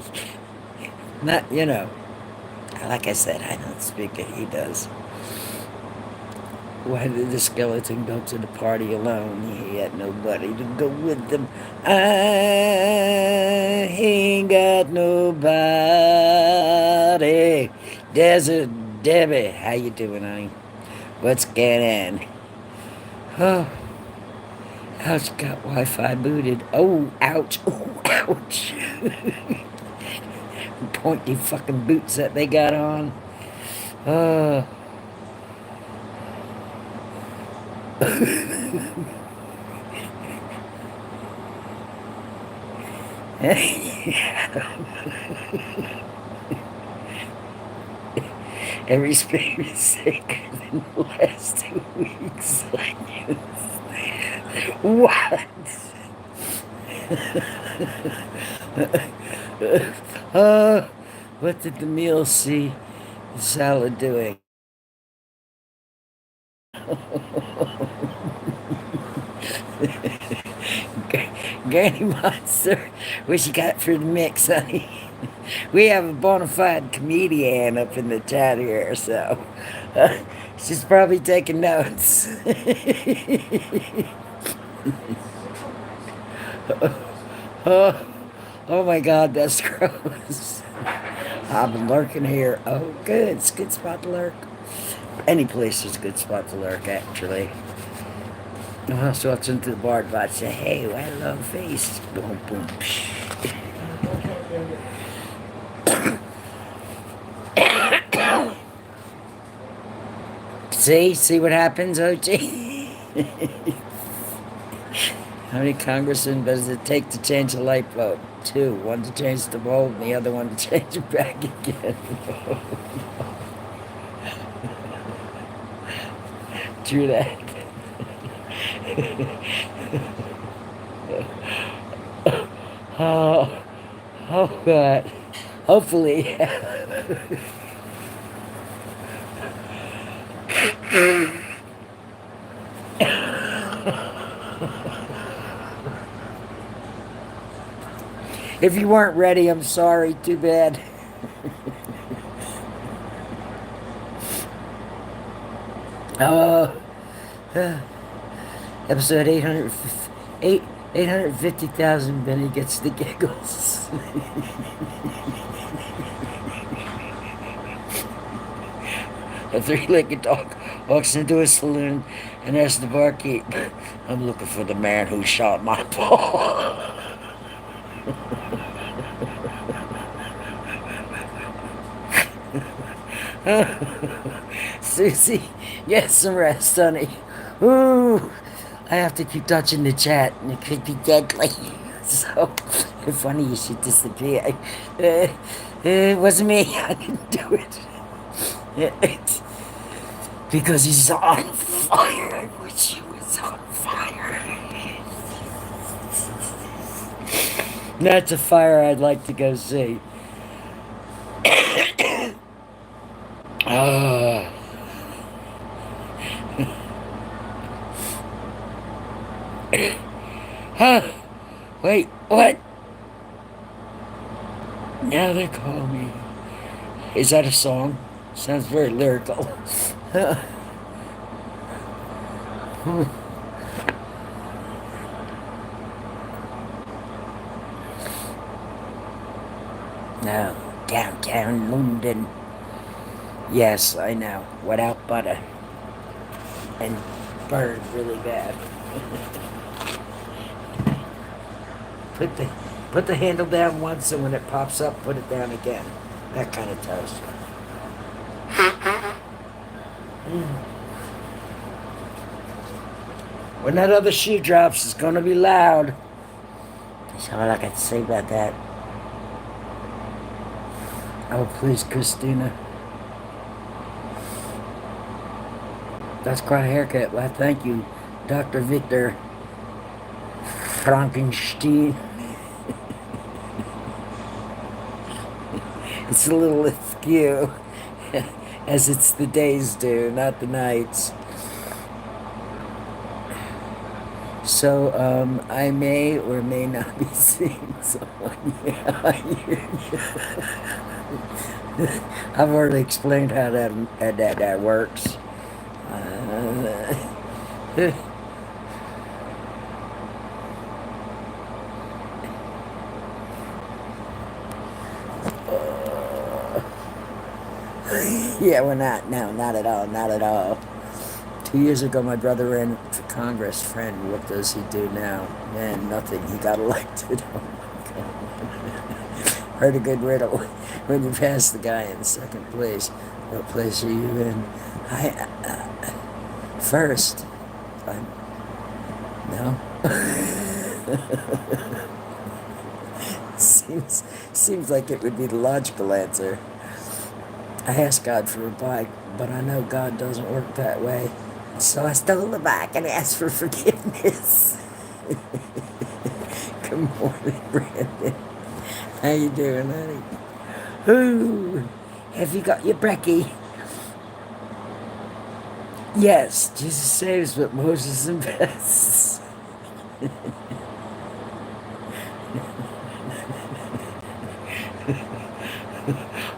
Not, like I said, I don't speak it. He does. Why did the skeleton go to the party alone? He had nobody to go with him. I ain't got nobody. Desert Debbie, how you doing, honey? What's going on? Oh, ouch, got Wi-Fi booted. Oh, ouch. Oh, ouch. Pointy fucking boots that they got on. Every space is sacred in the last 2 weeks. What? uh, what did the meal see the salad doing? Granny Monster, what you got for the mix, honey? We have a bona fide comedian up in the chat here, so she's probably taking notes. oh, oh my God, that's gross. I've been lurking here. Oh, good. It's a good spot to lurk. Any place is a good spot to lurk, actually. So walks into the bar and say, hey, why long face? Boom, boom, psh. See what happens, OG? How many congressmen does it take to change a light bulb? 2. One to change the bulb, and the other one to change it back again. True that. Oh God. Hopefully. If you weren't ready, I'm sorry. Too bad. Episode 850,000. Benny gets the giggles. A three-legged dog walks into a saloon and asks the barkeep, I'm looking for the man who shot my ball. Susie, get some rest, honey. Ooh, I have to keep touching the chat, and it could be deadly. So, funny you should disappear. It wasn't me. I didn't do it. Because he's on fire. I wish he was on fire. That's a fire I'd like to go see. Huh? Wait, what? Now they call me. Is that a song? Sounds very lyrical. No, downtown London. Yes, I know. Without butter. And burned really bad. Put the handle down once, and when it pops up, put it down again. That kind of toast. When that other shoe drops, it's gonna be loud. That's all I got to say about that. Oh, please, Christina. That's quite a haircut. Well, thank you, Dr. Victor Frankenstein. It's a little askew, as it's the days do, not the nights. So, I may or may not be seeing someone. Yeah, I hear you. I've already explained how that works. Yeah, we're not. No, not at all. Not at all. 2 years ago, my brother ran for Congress. Friend, what does he do now? Man, nothing. He got elected. Oh my God. Heard a good riddle. When you pass the guy in second place, what place are you in? First. No. Seems like it would be the logical answer. I asked God for a bike, but I know God doesn't work that way. So I stole the bike and asked for forgiveness. Good morning, Brandon. How you doing, honey? Ooh, have you got your brekkie? Yes, Jesus saves, but Moses invests.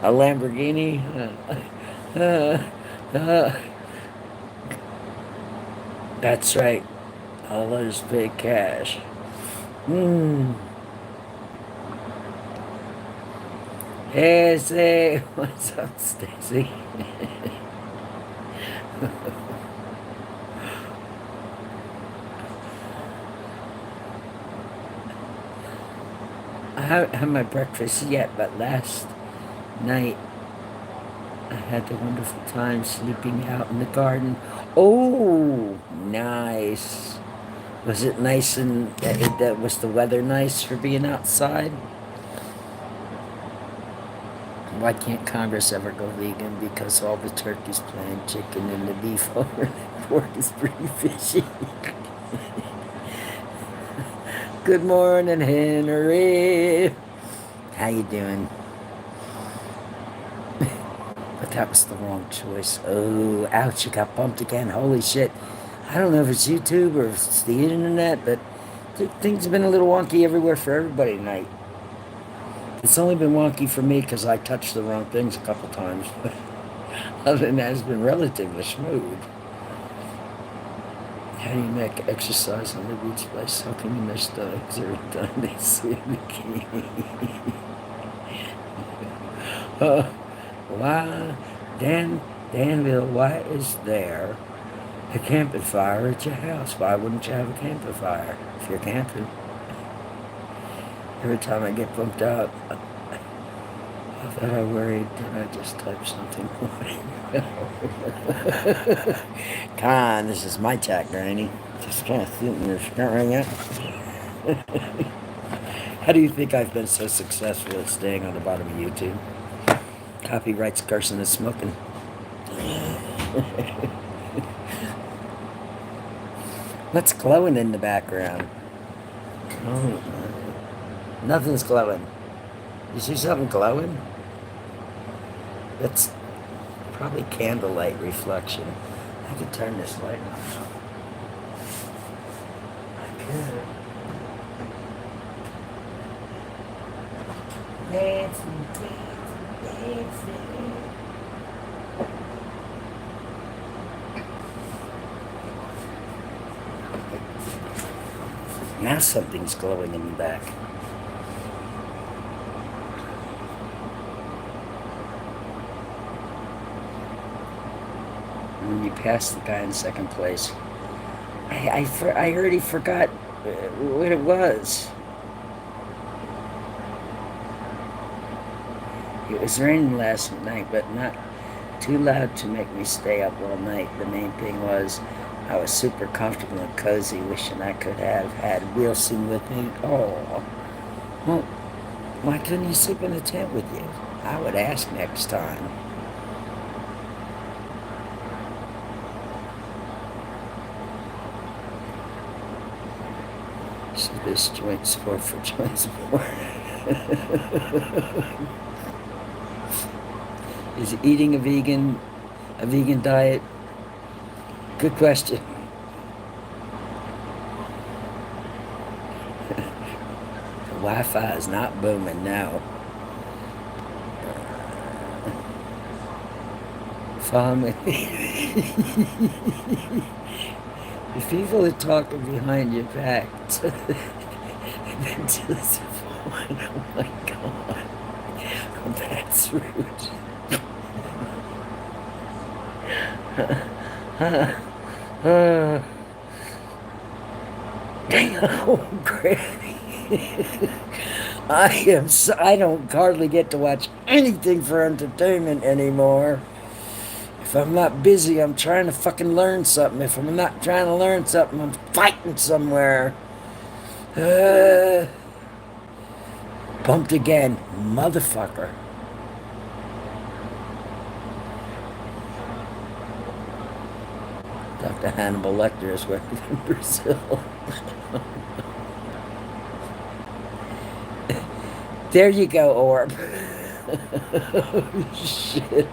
A Lamborghini? That's right. All those big cash. Hey, say, what's up, Stacy? I haven't had my breakfast yet, but last night I had the wonderful time sleeping out in the garden. Oh, nice. Was it nice and was the weather nice for being outside? Why can't Congress ever go vegan? Because all the turkeys playing chicken and the beef over the pork is pretty fishy. Good morning, Henry. How you doing? But that was the wrong choice. Oh, ouch, you got bumped again. Holy shit. I don't know if it's YouTube or if it's the internet, but things have been a little wonky everywhere for everybody tonight. It's only been wonky for me because I touched the wrong things a couple times. But other than that, it's been relatively smooth. How do you make exercise on the beach place? How can you miss dogs every time they see a bikini? Why, Danville, why is there a camping fire at your house? Why wouldn't you have a camping fire if you're camping? Every time I get bumped out, I thought I worried, did I just type something? Come on, this is my chat, Granny. Just kind of sitting there staring at. How do you think I've been so successful at staying on the bottom of YouTube? Copyrights, cursing, and smoking. What's glowing in the background? Oh, nothing's glowing. You see something glowing? That's probably candlelight reflection. I could turn this light on. I could. Dancing, dancing, dancing. Now something's glowing in the back. When you pass the guy in second place, I already forgot what it was. It was raining last night, but not too loud to make me stay up all night. The main thing was I was super comfortable and cozy, wishing I could have had Wilson with me. Oh, well, why couldn't you sleep in a tent with you? I would ask next time. So this joint sport for joint sport. Is eating a vegan diet? Good question. The Wi-Fi is not booming now. Follow me. If people are talking behind your back, oh my God, that's rude. Oh, Granny. I don't hardly get to watch anything for entertainment anymore. If I'm not busy, I'm trying to fucking learn something. If I'm not trying to learn something, I'm fighting somewhere. Bumped again, motherfucker. The Hannibal Lecter is working in Brazil. There you go, Orb. Oh, shit.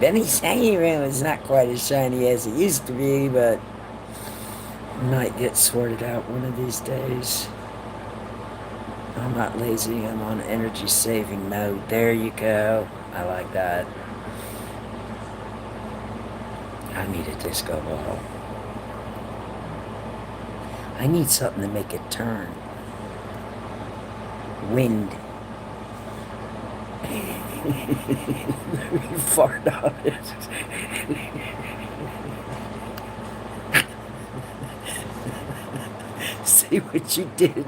Benny's hanging room is not quite as shiny as it used to be, but might get sorted out one of these days. I'm not lazy, I'm on energy saving mode. There you go. I like that. I need a disco ball. I need something to make it turn. Wind. Fart on it. See what you did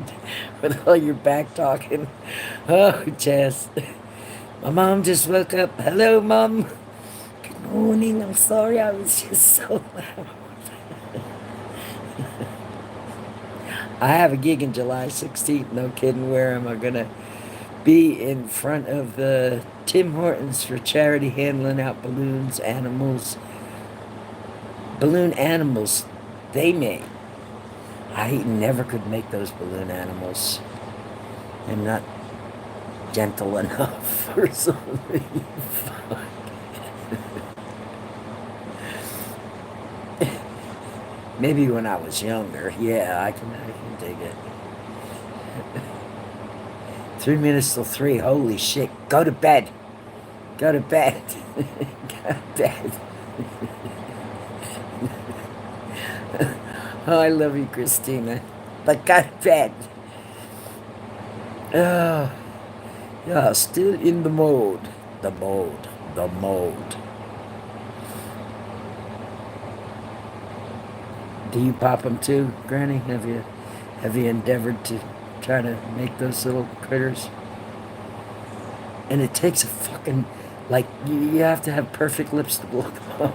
with all your back talking. Oh, Jess. My mom just woke up. Hello, Mom. Good morning. I'm sorry I was just so loud. I have a gig in July 16th. No kidding. Where am I going to be? In front of the Tim Hortons for charity, handling out balloons, animals. Balloon animals they made. I never could make those balloon animals. I'm not gentle enough for something. Maybe when I was younger. Yeah, I can dig it. 3 minutes till 3. Holy shit. Go to bed. Go to bed. Go to bed. Oh, I love you, Christina. But go to bed. Oh, yeah, still in the mode. The mode. The mode. Do you pop them too, Granny? Have you endeavored to try to make those little critters? And it takes a fucking, like, you have to have perfect lips to blow them up.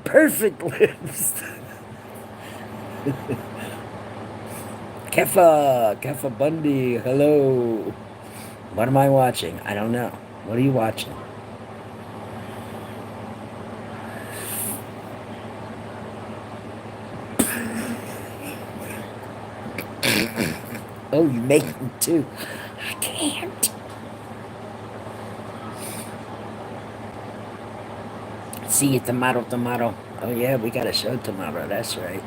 Perfect lips. Kefa Bundy, hello. What am I watching? I don't know. What are you watching? Oh, you make them too. I can't. See you tomorrow. Oh yeah, we got a show tomorrow, that's right.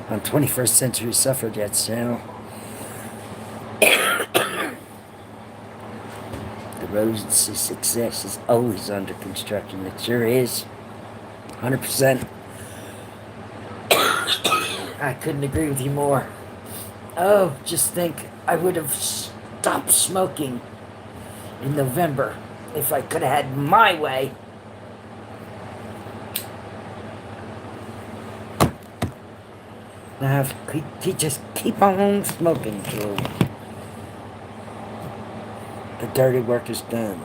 On 21st Century Suffragettes channel. The road to success is always under construction. It sure is. 100%. I couldn't agree with you more. Oh, just think, I would have stopped smoking in November if I could have had my way. Now, he just keep on smoking till the dirty work is done.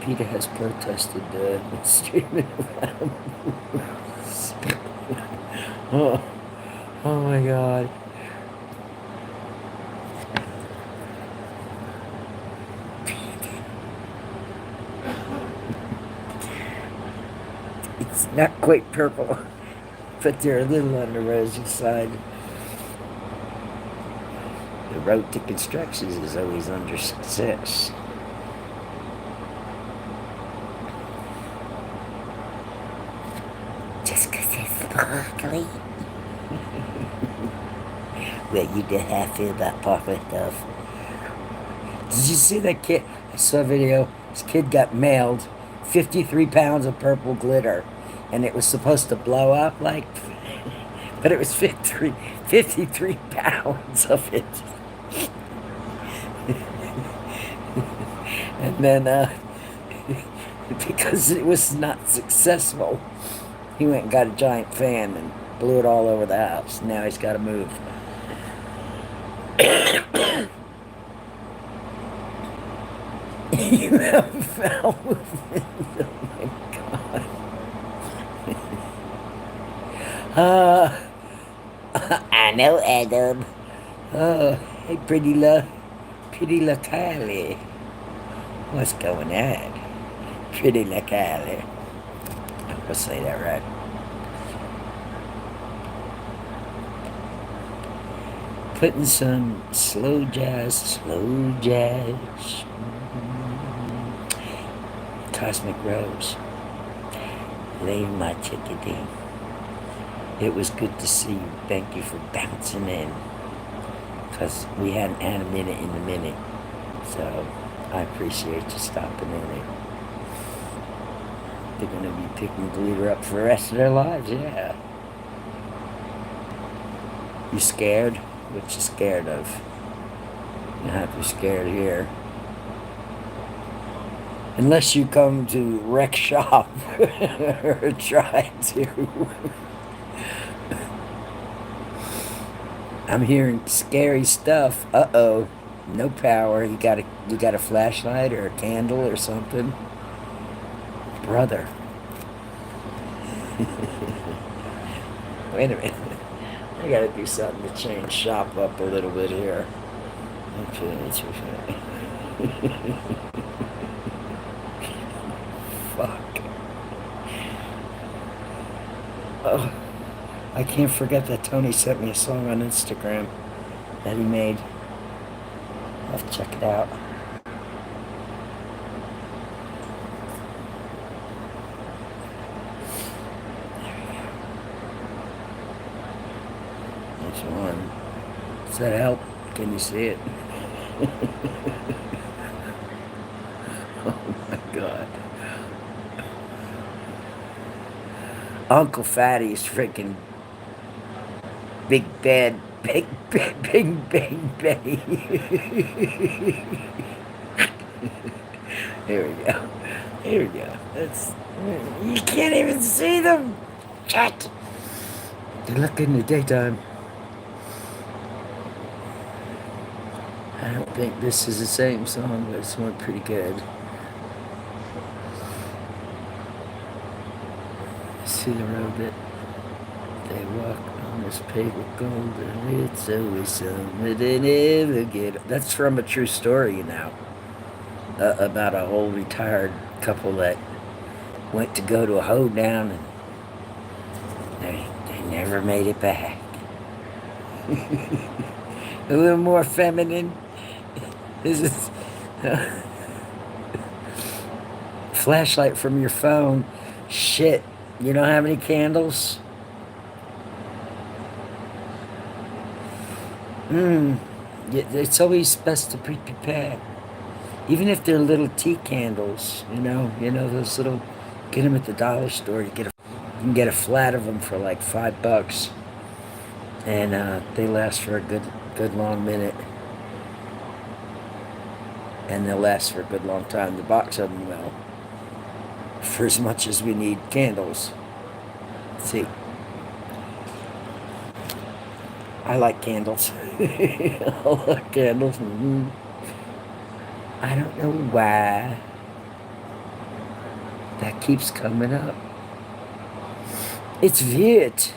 Peter has protested streaming around. Oh my God. It's not quite purple, but they're a little on the rosy side. The road to construction is always under success. Just 'cause it's sparkly. Well, you know how I feel about sparkly stuff. Did you see that kid? I saw a video. This kid got mailed 53 pounds of purple glitter, and it was supposed to blow up like, but it was 53 pounds of it. And then, because it was not successful, he went and got a giant fan and blew it all over the house. Now he's got to move. You have foul movement. Oh my God. I know, Adam. Hey, pretty la Kylie. What's going on? Pretty la Kylie. I'm gonna say that right. Putting some slow jazz. Cosmic Rose. Lay my ticketing. It was good to see you. Thank you for bouncing in. Because we hadn't had a minute in a minute. So I appreciate you stopping in. They're going to be picking glitter up for the rest of their lives, yeah. You scared? What you scared of? You don't have to be scared here. Unless you come to wreck shop or try to. I'm hearing scary stuff. Uh-oh. No power. You got a flashlight or a candle or something? Brother. Wait a minute. I gotta do something to change shop up a little bit here. Okay, that's okay. Fuck. Oh, I can't forget that Tony sent me a song on Instagram that he made. I'll have to check it out. There's one. Does that help? Can you see it? Oh my God. Uncle Fatty's freaking big bad, big Betty. Here we go. Here we go. You can't even see them. Chat. They look good in the daytime. I don't think this is the same song, but it's one pretty good. See the road that they walk on this paved with gold, and it's always something they never get. That's from a true story, you know, about a old retired couple that went to go to a hoedown and they never made it back. A little more feminine. This is flashlight from your phone. Shit. You don't have any candles? It's always best to be prepared. Even if they're little tea candles, you know those little, get them at the dollar store. You can get a flat of them for like $5. And they last for a good long minute. And they'll last for a good long time. The box of them will. For as much as we need candles. See, I like candles. I like candles. I don't know why that keeps coming up. It's weird.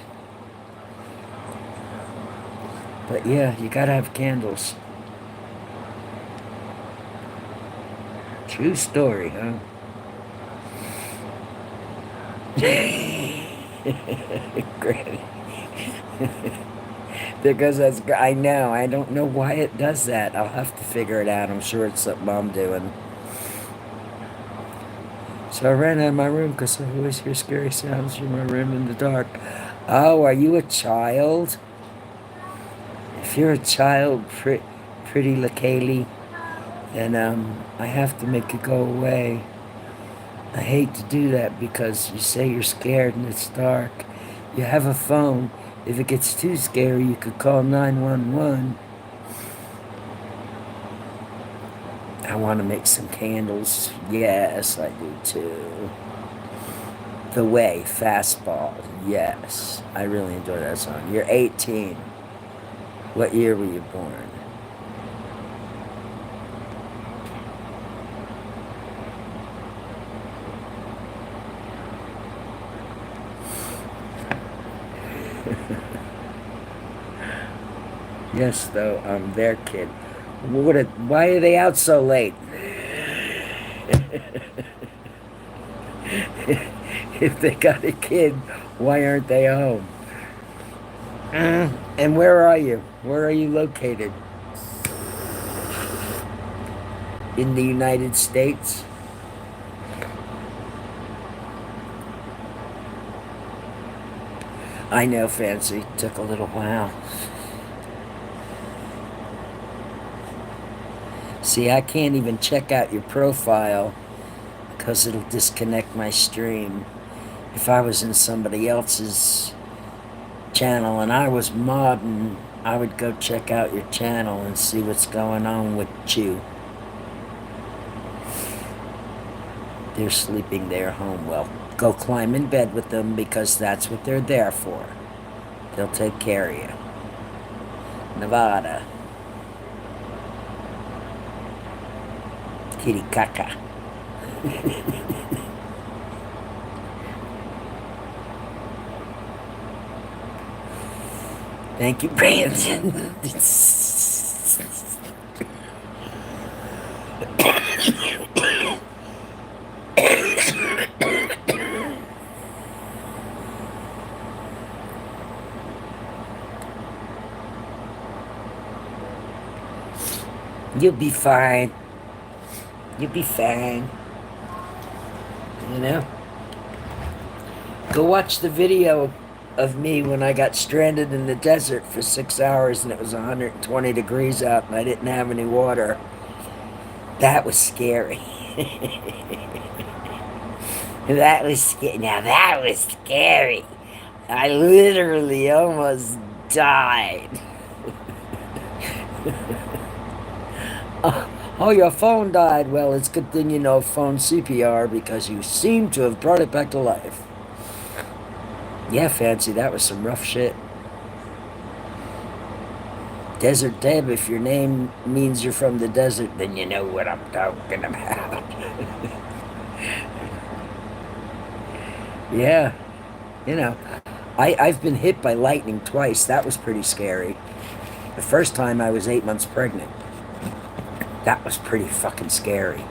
But yeah, you gotta have candles. True story, huh? Granny. There goes that. I know. I don't know why it does that. I'll have to figure it out. I'm sure it's something I'm doing. So I ran out of my room because I always hear scary sounds from my room in the dark. Oh, are you a child? If you're a child, pretty la Kaylee, then I have to make it go away. I hate to do that because you say you're scared and it's dark. You have a phone. If it gets too scary, you could call 911. I want to make some candles. Yes, I do too. The Way, Fastball. Yes, I really enjoy that song. You're 18. What year were you born? Yes, though, their kid. Why are they out so late? If they got a kid, why aren't they home? And where are you? Where are you located? In the United States? I know, Fancy. Took a little while. See, I can't even check out your profile because it'll disconnect my stream. If I was in somebody else's channel and I was modding, I would go check out your channel and see what's going on with you. They're sleeping their home. Well, go climb in bed with them because that's what they're there for. They'll take care of you. Nevada. Kitty caca. Thank you, Brandon. You'll be fine. You'll be fine. You know? Go watch the video of me when I got stranded in the desert for 6 hours and it was 120 degrees out and I didn't have any water. That was scary. That was scary. Now that was scary. I literally almost died. Oh, your phone died. Well, it's a good thing you know phone CPR because you seem to have brought it back to life. Yeah, Fancy, that was some rough shit. Desert Deb, if your name means you're from the desert, then you know what I'm talking about. Yeah, you know, I've been hit by lightning twice. That was pretty scary. The first time I was 8 months pregnant. That was pretty fucking scary.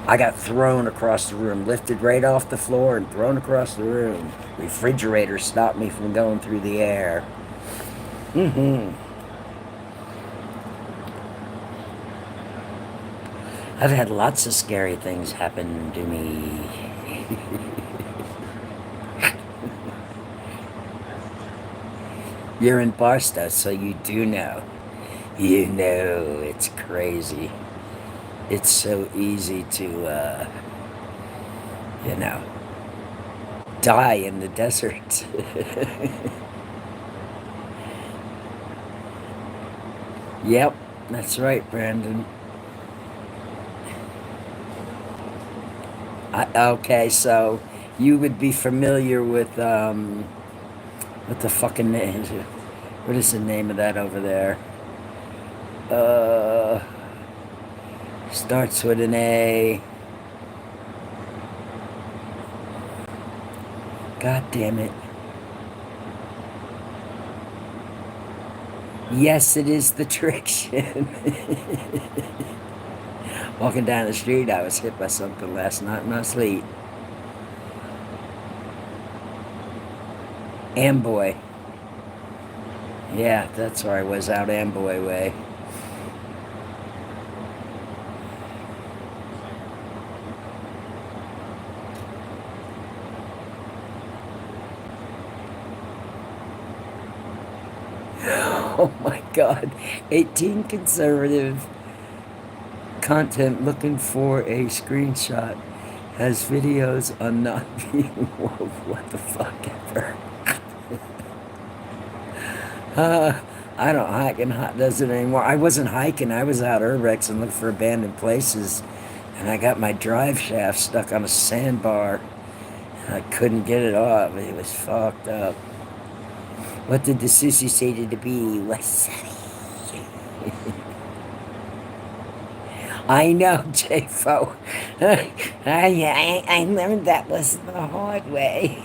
I got thrown across the room, lifted right off the floor and thrown across the room. Refrigerator stopped me from going through the air. I've had lots of scary things happen to me. You're in Barstow, so you do know. You know, it's crazy. It's so easy to, you know, die in the desert. Yep, that's right, Brandon. Okay, so you would be familiar with, what the fucking name is it? What is the name of that over there? Starts with an A. God damn it. Yes, it is the Triction. Walking down the street, I was hit by something last night in my sleep. Amboy. Yeah, that's where I was, out Amboy way. Oh my God. 18 conservative content looking for a screenshot has videos on not being woke. What the fuck ever. I don't hike in hot desert anymore. I wasn't hiking. I was out urbex and looking for abandoned places. And I got my drive shaft stuck on a sandbar. And I couldn't get it off. It was fucked up. What did the sissy say to the bee? Wasabi. I know, J-Fo. I learned that lesson the hard way.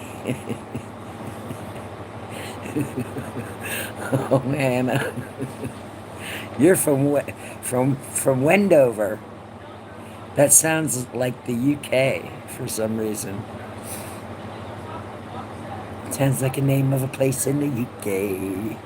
Oh man, you're from Wendover. That sounds like the UK for some reason. Sounds like a name of a place in the UK.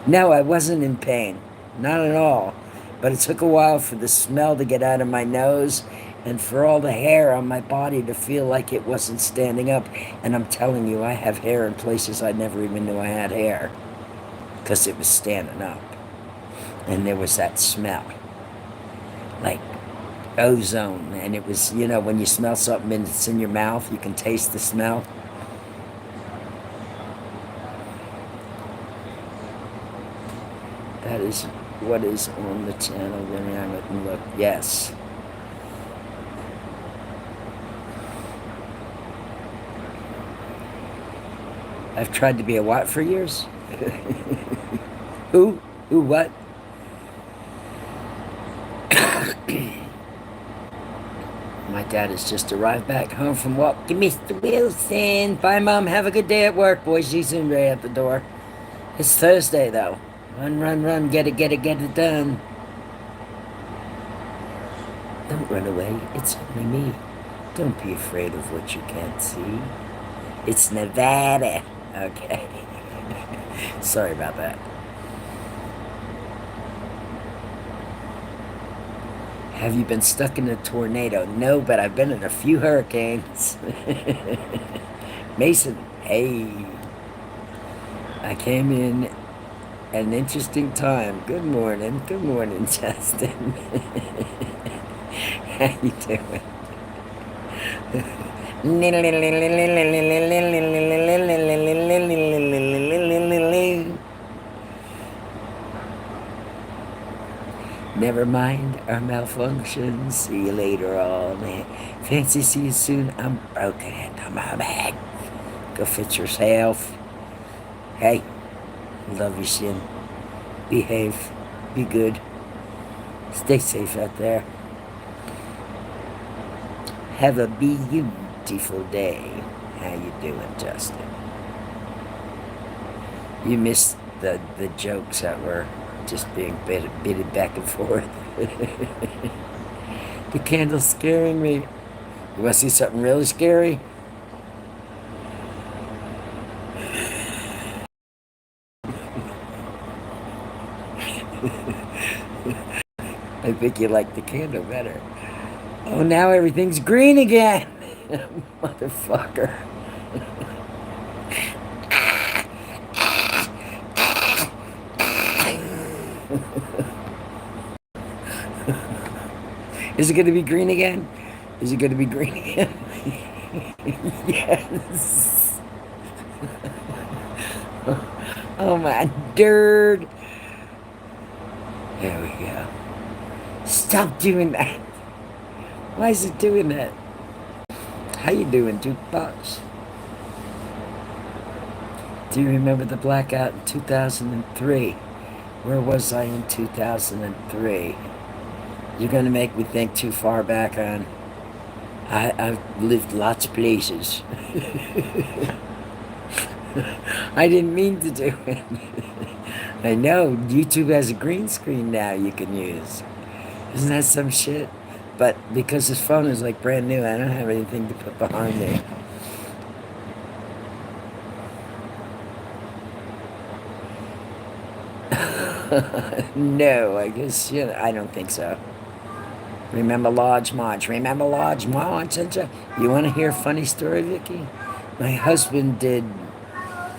No, I wasn't in pain. Not at all. But it took a while for the smell to get out of my nose and for all the hair on my body to feel like it wasn't standing up. And I'm telling you, I have hair in places I never even knew I had hair because it was standing up. And there was that smell. Like ozone. And it was, you know, when you smell something and it's in your mouth, you can taste the smell. That is what is on the channel when I went and looked. Yes. I've tried to be a what for years? Who? Who what? My dad has just arrived back home from walking Mr. Wilson. Bye, Mom. Have a good day at work, boys. She's soon right at the door. It's Thursday, though. Run, run, run. Get it, get it, get it done. Don't run away. It's only me. Don't be afraid of what you can't see. It's Nevada. Okay. Sorry about that. Have you been stuck in a tornado? No, but I've been in a few hurricanes. Mason, hey. I came in at an interesting time. Good morning. Good morning, Justin. How you doing? Never mind our malfunctions. See you later on. Fancy see you soon. I'm broken into my bag. Go fix yourself. Hey, love you, Shin. Behave. Be good. Stay safe out there. Have a beautiful day. How you doing, Justin? You missed the jokes that were just being bitted back and forth. The candle's scaring me. You want to see something really scary? I think you like the candle better. Oh, now everything's green again. Motherfucker. Is it going to be green again? Is it going to be green again? Yes. Oh my dirt. There we go. Stop doing that. Why is it doing that? How you doing, Jukebox? Do you remember the blackout in 2003? Where was I in 2003? You're going to make me think too far back on. I've lived lots of places. I didn't mean to do it. I know, YouTube has a green screen now you can use. Isn't that some shit? But because this phone is like brand new, I don't have anything to put behind me. No, I guess, you know, I don't think so. Remember Lodge March? Remember Lodge March? You want to hear a funny story, Vicky? My husband did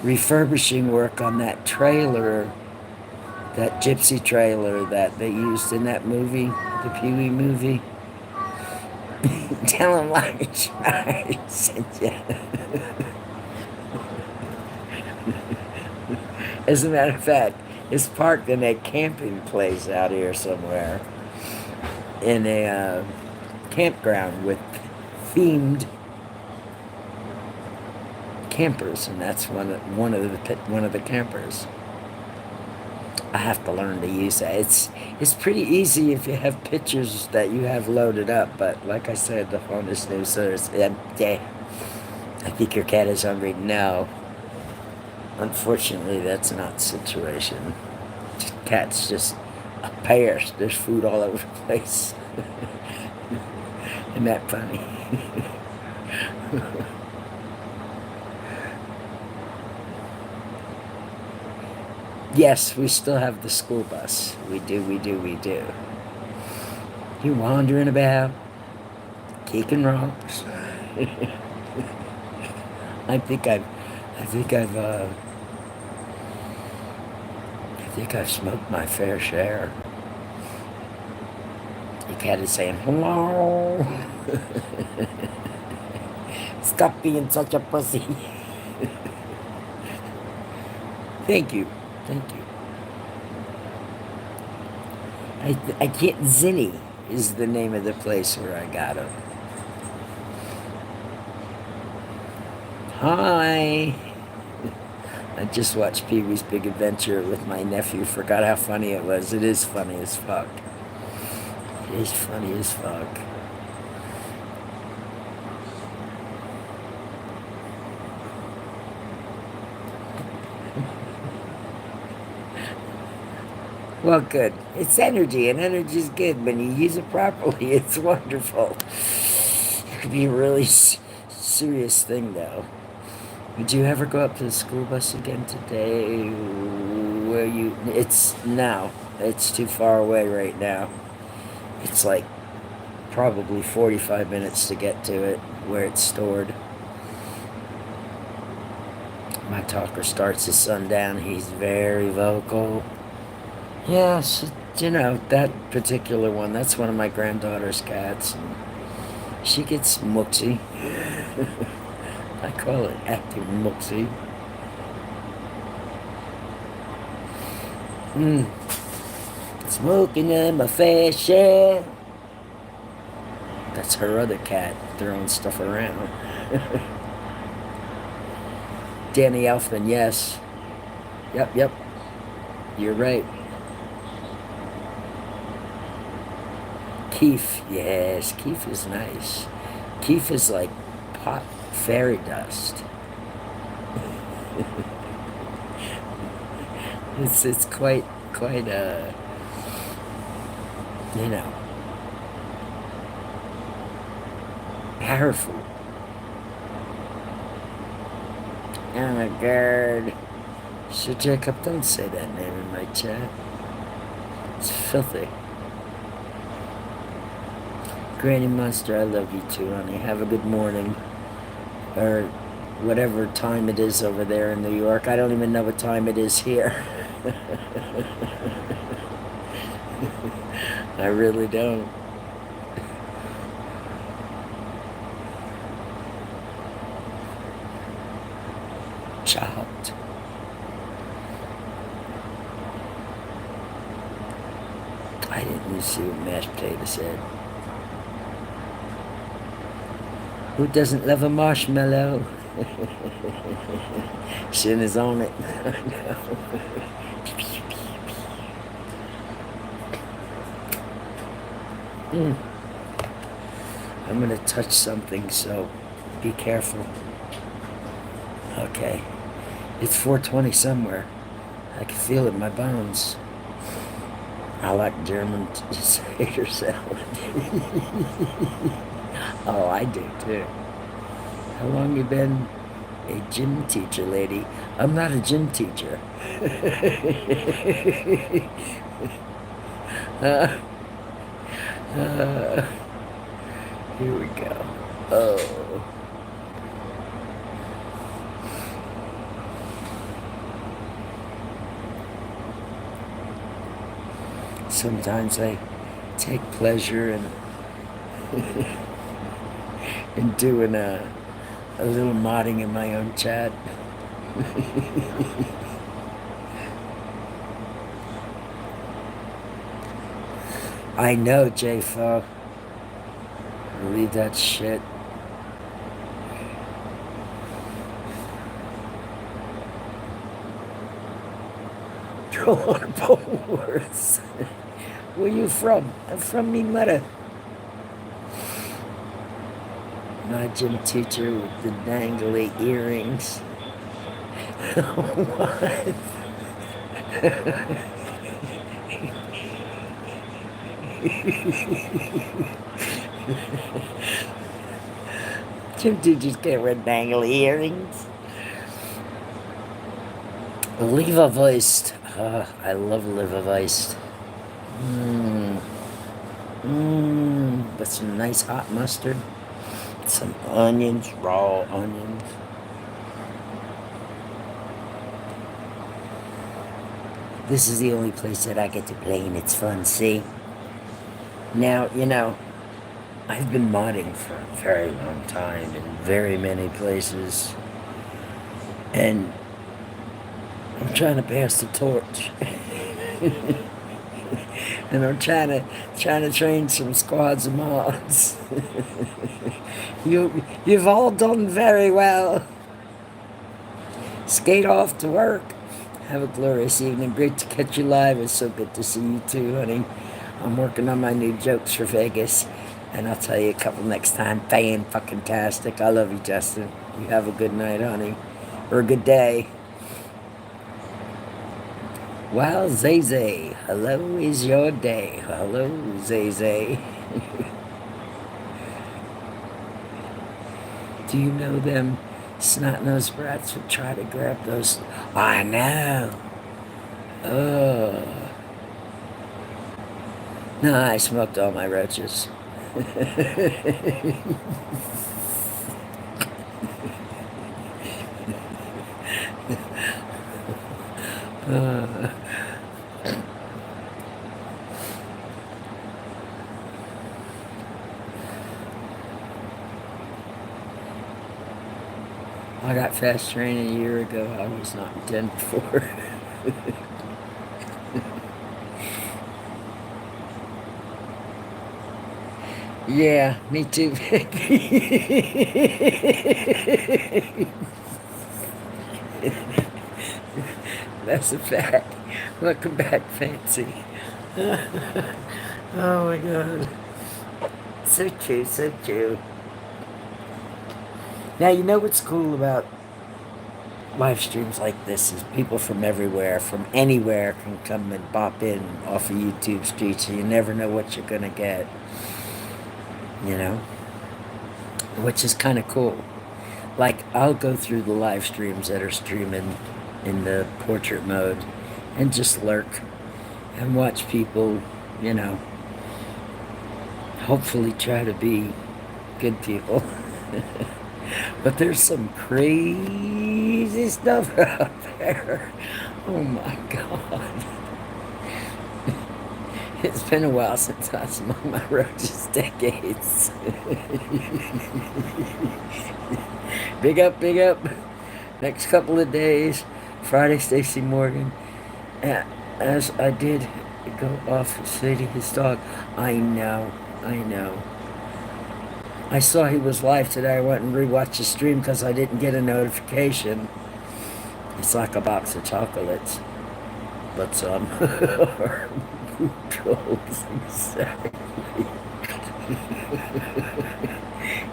refurbishing work on that trailer, that gypsy trailer that they used in that movie, the Pee-wee movie. Tell him Lodge March sent you. As a matter of fact, it's parked in a camping place out here somewhere. In a campground with themed campers, and that's one of the campers. I have to learn to use that. It's pretty easy if you have pictures that you have loaded up, but like I said, the phone is new, so it's empty. I think your cat is hungry. No. Unfortunately, that's not the situation. Cats just a pair. There's food all over the place. Isn't that funny? Yes, we still have the school bus. We do. You wandering about, kicking rocks. I think I've smoked my fair share. The cat is saying hello. Stop being such a pussy. Thank you. I can't. Zinni is the name of the place where I got him. Hi. I just watched Pee-wee's Big Adventure with my nephew. Forgot how funny it was. It is funny as fuck. It is funny as fuck. Well, good. It's energy, and energy's good. When you use it properly, it's wonderful. It could be a really serious thing, though. Would you ever go up to the school bus again today? Where you... It's too far away right now. It's like probably 45 minutes to get to it, where it's stored. My talker starts at sundown. He's very vocal. Yes, that particular one, that's one of my granddaughter's cats. And she gets mooksy. I call it acting mooksy. Smoking in my fair share. That's her other cat throwing stuff around. Danny Elfman, yes. Yep. You're right. Keef, yes, Keef is nice. Keef is like pot fairy dust. it's quite powerful. Oh my god. Sir Jacob, don't say that name in my chat. It's filthy. Granny Monster, I love you too, honey. Have a good morning. Or whatever time it is over there in New York. I don't even know what time it is here. I really don't. Chopped. I didn't see what mashed potato said. Who doesn't love a marshmallow? Shin is on it. I know. I'm gonna touch something, so be careful. Okay. It's 4:20 somewhere. I can feel it in my bones. I like German tater salad. Oh, I do too. How long you been a gym teacher, lady? I'm not a gym teacher. Here we go. Oh. Sometimes I take pleasure in doing a little modding in my own chat. I know, J-Fo. Believe that shit. Throw on Bullworths. Where you from? I'm from me mother. My gym teacher with the dangly earrings. What? Did you just get red dangly earrings? Leverwurst. I love liverwurst. With some nice hot mustard. Some onions, raw onions. This is the only place that I get to play and it's fun, see? Now, you know, I've been modding for a very long time in very many places. And I'm trying to pass the torch. And I'm trying to train some squads of mods. You've all done very well. Skate off to work. Have a glorious evening. Great to catch you live. It's so good to see you too, honey. I'm working on my new jokes for Vegas, and I'll tell you a couple next time. Fan-fucking-tastic. I love you, Justin. You have a good night, honey. Or a good day. Well, Zay Zay, hello is your day. Hello, Zay Zay. Do you know them snot-nosed brats would try to grab those? I know. Oh. No, I smoked all my roaches. I got fast trained a year ago. I was not intended for it. Yeah, me too, Vicky. That's a fact. Welcome back, Fancy. Oh my God. So true, so true. Now, you know what's cool about live streams like this is people from everywhere, from anywhere, can come and bop in off of YouTube streets, and you never know what you're going to get. You know? Which is kind of cool. Like, I'll go through the live streams that are streaming in the portrait mode and just lurk and watch people, you know, hopefully try to be good people. But there's some crazy stuff out there. Oh my God. It's been a while since I smoked my roaches, decades. Big up, big up. Next couple of days, Friday, Stacy Morgan. As I did go off to see his dog. I know. I saw he was live today. I went and rewatched the stream because I didn't get a notification. It's like a box of chocolates. But some trolls, exactly.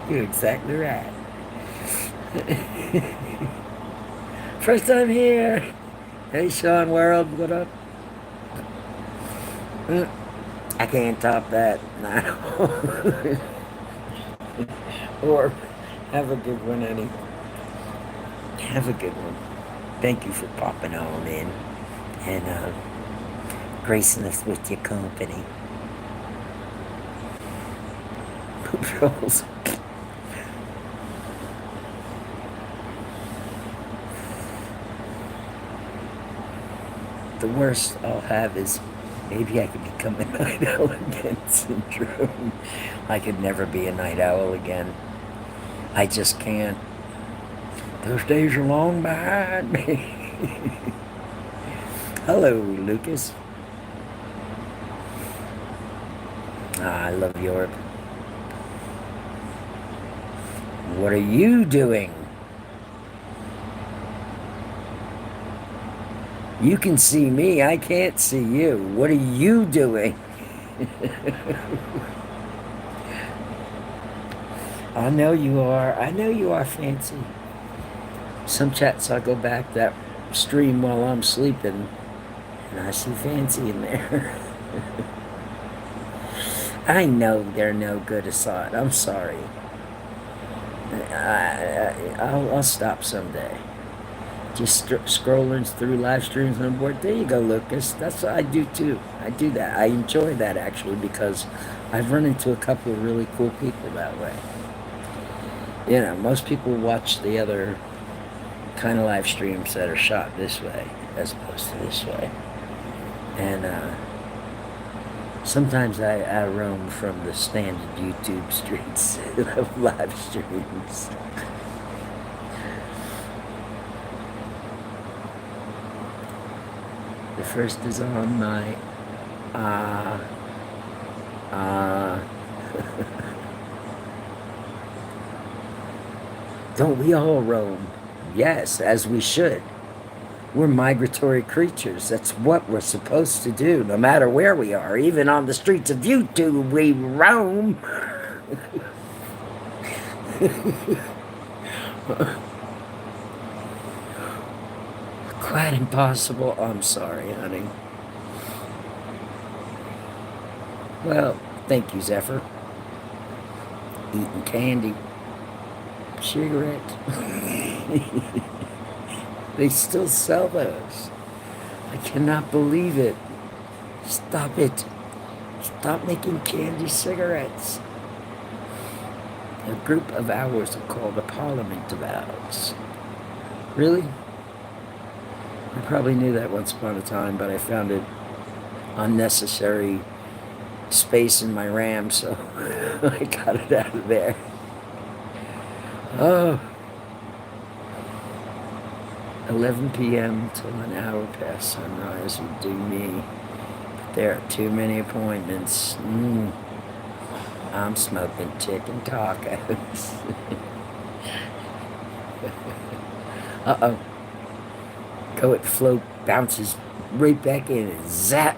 You're exactly right. First time here. Hey, Sean World, what up? I can't top that. No. Or have a good one, Eddie. Have a good one. Thank you for popping on in and gracing us with your company. Trolls. The worst I'll have is maybe I could become a night owl again syndrome. I could never be a night owl again. I just can't. Those days are long behind me. Hello, Lucas. I love Europe. What are you doing? You can see me, I can't see you. What are you doing? I know you are. I know you are, Fancy. Some chats I'll go back that stream while I'm sleeping, and I see Fancy in there. I know they're no good, Assad. I'm sorry. I'll stop someday. Just scrolling through live streams on board. There you go, Lucas. That's what I do too. I do that. I enjoy that actually because I've run into a couple of really cool people that way. You know, most people watch the other kind of live streams that are shot this way as opposed to this way. And sometimes I roam from the standard YouTube streets of live streams. The first is on my Don't we all roam? Yes, as we should. We're migratory creatures. That's what we're supposed to do, no matter where we are. Even on the streets of YouTube, we roam. Quite impossible. I'm sorry, honey. Well, thank you, Zephyr. Eating candy. Cigarette. They still sell those. I cannot believe it. Stop it. Stop making candy cigarettes. A group of owls are called a parliament of owls. Really? I probably knew that once upon a time, but I found it unnecessary space in my RAM, so I got it out of there. Oh. 11 p.m. till an hour past sunrise would do me. But there are too many appointments. I'm smoking chicken tacos. Uh-oh. Go at float, bounces right back in and zap.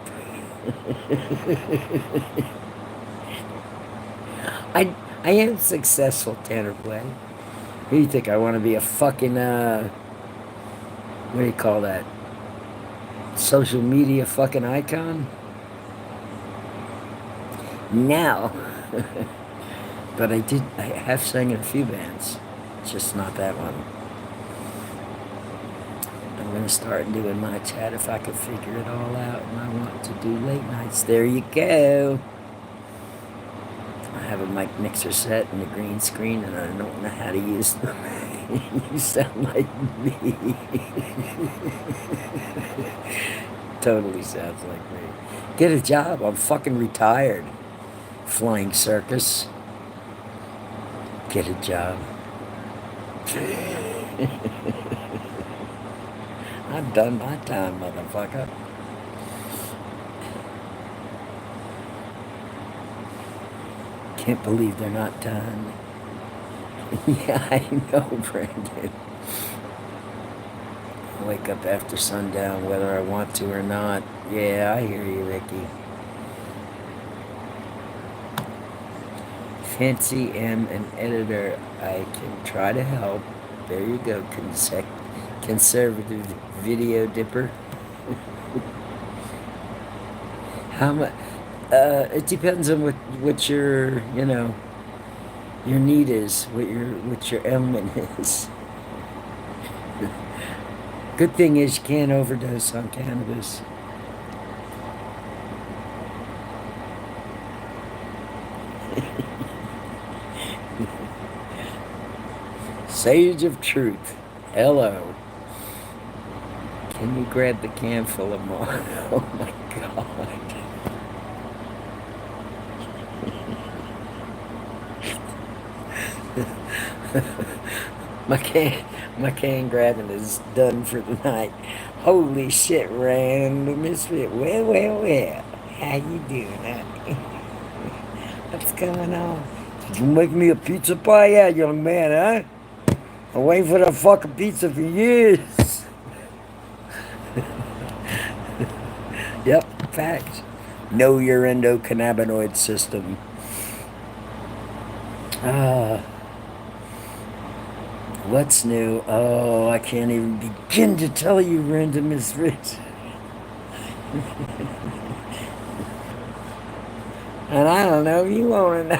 I am successful, Tanner Play. Who do you think? I want to be a fucking, what do you call that? Social media fucking icon? No. But I have sang in a few bands. Just not that one. I'm going to start doing my chat if I could figure it all out. And I want to do late nights. There you go. I have a mic mixer set and a green screen, and I don't know how to use them. You sound like me. Totally sounds like me. Get a job. I'm fucking retired. Flying circus. Get a job. I've done my time, motherfucker. Can't believe they're not done. Yeah, I know, Brandon. I wake up after sundown whether I want to or not. Yeah, I hear you, Ricky. Fancy am an editor. I can try to help. There you go, conservative video dipper. How much? It depends on what your, you know, your need is, what your ailment is. Good thing is you can't overdose on cannabis. Sage of Truth. Hello. Can you grab the can full of more? Oh my God. My can grabbing is done for the night. Holy shit, random misfit. Well. How you doing, honey? What's going on? Did you make me a pizza pie? Yeah, young man, huh? I'm waiting for that fucking pizza for years. Yep, facts. Know your endocannabinoid system. What's new? Oh, I can't even begin to tell you, Random is Rich. And I don't know if you want to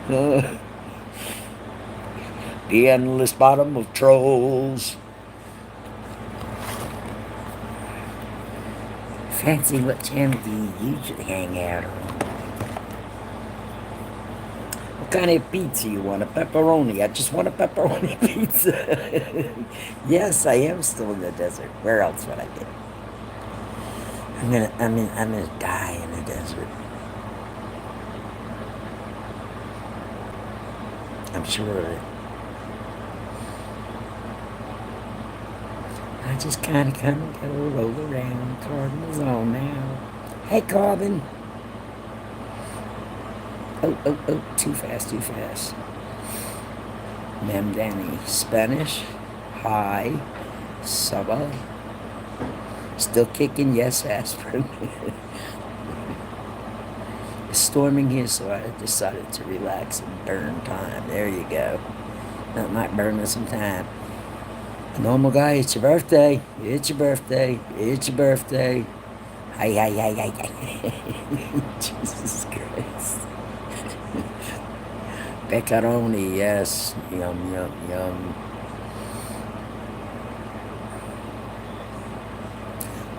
know. The endless bottom of trolls. Fancy, what channel do you usually hang out on? What kind of pizza you want? A pepperoni? I just want a pepperoni pizza. Yes, I am still in the desert. Where else would I be? I'm gonna die in the desert. I'm sure of it. I just kind of come and go, roll around. Carbon is on now. Hey, Carbon. Oh, too fast. Mem Danny. Spanish. Hi. Saba. Still kicking, yes, aspirin. It's storming here, so I decided to relax and burn time. There you go. That might burn us some time. A normal guy, it's your birthday. It's your birthday. It's your birthday. Hi. Jesus Christ. Pepperoni, yes. Yum.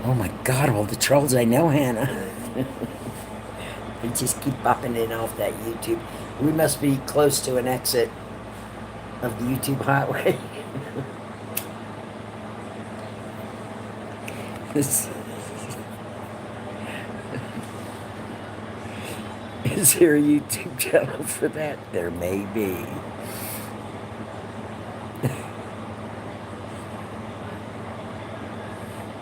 Oh my God, all the trolls I know, Hannah. They just keep popping in off that YouTube. We must be close to an exit of the YouTube highway. Is there a YouTube channel for that? There may be.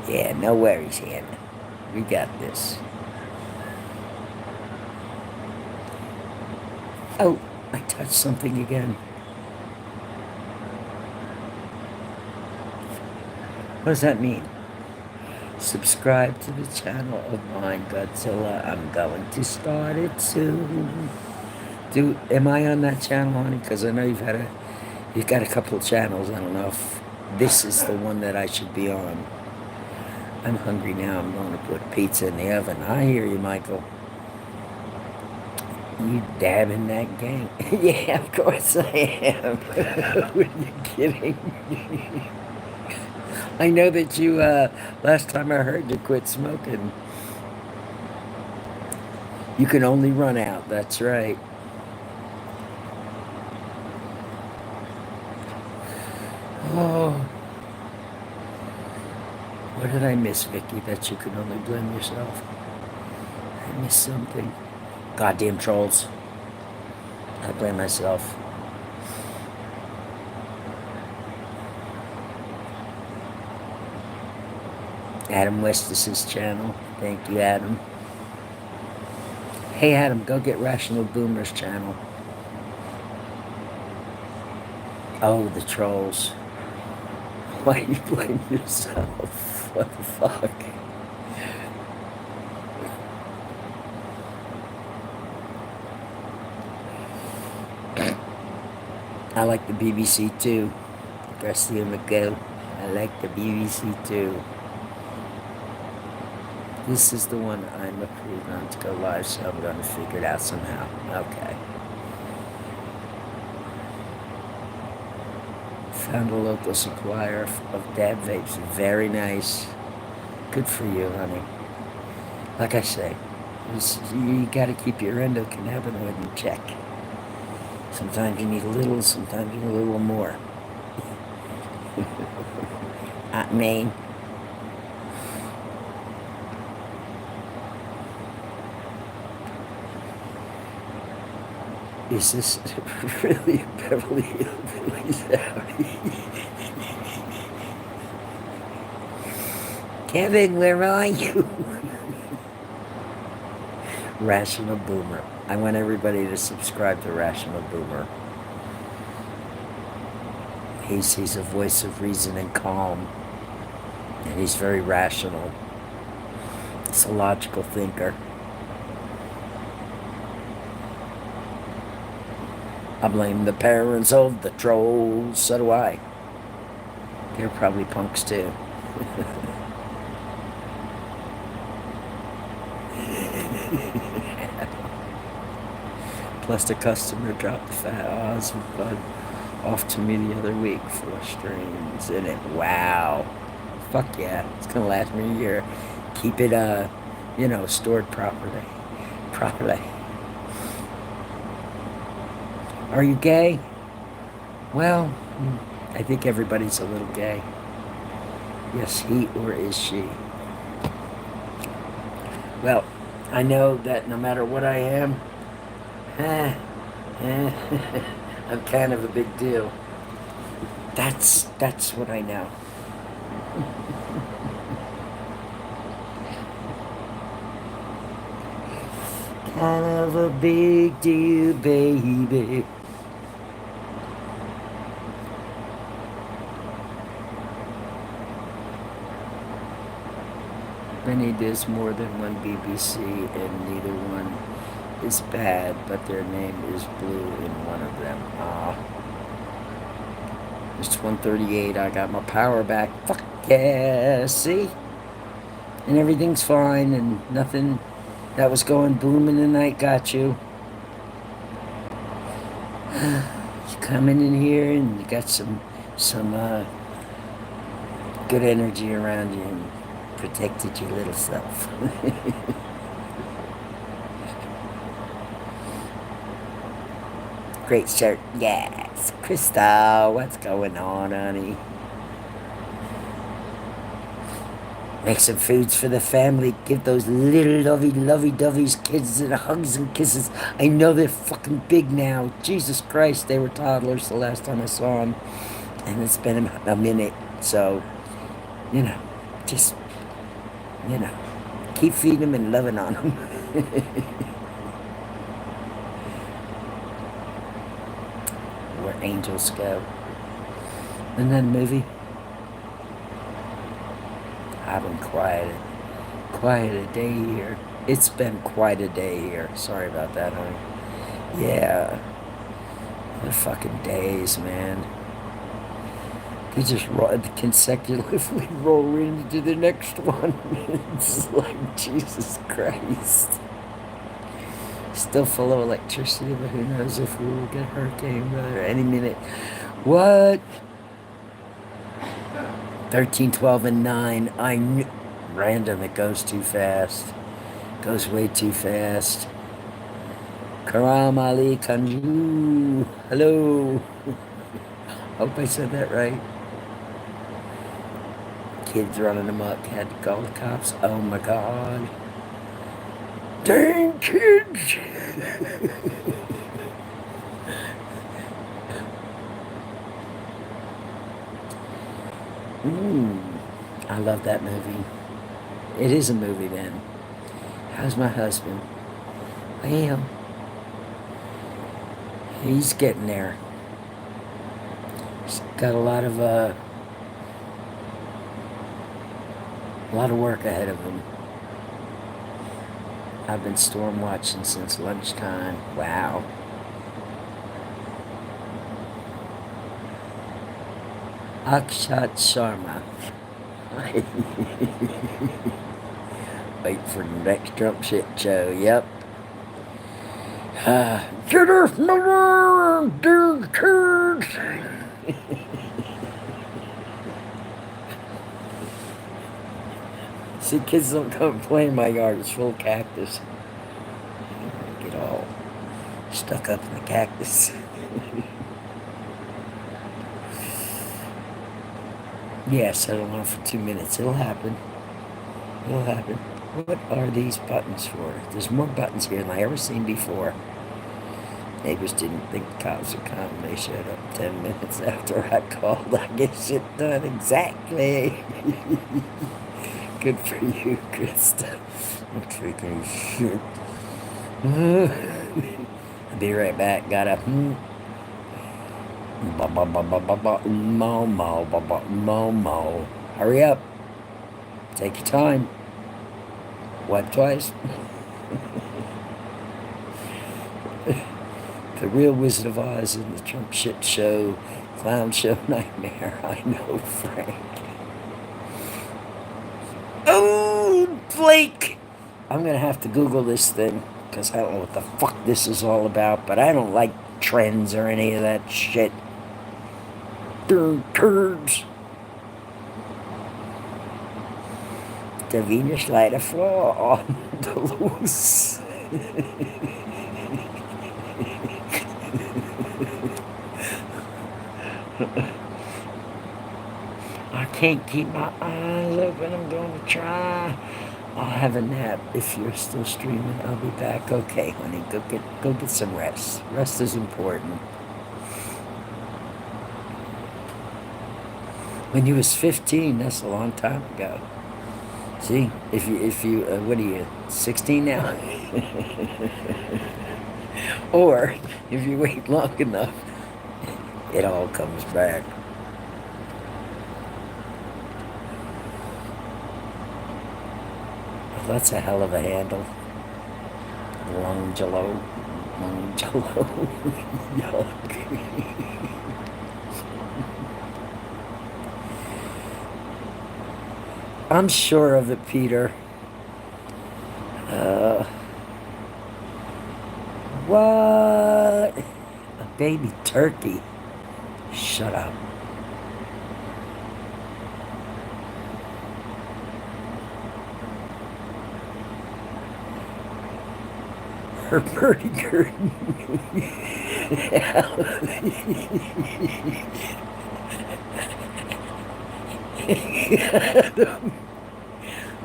Yeah, no worries, Hannah. We got this. Oh, I touched something again. What does that mean? Subscribe to the channel of mine, Godzilla. I'm going to start it soon. Am I on that channel, honey? Because I know you've got a couple of channels. I don't know if this is the one that I should be on. I'm hungry now. I'm going to put pizza in the oven. I hear you, Michael. You dabbing that gang? Yeah, of course I am. Are you kidding? I know that you, last time I heard you quit smoking. You can only run out, that's right. Oh. What did I miss, Vicky, that you can only blame yourself? I missed something. Goddamn trolls. I blame myself. Adam West is his channel. Thank you, Adam. Hey, Adam, go get Rational Boomer's channel. Oh, the trolls. Why do you blame yourself? What the fuck? I like the BBC too. Garcia McGill. I like the BBC too. This is the one I'm approved on to go live, so I'm going to figure it out somehow. Okay. Found a local supplier of dab vapes. Very nice. Good for you, honey. Like I say, you got to keep your endocannabinoid in check. Sometimes you need a little, sometimes you need a little more. I mean, is this really Beverly Hillbillies Howdy? Kevin, where are you? Rational Boomer. I want everybody to subscribe to Rational Boomer. He's a voice of reason and calm. And he's very rational. He's a logical thinker. I blame the parents of the trolls. So do I. They're probably punks too. Plus the customer dropped the fat Oz and Bud off to me the other week. 4 streams in it. Wow. Fuck yeah. It's gonna last me a year. Keep it stored properly. Are you gay? Well, I think everybody's a little gay. Yes, he or is she. Well, I know that no matter what I am, I'm kind of a big deal. That's what I know. Kind of a big deal, baby. Benny does more than one BBC, and neither one is bad, but their name is Blue in one of them. It's 1:38. I got my power back. Fuck yeah, see? And everything's fine, and nothing that was going boom in the night got you. You coming in here, and you got some good energy around you, and protected your little self. Great shirt. Yes. Crystal, what's going on, honey? Make some foods for the family. Give those little lovey-doveys kids and hugs and kisses. I know they're fucking big now. Jesus Christ, they were toddlers the last time I saw them. And it's been a minute. So, just, keep feeding them and loving on them. Where angels go. Isn't that a movie? I've been quiet a day here. It's been quite a day here. Sorry about that, honey. Yeah. The fucking days, man. They just consecutively roll into the next one. It's like, Jesus Christ. Still full of electricity, but who knows if we will get a hurricane weather any minute. What? 13, 12, and 9. I knew. Random, it goes too fast. Goes way too fast. Karam Ali Kanju. Hello. Hope I said that right. Kids running amok. Had to call the cops. Oh my God. Dang kids. I love that movie. It is a movie then. How's my husband? Well, he's getting there. He's got a lot of work ahead of him. I've been storm watching since lunchtime. Wow. Akshat Sharma. Wait for the next Trump shit show. Yep. Get off my lawn, dear kids. See, kids don't come and play in my yard. It's full of cactus. Get all stuck up in the cactus. Yeah, settle on for 2 minutes. It'll happen. It'll happen. What are these buttons for? There's more buttons here than I ever seen before. Neighbors didn't think the cops would come. They showed up 10 minutes after I called. I get shit done exactly. Good for you, Krista. I'm freaking shit. I'll be right back. Gotta... Mo. Hurry up. Take your time. Wipe twice. The Real Wizard of Oz and the Trump Shit Show, Clown Show Nightmare. I know, Frank. Oh, Blake! I'm going to have to Google this thing, because I don't know what the fuck this is all about, but I don't like trends or any of that shit. They're curves. The Venus lighter floor on the loose. I can't keep my eyes open. I'm going to try. I'll have a nap. If you're still streaming, I'll be back. Okay, honey, go get some rest. Rest is important. When you was 15, that's a long time ago. See, if you what are you, 16 now? Or if you wait long enough, it all comes back. That's a hell of a handle. Longelo. Yuck. I'm sure of it, Peter. What? A baby turkey. Shut up. Her birdie curtain.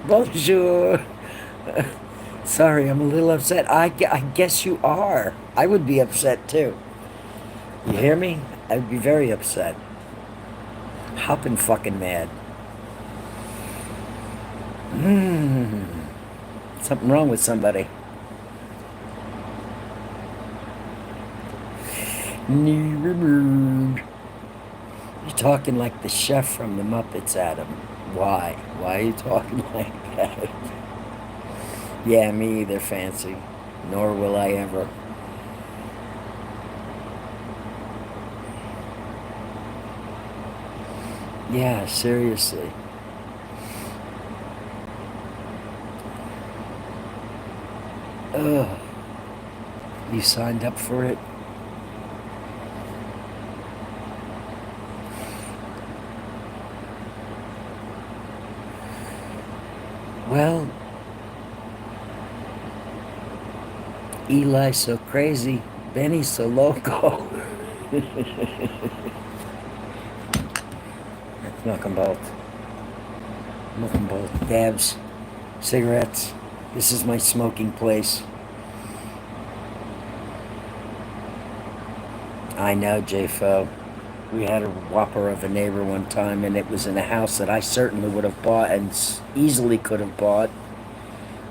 Bonjour. Sorry, I'm a little upset. I guess you are. I would be upset too. You hear me? I would be very upset. Hopping fucking mad. Something wrong with somebody. New removed. You're talking like the chef from the Muppets, Adam. Why? Why are you talking like that? Yeah, me either, Fancy. Nor will I ever. Yeah, seriously. Ugh. You signed up for it? Well, Eli's so crazy, Benny's so loco. Knock 'em both. Knock 'em both. Dabs, cigarettes. This is my smoking place. I know, J-Fo. We had a whopper of a neighbor one time, and it was in a house that I certainly would have bought and easily could have bought.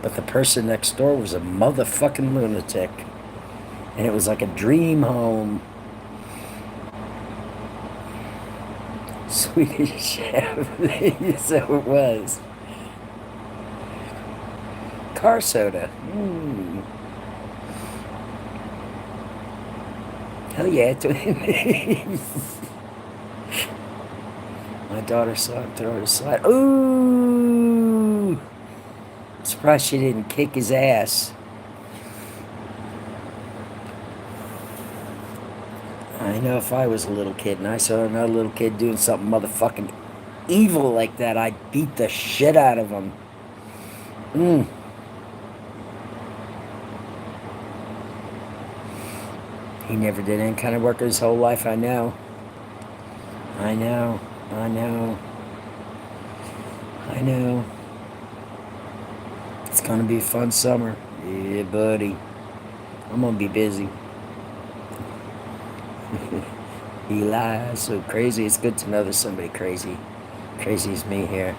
But the person next door was a motherfucking lunatic. And it was like a dream home. Swedish chef. So it was. Car soda. Hell yeah. My daughter saw him throw her slide. Ooh! I'm surprised she didn't kick his ass. I know if I was a little kid and I saw another little kid doing something motherfucking evil like that, I'd beat the shit out of him. He never did any kind of work his whole life, I know. I know. It's gonna be a fun summer. Yeah, buddy. I'm gonna be busy. Eli, so crazy. It's good to know there's somebody crazy. Crazy as me here.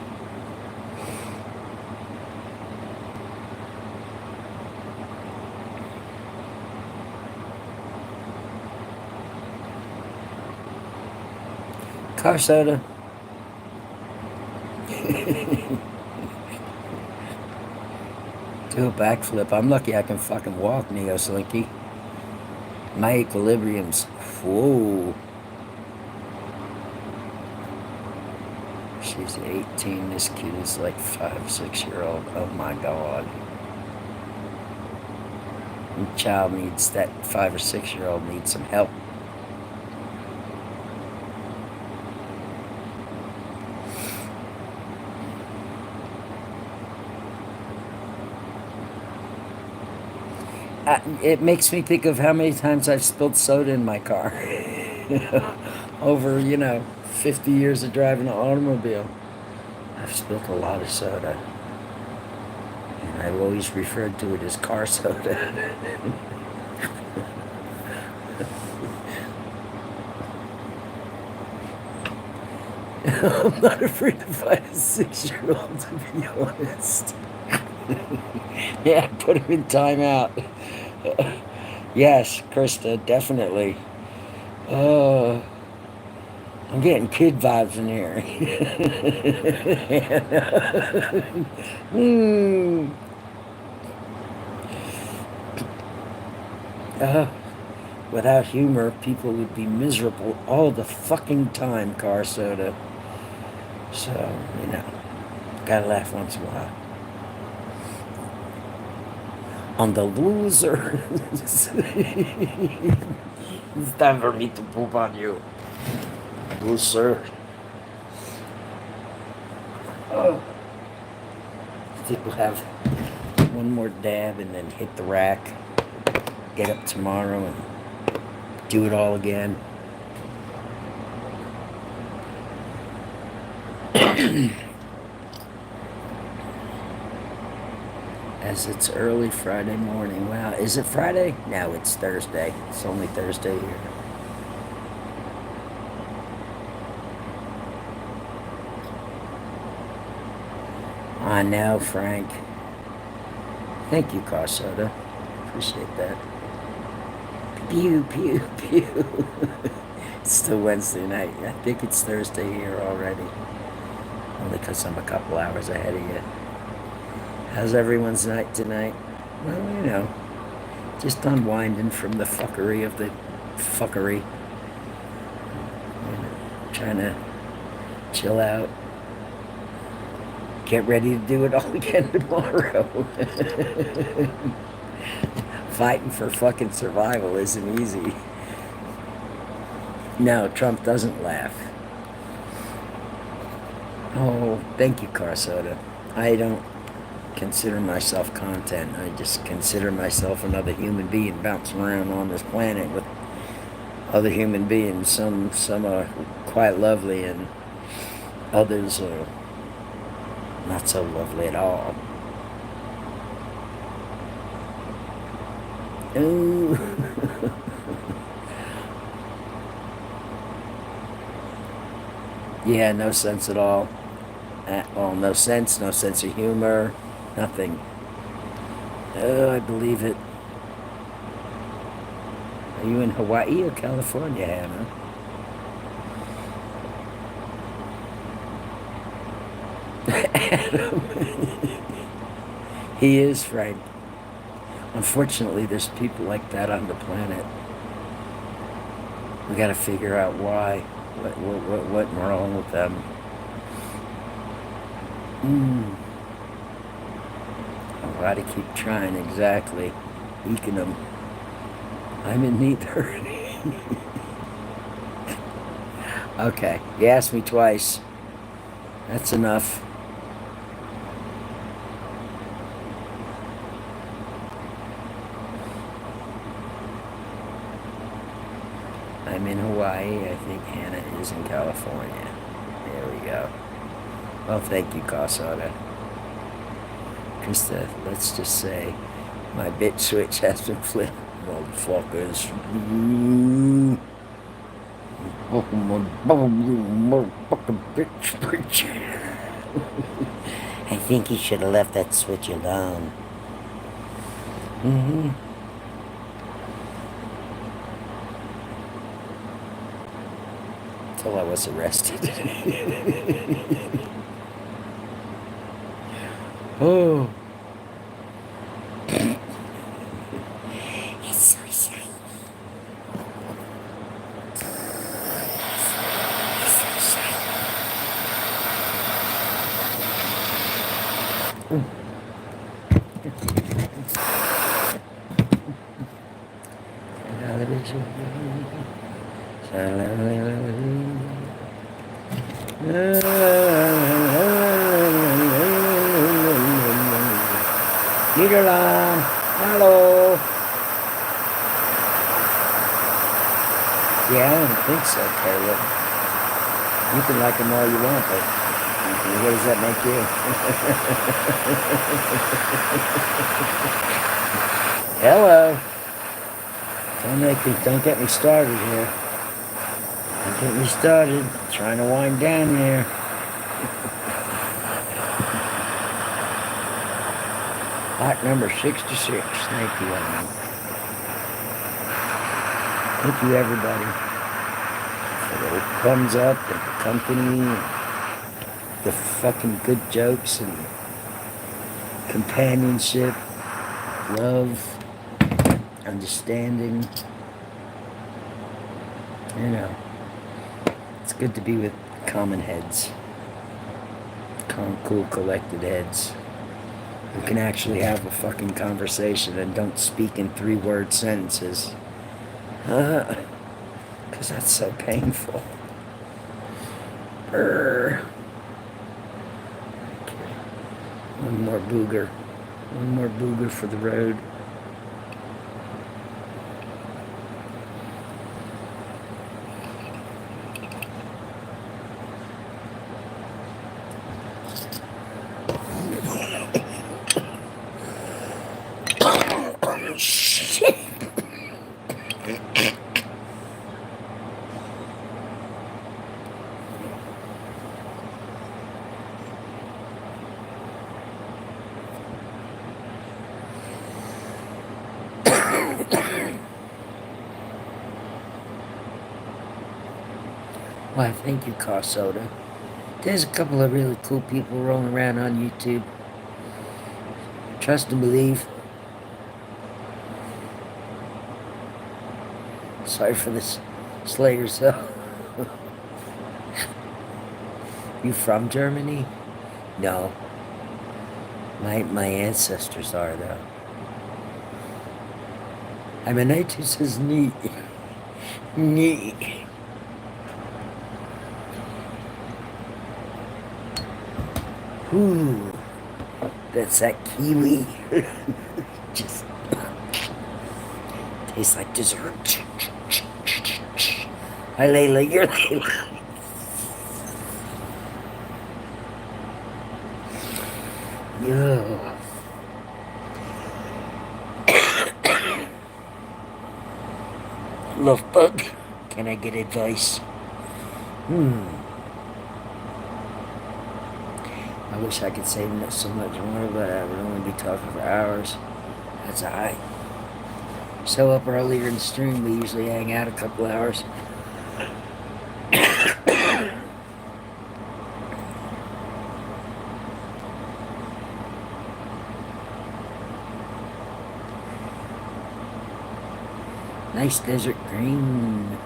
Car soda. Do a backflip. I'm lucky I can fucking walk, Neo Slinky. My equilibrium's, whoa. She's 18. This kid is like 5-6-year-old. Oh my God. The child needs, that 5 or 6-year-old needs some help. It makes me think of how many times I've spilled soda in my car. Over, 50 years of driving an automobile. I've spilled a lot of soda. And I've always referred to it as car soda. I'm not afraid to fight a 6-year-old, to be honest. Yeah, put him in timeout. Yes, Krista, definitely. I'm getting kid vibes in here. Without humor, people would be miserable all the fucking time, car soda. So, gotta laugh once in a while. On the loser. It's time for me to poop on you. Loser. Oh. I think we'll have one more dab and then hit the rack. Get up tomorrow and do it all again. As it's early Friday morning. Wow, is it Friday? No, it's Thursday. It's only Thursday here. I know, Frank. Thank you, car soda. Appreciate that. Pew, pew, pew. It's still Wednesday night. I think it's Thursday here already. Only because I'm a couple hours ahead of you. How's everyone's night tonight? Well, just unwinding from the fuckery of the fuckery. Trying to chill out. Get ready to do it all again tomorrow. Fighting for fucking survival isn't easy. No, Trump doesn't laugh. Oh, thank you, car soda. I don't consider myself content. I just consider myself another human being bouncing around on this planet with other human beings. Some are quite lovely and others are not so lovely at all. Ooh. Yeah, no sense at all. Well, no sense of humor, nothing. Oh, I believe it. Are you in Hawaii or California, Hannah? Adam. He is, Frank. Unfortunately, there's people like that on the planet. We gotta figure out why. What's wrong with them? I gotta keep trying, exactly. Eking them. I'm in neither. Okay, you asked me twice. That's enough. I'm in Hawaii. I think Hannah is in California. There we go. Well, thank you, Casada. Krista, let's just say my bit switch has been flipped. Motherfuckers. Oh, motherfucking bitch switch. I think you should have left that switch alone. Till I was arrested. Oh. It's so shiny. Niederland, hello. Yeah, I don't think so, Caleb. You can like them all you want, but what does that make you? Hello. Don't get me started here. Don't get me started. I'm trying to wind down here. Lot number 66. Thank you, Ellen. Thank you, everybody, for the thumbs up, and the company, the fucking good jokes, and companionship, love, understanding. You know, it's good to be with common heads, cool, collected heads, who can actually have a fucking conversation and don't speak in 3-word sentences. Because that's so painful. Brr. Okay. One more booger. One more booger for the road. Shit. Why, thank you, Car Soda. There's a couple of really cool people rolling around on YouTube. Trust and believe. Sorry for this Slayers, though. You from Germany? No. My ancestors are, though. I'm an who says neat. Neat. Ooh. That's that kiwi. Just tastes like dessert. Hi, Layla. You're Layla. Yo. Love bug. Can I get advice? I wish I could say so much more, but I would only be talking for hours. That's alright. So up earlier in the stream, we usually hang out a couple hours. Nice desert green.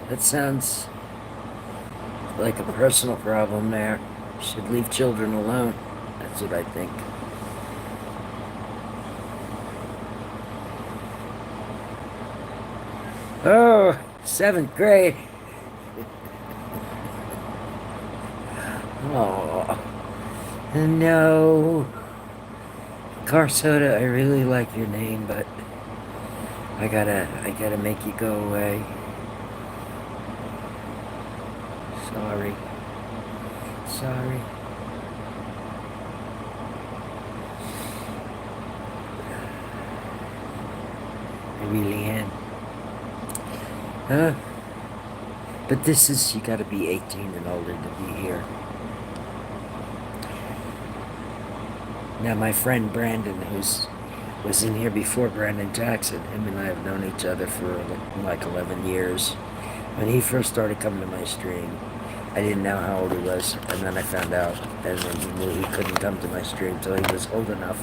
That sounds like a personal problem there. Should leave children alone. That's what I think. Oh, 7th grade. Oh, no. Car Soda, I really like your name, but I gotta make you go away. Sorry. Sorry. I really am. But this is, you gotta be 18 and older to be here. Now my friend Brandon, was in here before Brandon Jackson, him and I have known each other for like 11 years. When he first started coming to my stream, I didn't know how old he was, and then I found out, and then he knew he couldn't come to my stream till he was old enough.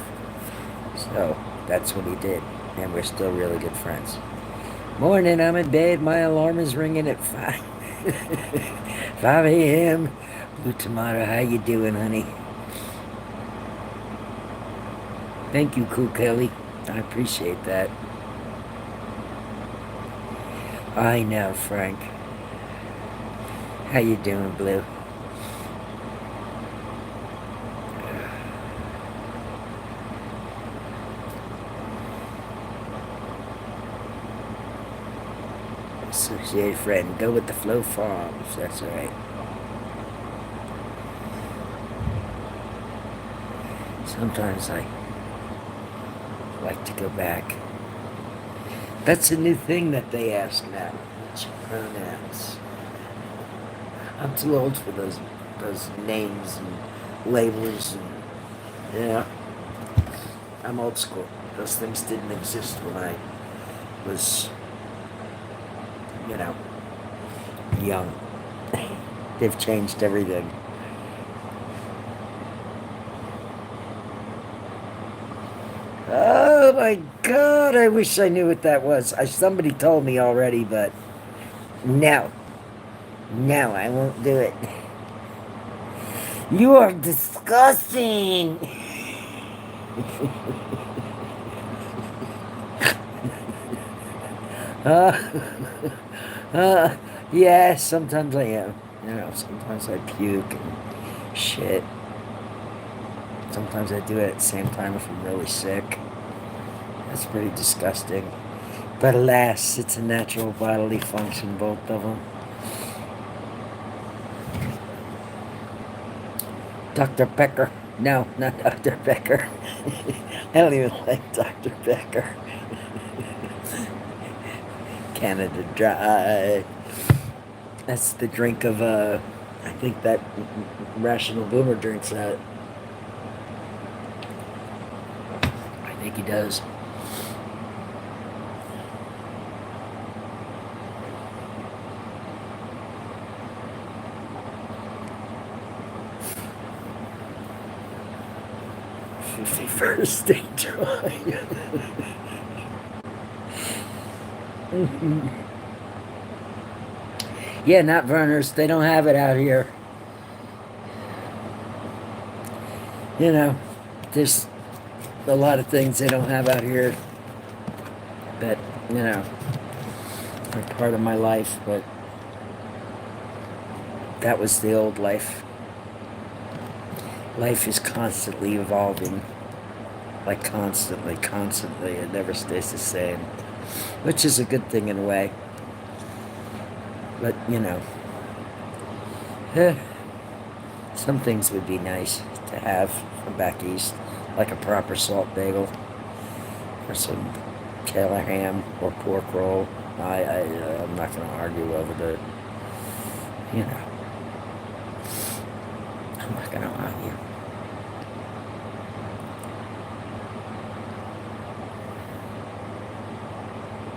So that's what he did, and we're still really good friends. Morning, I'm in bed. My alarm is ringing at 5 a.m. Blue Tomato, how you doing, honey? Thank you, Cool Kelly. I appreciate that. I know, Frank. How you doing, Blue? Associated friend, go with the Flow Farms. That's right. Sometimes I like to go back. That's a new thing that they ask now. What's your pronouns? I'm too old for those names and labels and yeah. I'm old school. Those things didn't exist when I was, you know, young. They've changed everything. Oh my God, I wish I knew what that was. Somebody told me already, but no. No, I won't do it. You are disgusting. Yeah, sometimes I am. You know, sometimes I puke and shit. Sometimes I do it at the same time if I'm really sick. That's pretty disgusting. But alas, it's a natural bodily function, both of them. Dr. Becker. No, not Dr. Becker. I don't even like Dr. Becker. Canada Dry. That's the drink of, I think that Rational Boomer drinks that. I think he does. First day dry. Yeah, not Verner's. They don't have it out here. You know, there's a lot of things they don't have out here that, you know, are part of my life, but that was the old life. Life is constantly evolving. Like constantly. It never stays the same. Which is a good thing in a way. But, you know, some things would be nice to have from back east. Like a proper salt bagel. Or some Taylor ham or pork roll. I'm not going to argue over the, you know. I'm not going to argue.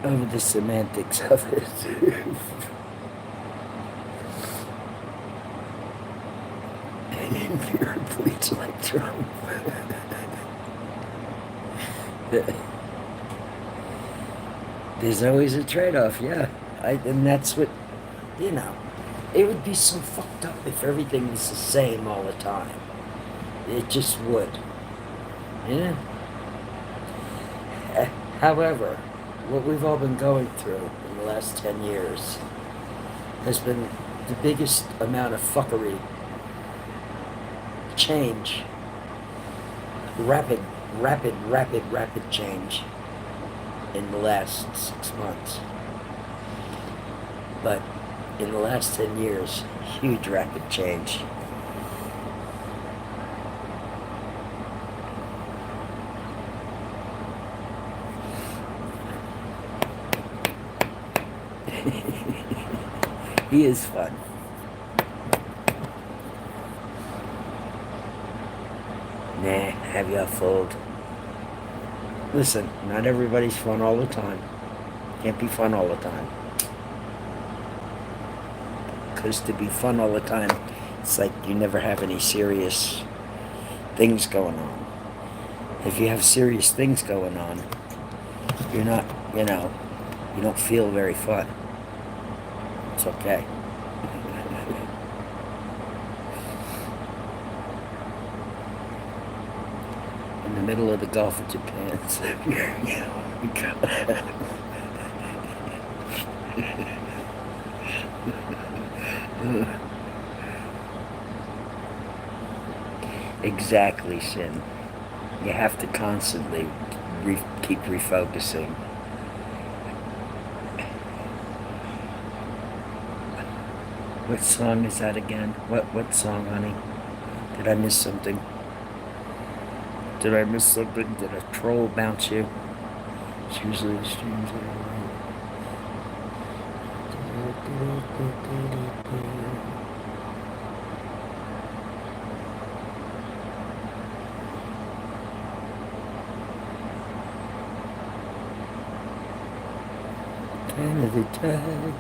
Over the semantics of it. Pure bleach like Trump. There's always a trade-off, yeah. And that's what, you know, it would be so fucked up if everything was the same all the time. It just would. Yeah. However, what we've all been going through in the last 10 years has been the biggest amount of fuckery, change, rapid change in the last 6 months. But in the last 10 years, huge rapid change. He is fun. Nah, have y'all fooled. Listen, not everybody's fun all the time. Can't be fun all the time. Because to be fun all the time, it's like you never have any serious things going on. If you have serious things going on, you're not, you know, you don't feel very fun. It's okay. And the middle of the Gulf of Japan. Exactly, Sin. You have to constantly keep refocusing. What song is that again? What song, honey? Did I miss something? Did I miss something? Did a troll bounce you? It's usually the streams that are right. Another time.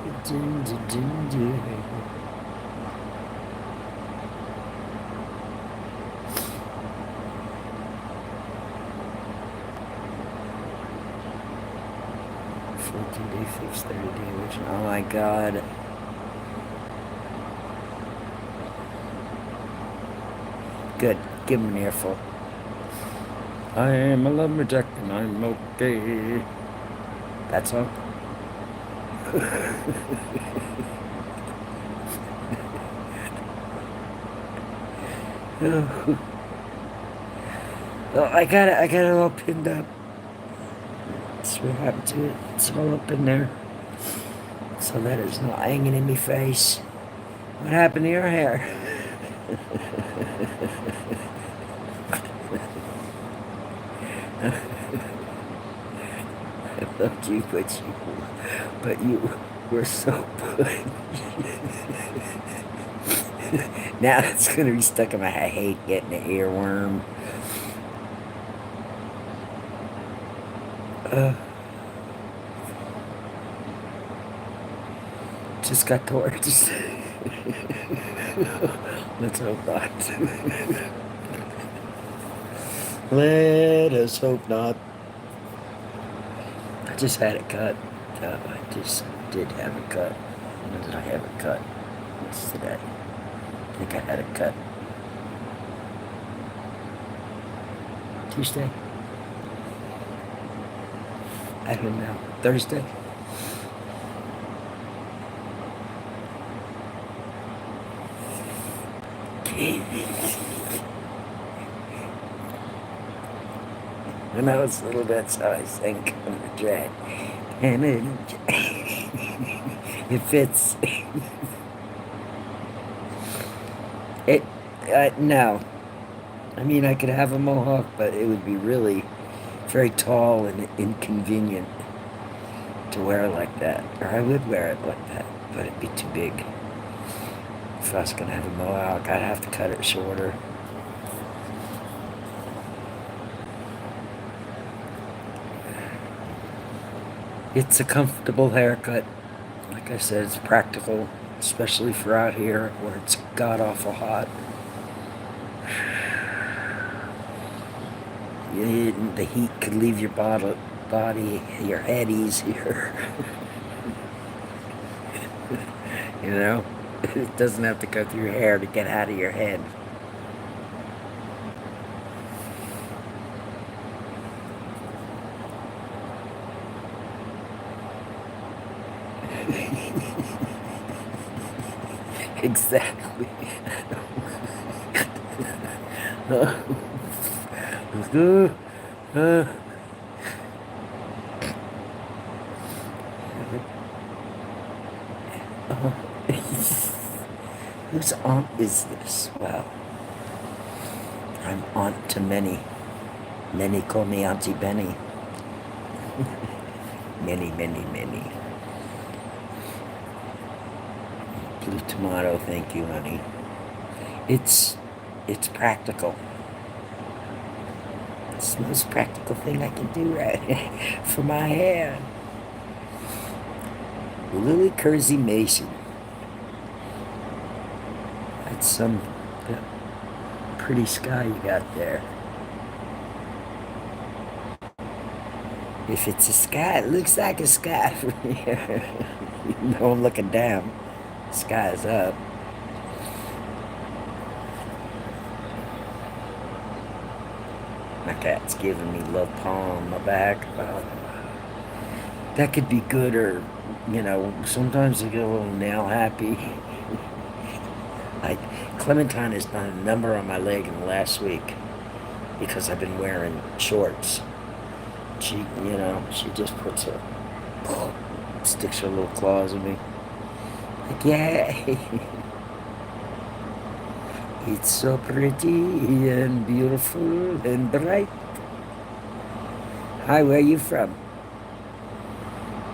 14-day fix, 30-day original. Oh my god. Good. Give him an earful. I am a lumberjack and I'm okay. That song? Oh, I got it all pinned up. That's what happened to it. It's all up in there. So that it's not hanging in my face. What happened to your hair? I loved you, but you were so good. Now it's gonna be stuck in my head. I hate getting an earworm. Just got torched. Let's hope not. Let us hope not. I just had it cut. I just did have it cut. When did I have it cut? What's today? I think I had it cut. Tuesday? I don't know. Thursday? When I was little, that's how I think on the track. And it fits. No. I mean, I could have a mohawk, but it would be really very tall and inconvenient to wear like that. Or I would wear it like that, but it'd be too big. If I was going to have a mohawk, I'd have to cut it shorter. It's a comfortable haircut. Like I said, it's practical, especially for out here where it's god-awful hot. The heat could leave your body, your head easier. You know? It doesn't have to go through your hair to get out of your head. Exactly. Whose aunt is this? Well, I'm aunt to many. Many call me Auntie Benny. Many. Blue tomato, thank you, honey. It's practical. It's the most practical thing I can do right for my hair. Lily Kersey Mason. That's some pretty sky you got there. If it's a sky, it looks like a sky from here. No, I'm looking down. Sky's up. I cat's giving me love paw on my back. That could be good, or, sometimes they get a little nail happy. Like, Clementine has done a number on my leg in the last week because I've been wearing shorts. She just sticks her little claws in me. Like, yay! It's so pretty and beautiful and bright. Hi, where are you from?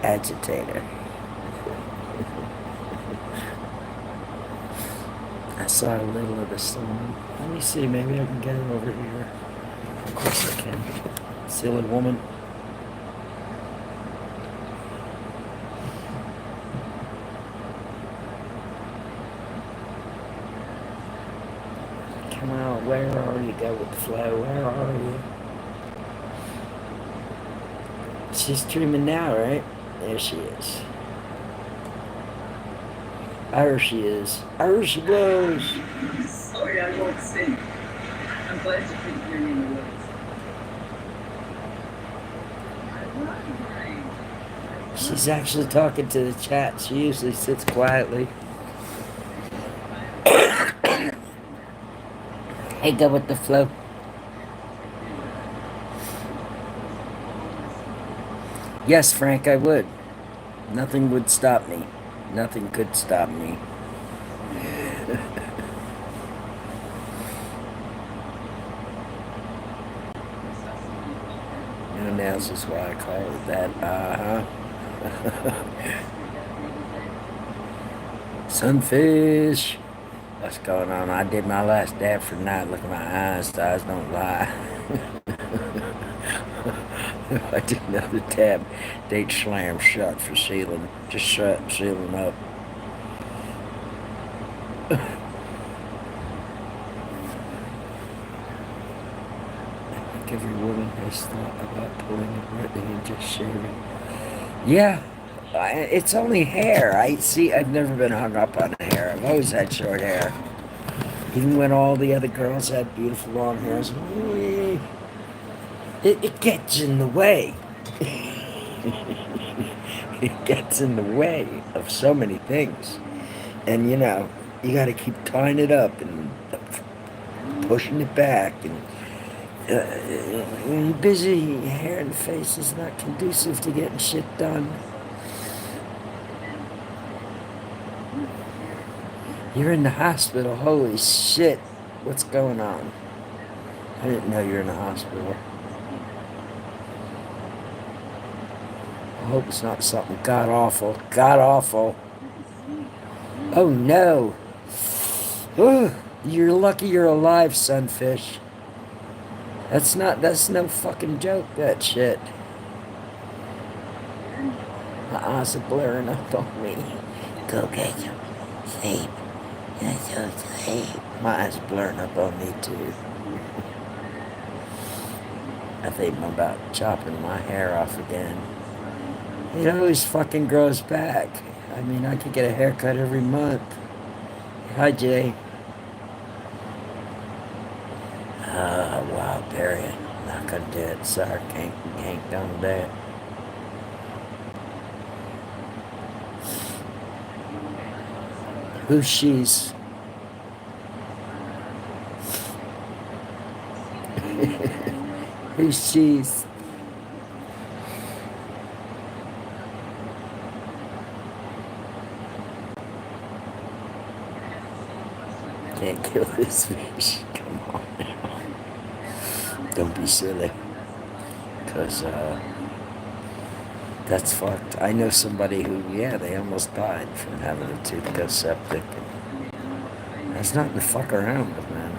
Agitator. I saw a little of the sun. Let me see, maybe I can get it over here. Of course I can. Silly woman. Come on, where are you? Go with the flow. Where are you? She's streaming now, right? There she is. There she is. There she goes. Sorry, I won't sing. I'm glad you couldn't hear me in the woods. She's actually talking to the chat. She usually sits quietly. Hey, go with the flow. Yes, Frank, I would. Nothing would stop me. Nothing could stop me. No nails is why I call it that. Sunfish. What's going on? I did my last dab for the night. Look at my eyes. The eyes don't lie. I did another tab. Date slam shut for sealing. Just shut, sealing up. I think every woman has thought about pulling it right and just shaving. Yeah, it's only hair. I've never been hung up on hair. I've always had short hair. Even when all the other girls had beautiful long hairs. It gets in the way. It gets in the way of so many things. And, you got to keep tying it up and pushing it back. And when you're busy, hair and face is not conducive to getting shit done. You're in the hospital. Holy shit. What's going on? I didn't know you were in the hospital. I hope it's not something god-awful. God-awful. Oh, no. Ooh, you're lucky you're alive, sunfish. That's no fucking joke, that shit. My eyes are blurring up on me. Go get some sleep. My eyes are blurring up on me, too. I think I'm about chopping my hair off again. It always fucking grows back. I mean, I could get a haircut every month. Hi, Jay. Wild berry. Not gonna do it. Sorry, can't done that. Who's she's? Who's she's? Can't kill this fish. Come on now. Don't be silly. Because, that's fucked. I know somebody who, they almost died from having a tooth go septic. That's nothing to fuck around with, man.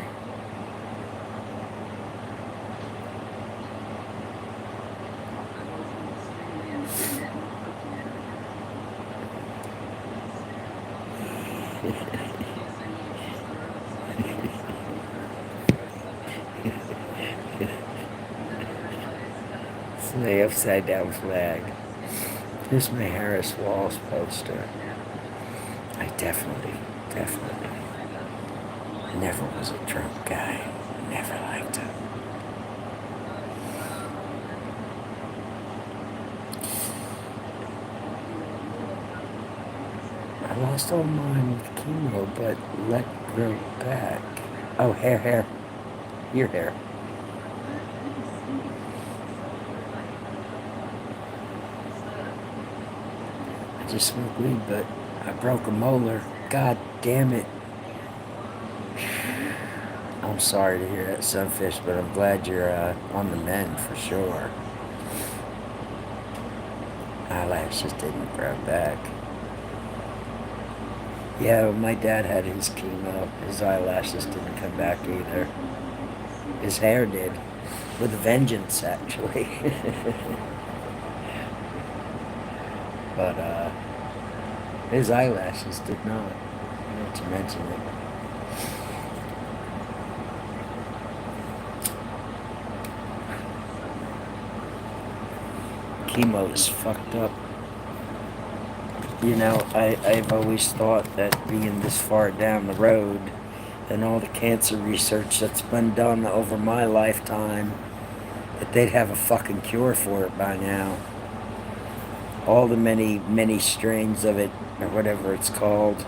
It's the upside down flag. Here's my Harris Walls poster. I definitely I never was a drunk guy. Never liked him. I lost all mine with chemo, but let grow back. Oh, hair. Your hair. I just smoked weed, but I broke a molar. God damn it. I'm sorry to hear that, Sunfish, but I'm glad you're on the mend for sure. Eyelashes didn't grow back. Yeah, when my dad had his chemo, his eyelashes didn't come back either. His hair did. With a vengeance, actually. But, his eyelashes did not. Not to mention it. Chemo is fucked up. You know, I've always thought that being this far down the road and all the cancer research that's been done over my lifetime, that they'd have a fucking cure for it by now. All the many strains of it, or whatever it's called.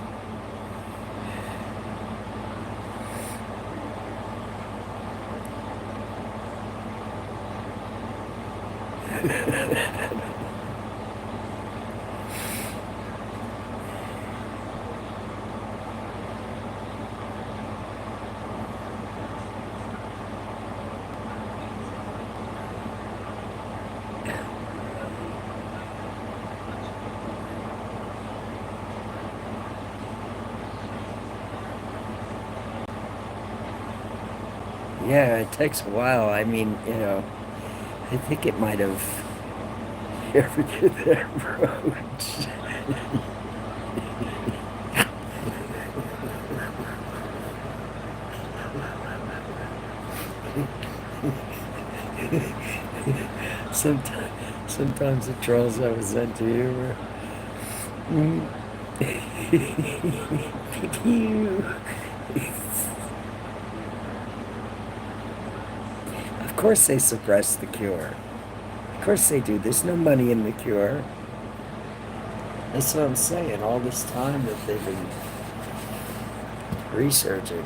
Yeah, it takes a while. I mean, you know, I think it might have ever did that road. Sometimes the trolls I was into you were. Of course they suppress the cure. Of course they do. There's no money in the cure. That's what I'm saying. All this time that they've been researching.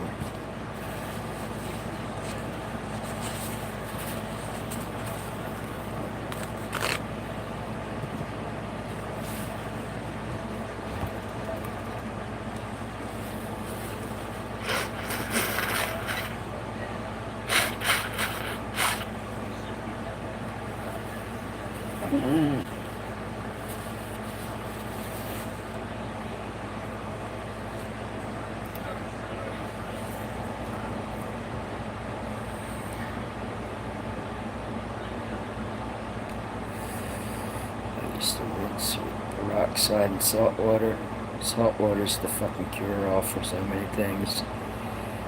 I used to rinse peroxide and salt water. Salt water's the fucking cure-all for so many things.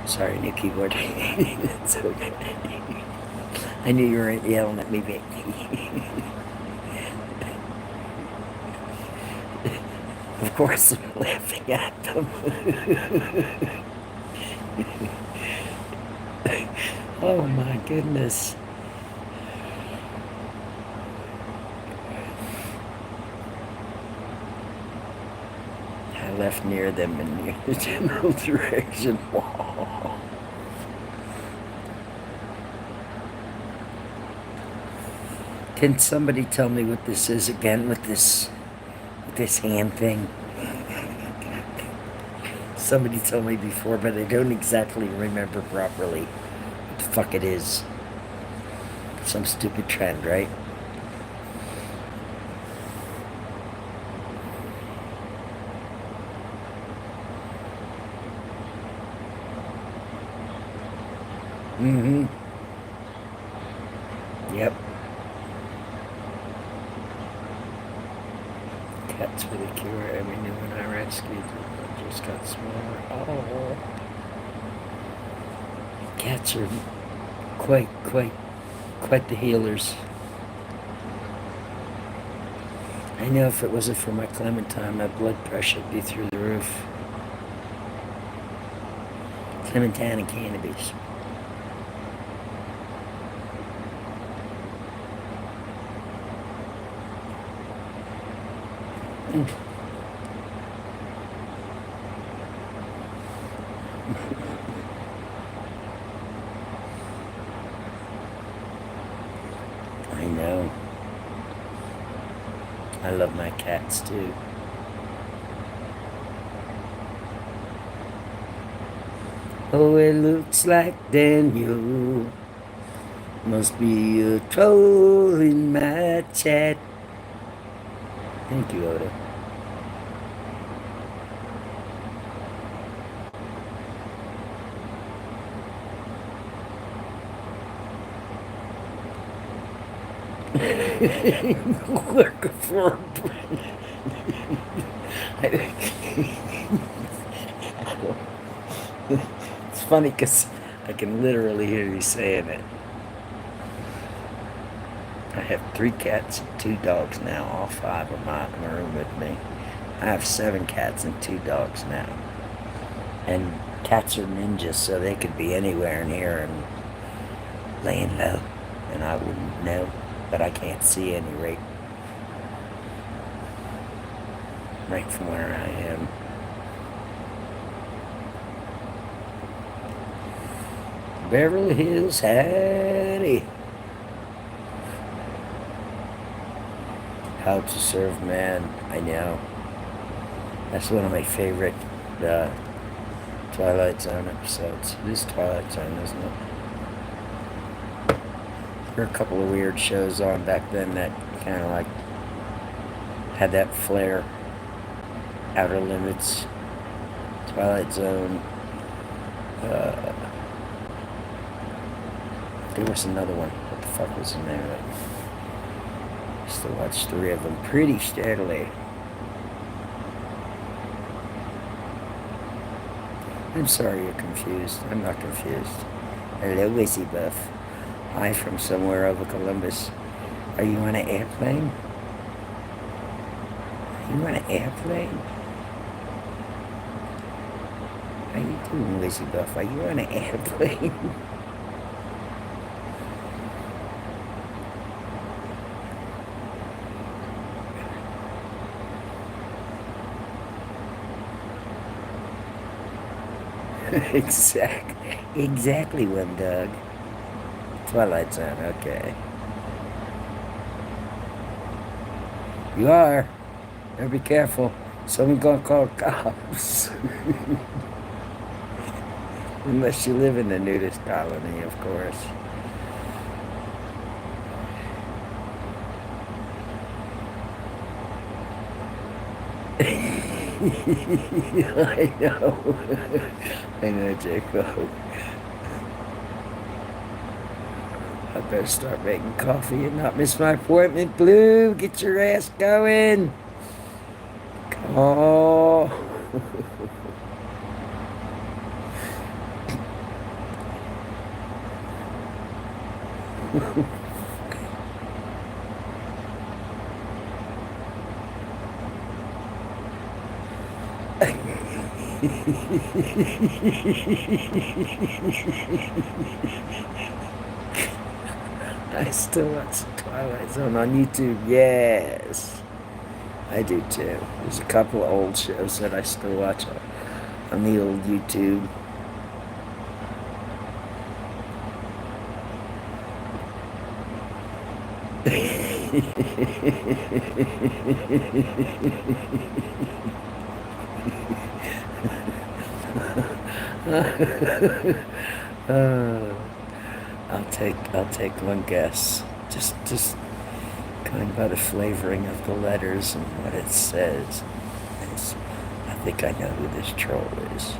Sorry, new keyboard. It's okay. I knew you were yelling at me, baby. Of course I'm laughing at them. Oh my goodness. I left near them and near the general direction wall. Can somebody tell me what this is again with this hand thing? Somebody told me before, but I don't exactly remember properly what the fuck it is. Some stupid trend, right? Mm-hmm. Yep. Cats with a cure. Every new one I rescued just got smaller. Oh. Cats are quite the healers. I know if it wasn't for my Clementine, my blood pressure would be through the roof. Clementine and cannabis. I love my cats too. Oh, it looks like Daniel must be a troll in my chat. Thank you, Oda. Work for It's funny because I can literally hear you saying it. I have 3 cats and 2 dogs now. All 5 are not in the room with me. I have 7 cats and 2 dogs now. And cats are ninjas, so they could be anywhere in here and laying low. And I wouldn't know, but I can't see any right from where I am. Beverly Hills, howdy. How to Serve Man, I know. That's one of my favorite Twilight Zone episodes. It is Twilight Zone, isn't it? There were a couple of weird shows on back then that kind of like had that flair. Outer Limits, Twilight Zone. There was another one. What the fuck was the name of it? I used to watch 3 of them pretty steadily. I'm sorry you're confused. I'm not confused. Hello, Wizzy Buff. Hi from somewhere over Columbus. Are you on an airplane? Are you on an airplane? How you doing, Wizzy Buff? Are you on an airplane? Exactly, one dog. Twilight Zone, okay. You are. Better be careful. Someone gonna call cops. Unless you live in the nudist colony, of course. I know. I know, Jacob. I better start making coffee and not miss my appointment. Blue, get your ass going. Oh. I still watch Twilight Zone on YouTube. Yes, I do too. There's a couple of old shows that I still watch on the old YouTube. I'll take one guess. Just going by the flavoring of the letters and what it says. I think I know who this troll is.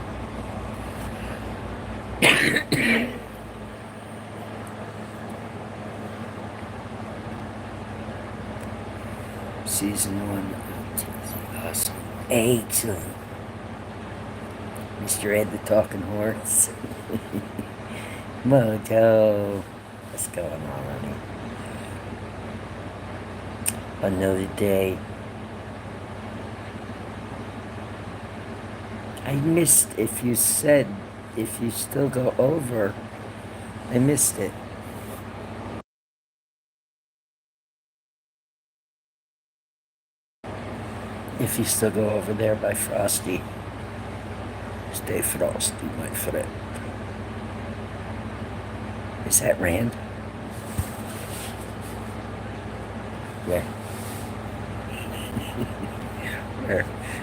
Season 1 of awesome. Excellent. Mr. Ed the Talking Horse. Mojo. What's going on, honey? Another day. I missed if you still go over. I missed it. If you still go over there by Frosty. Stay frosty, my friend. Is that Rand? Where?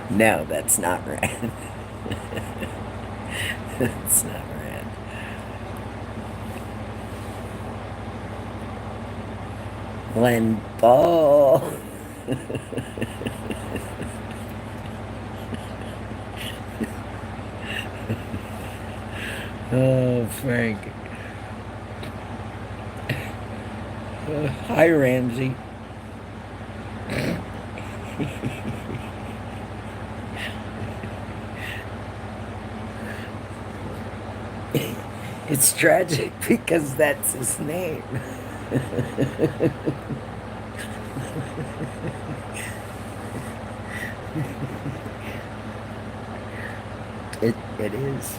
No, that's not rad. That's not rad. Len Ball. Oh, Frank. Hi, Ramsey. It's tragic because that's his name. It is.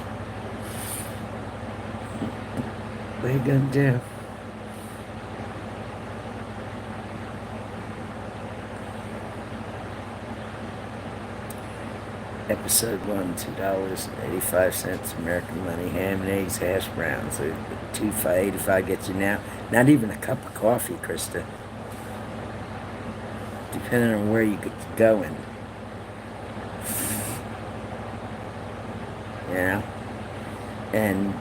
What are you gonna do? Episode 1, $2.85 American money, ham and eggs, hash browns. So $2.85 gets you now. Not even a cup of coffee, Krista. Depending on where you get going. You know? And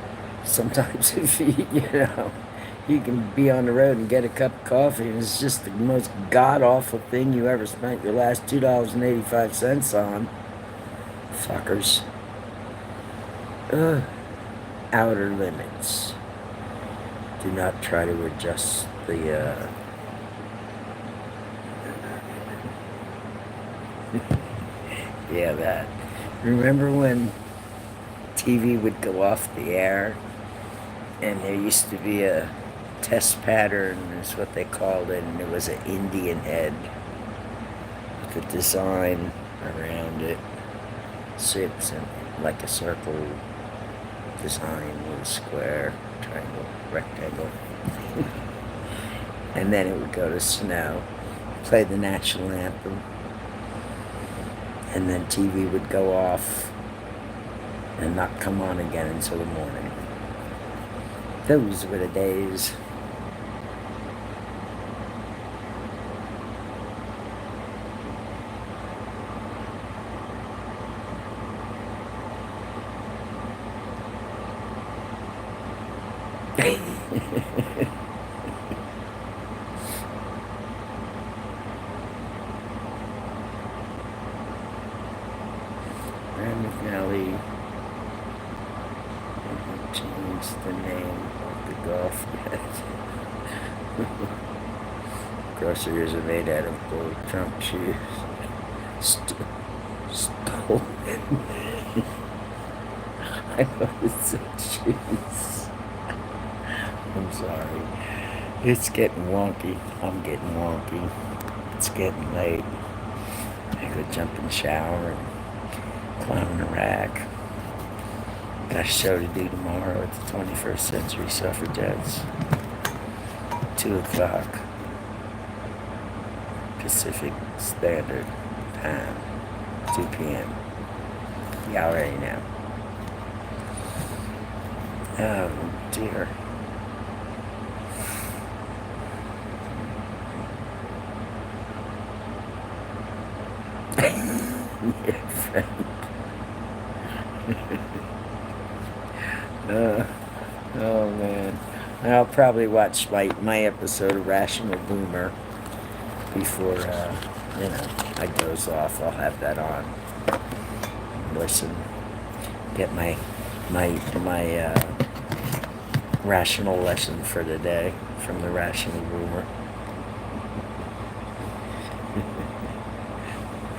sometimes if you can be on the road and get a cup of coffee and it's just the most god-awful thing you ever spent your last $2.85 on. Fuckers. Ugh. Outer limits. Do not try to adjust the, yeah, that. Remember when TV would go off the air and there used to be a test pattern, is what they called it, and it was an Indian head with a design around it. Shapes in like a circle design with a square, triangle, rectangle. And then it would go to snow, play the national anthem, and then TV would go off and not come on again until the morning. Those were the days. Rand McNally changed the name of the golf bet. Groceries are made out of gold Trump shoes. Stolen. I thought it said shoes. I'm sorry. It's getting wonky. I'm getting wonky. It's getting late. I go jump in the shower and climb in the rack. Got a show to do tomorrow at the 21st Century Suffragettes. 2 o'clock Pacific Standard Time. 2 p.m. Y'all already know. Oh dear. Oh man. I'll probably watch my episode of Rational Boomer before I doze off. I'll have that on. Listen. Get my rational lesson for the day from the Rational Boomer.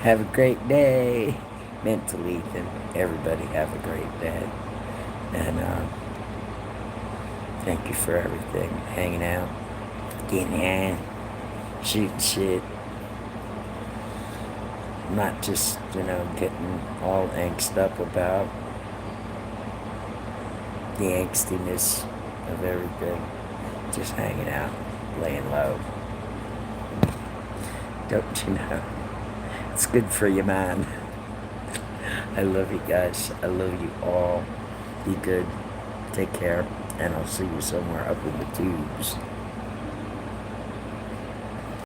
Have a great day. Mental Ethan. Everybody have a great day. And thank you for everything. Hanging out. Getting hand. Shooting shit. Not just, getting all angst up about the angstiness of everything. Just hanging out. Laying low. Don't you know? It's good for you, man. I love you guys. I love you all. Be good. Take care. And I'll see you somewhere up in the tubes.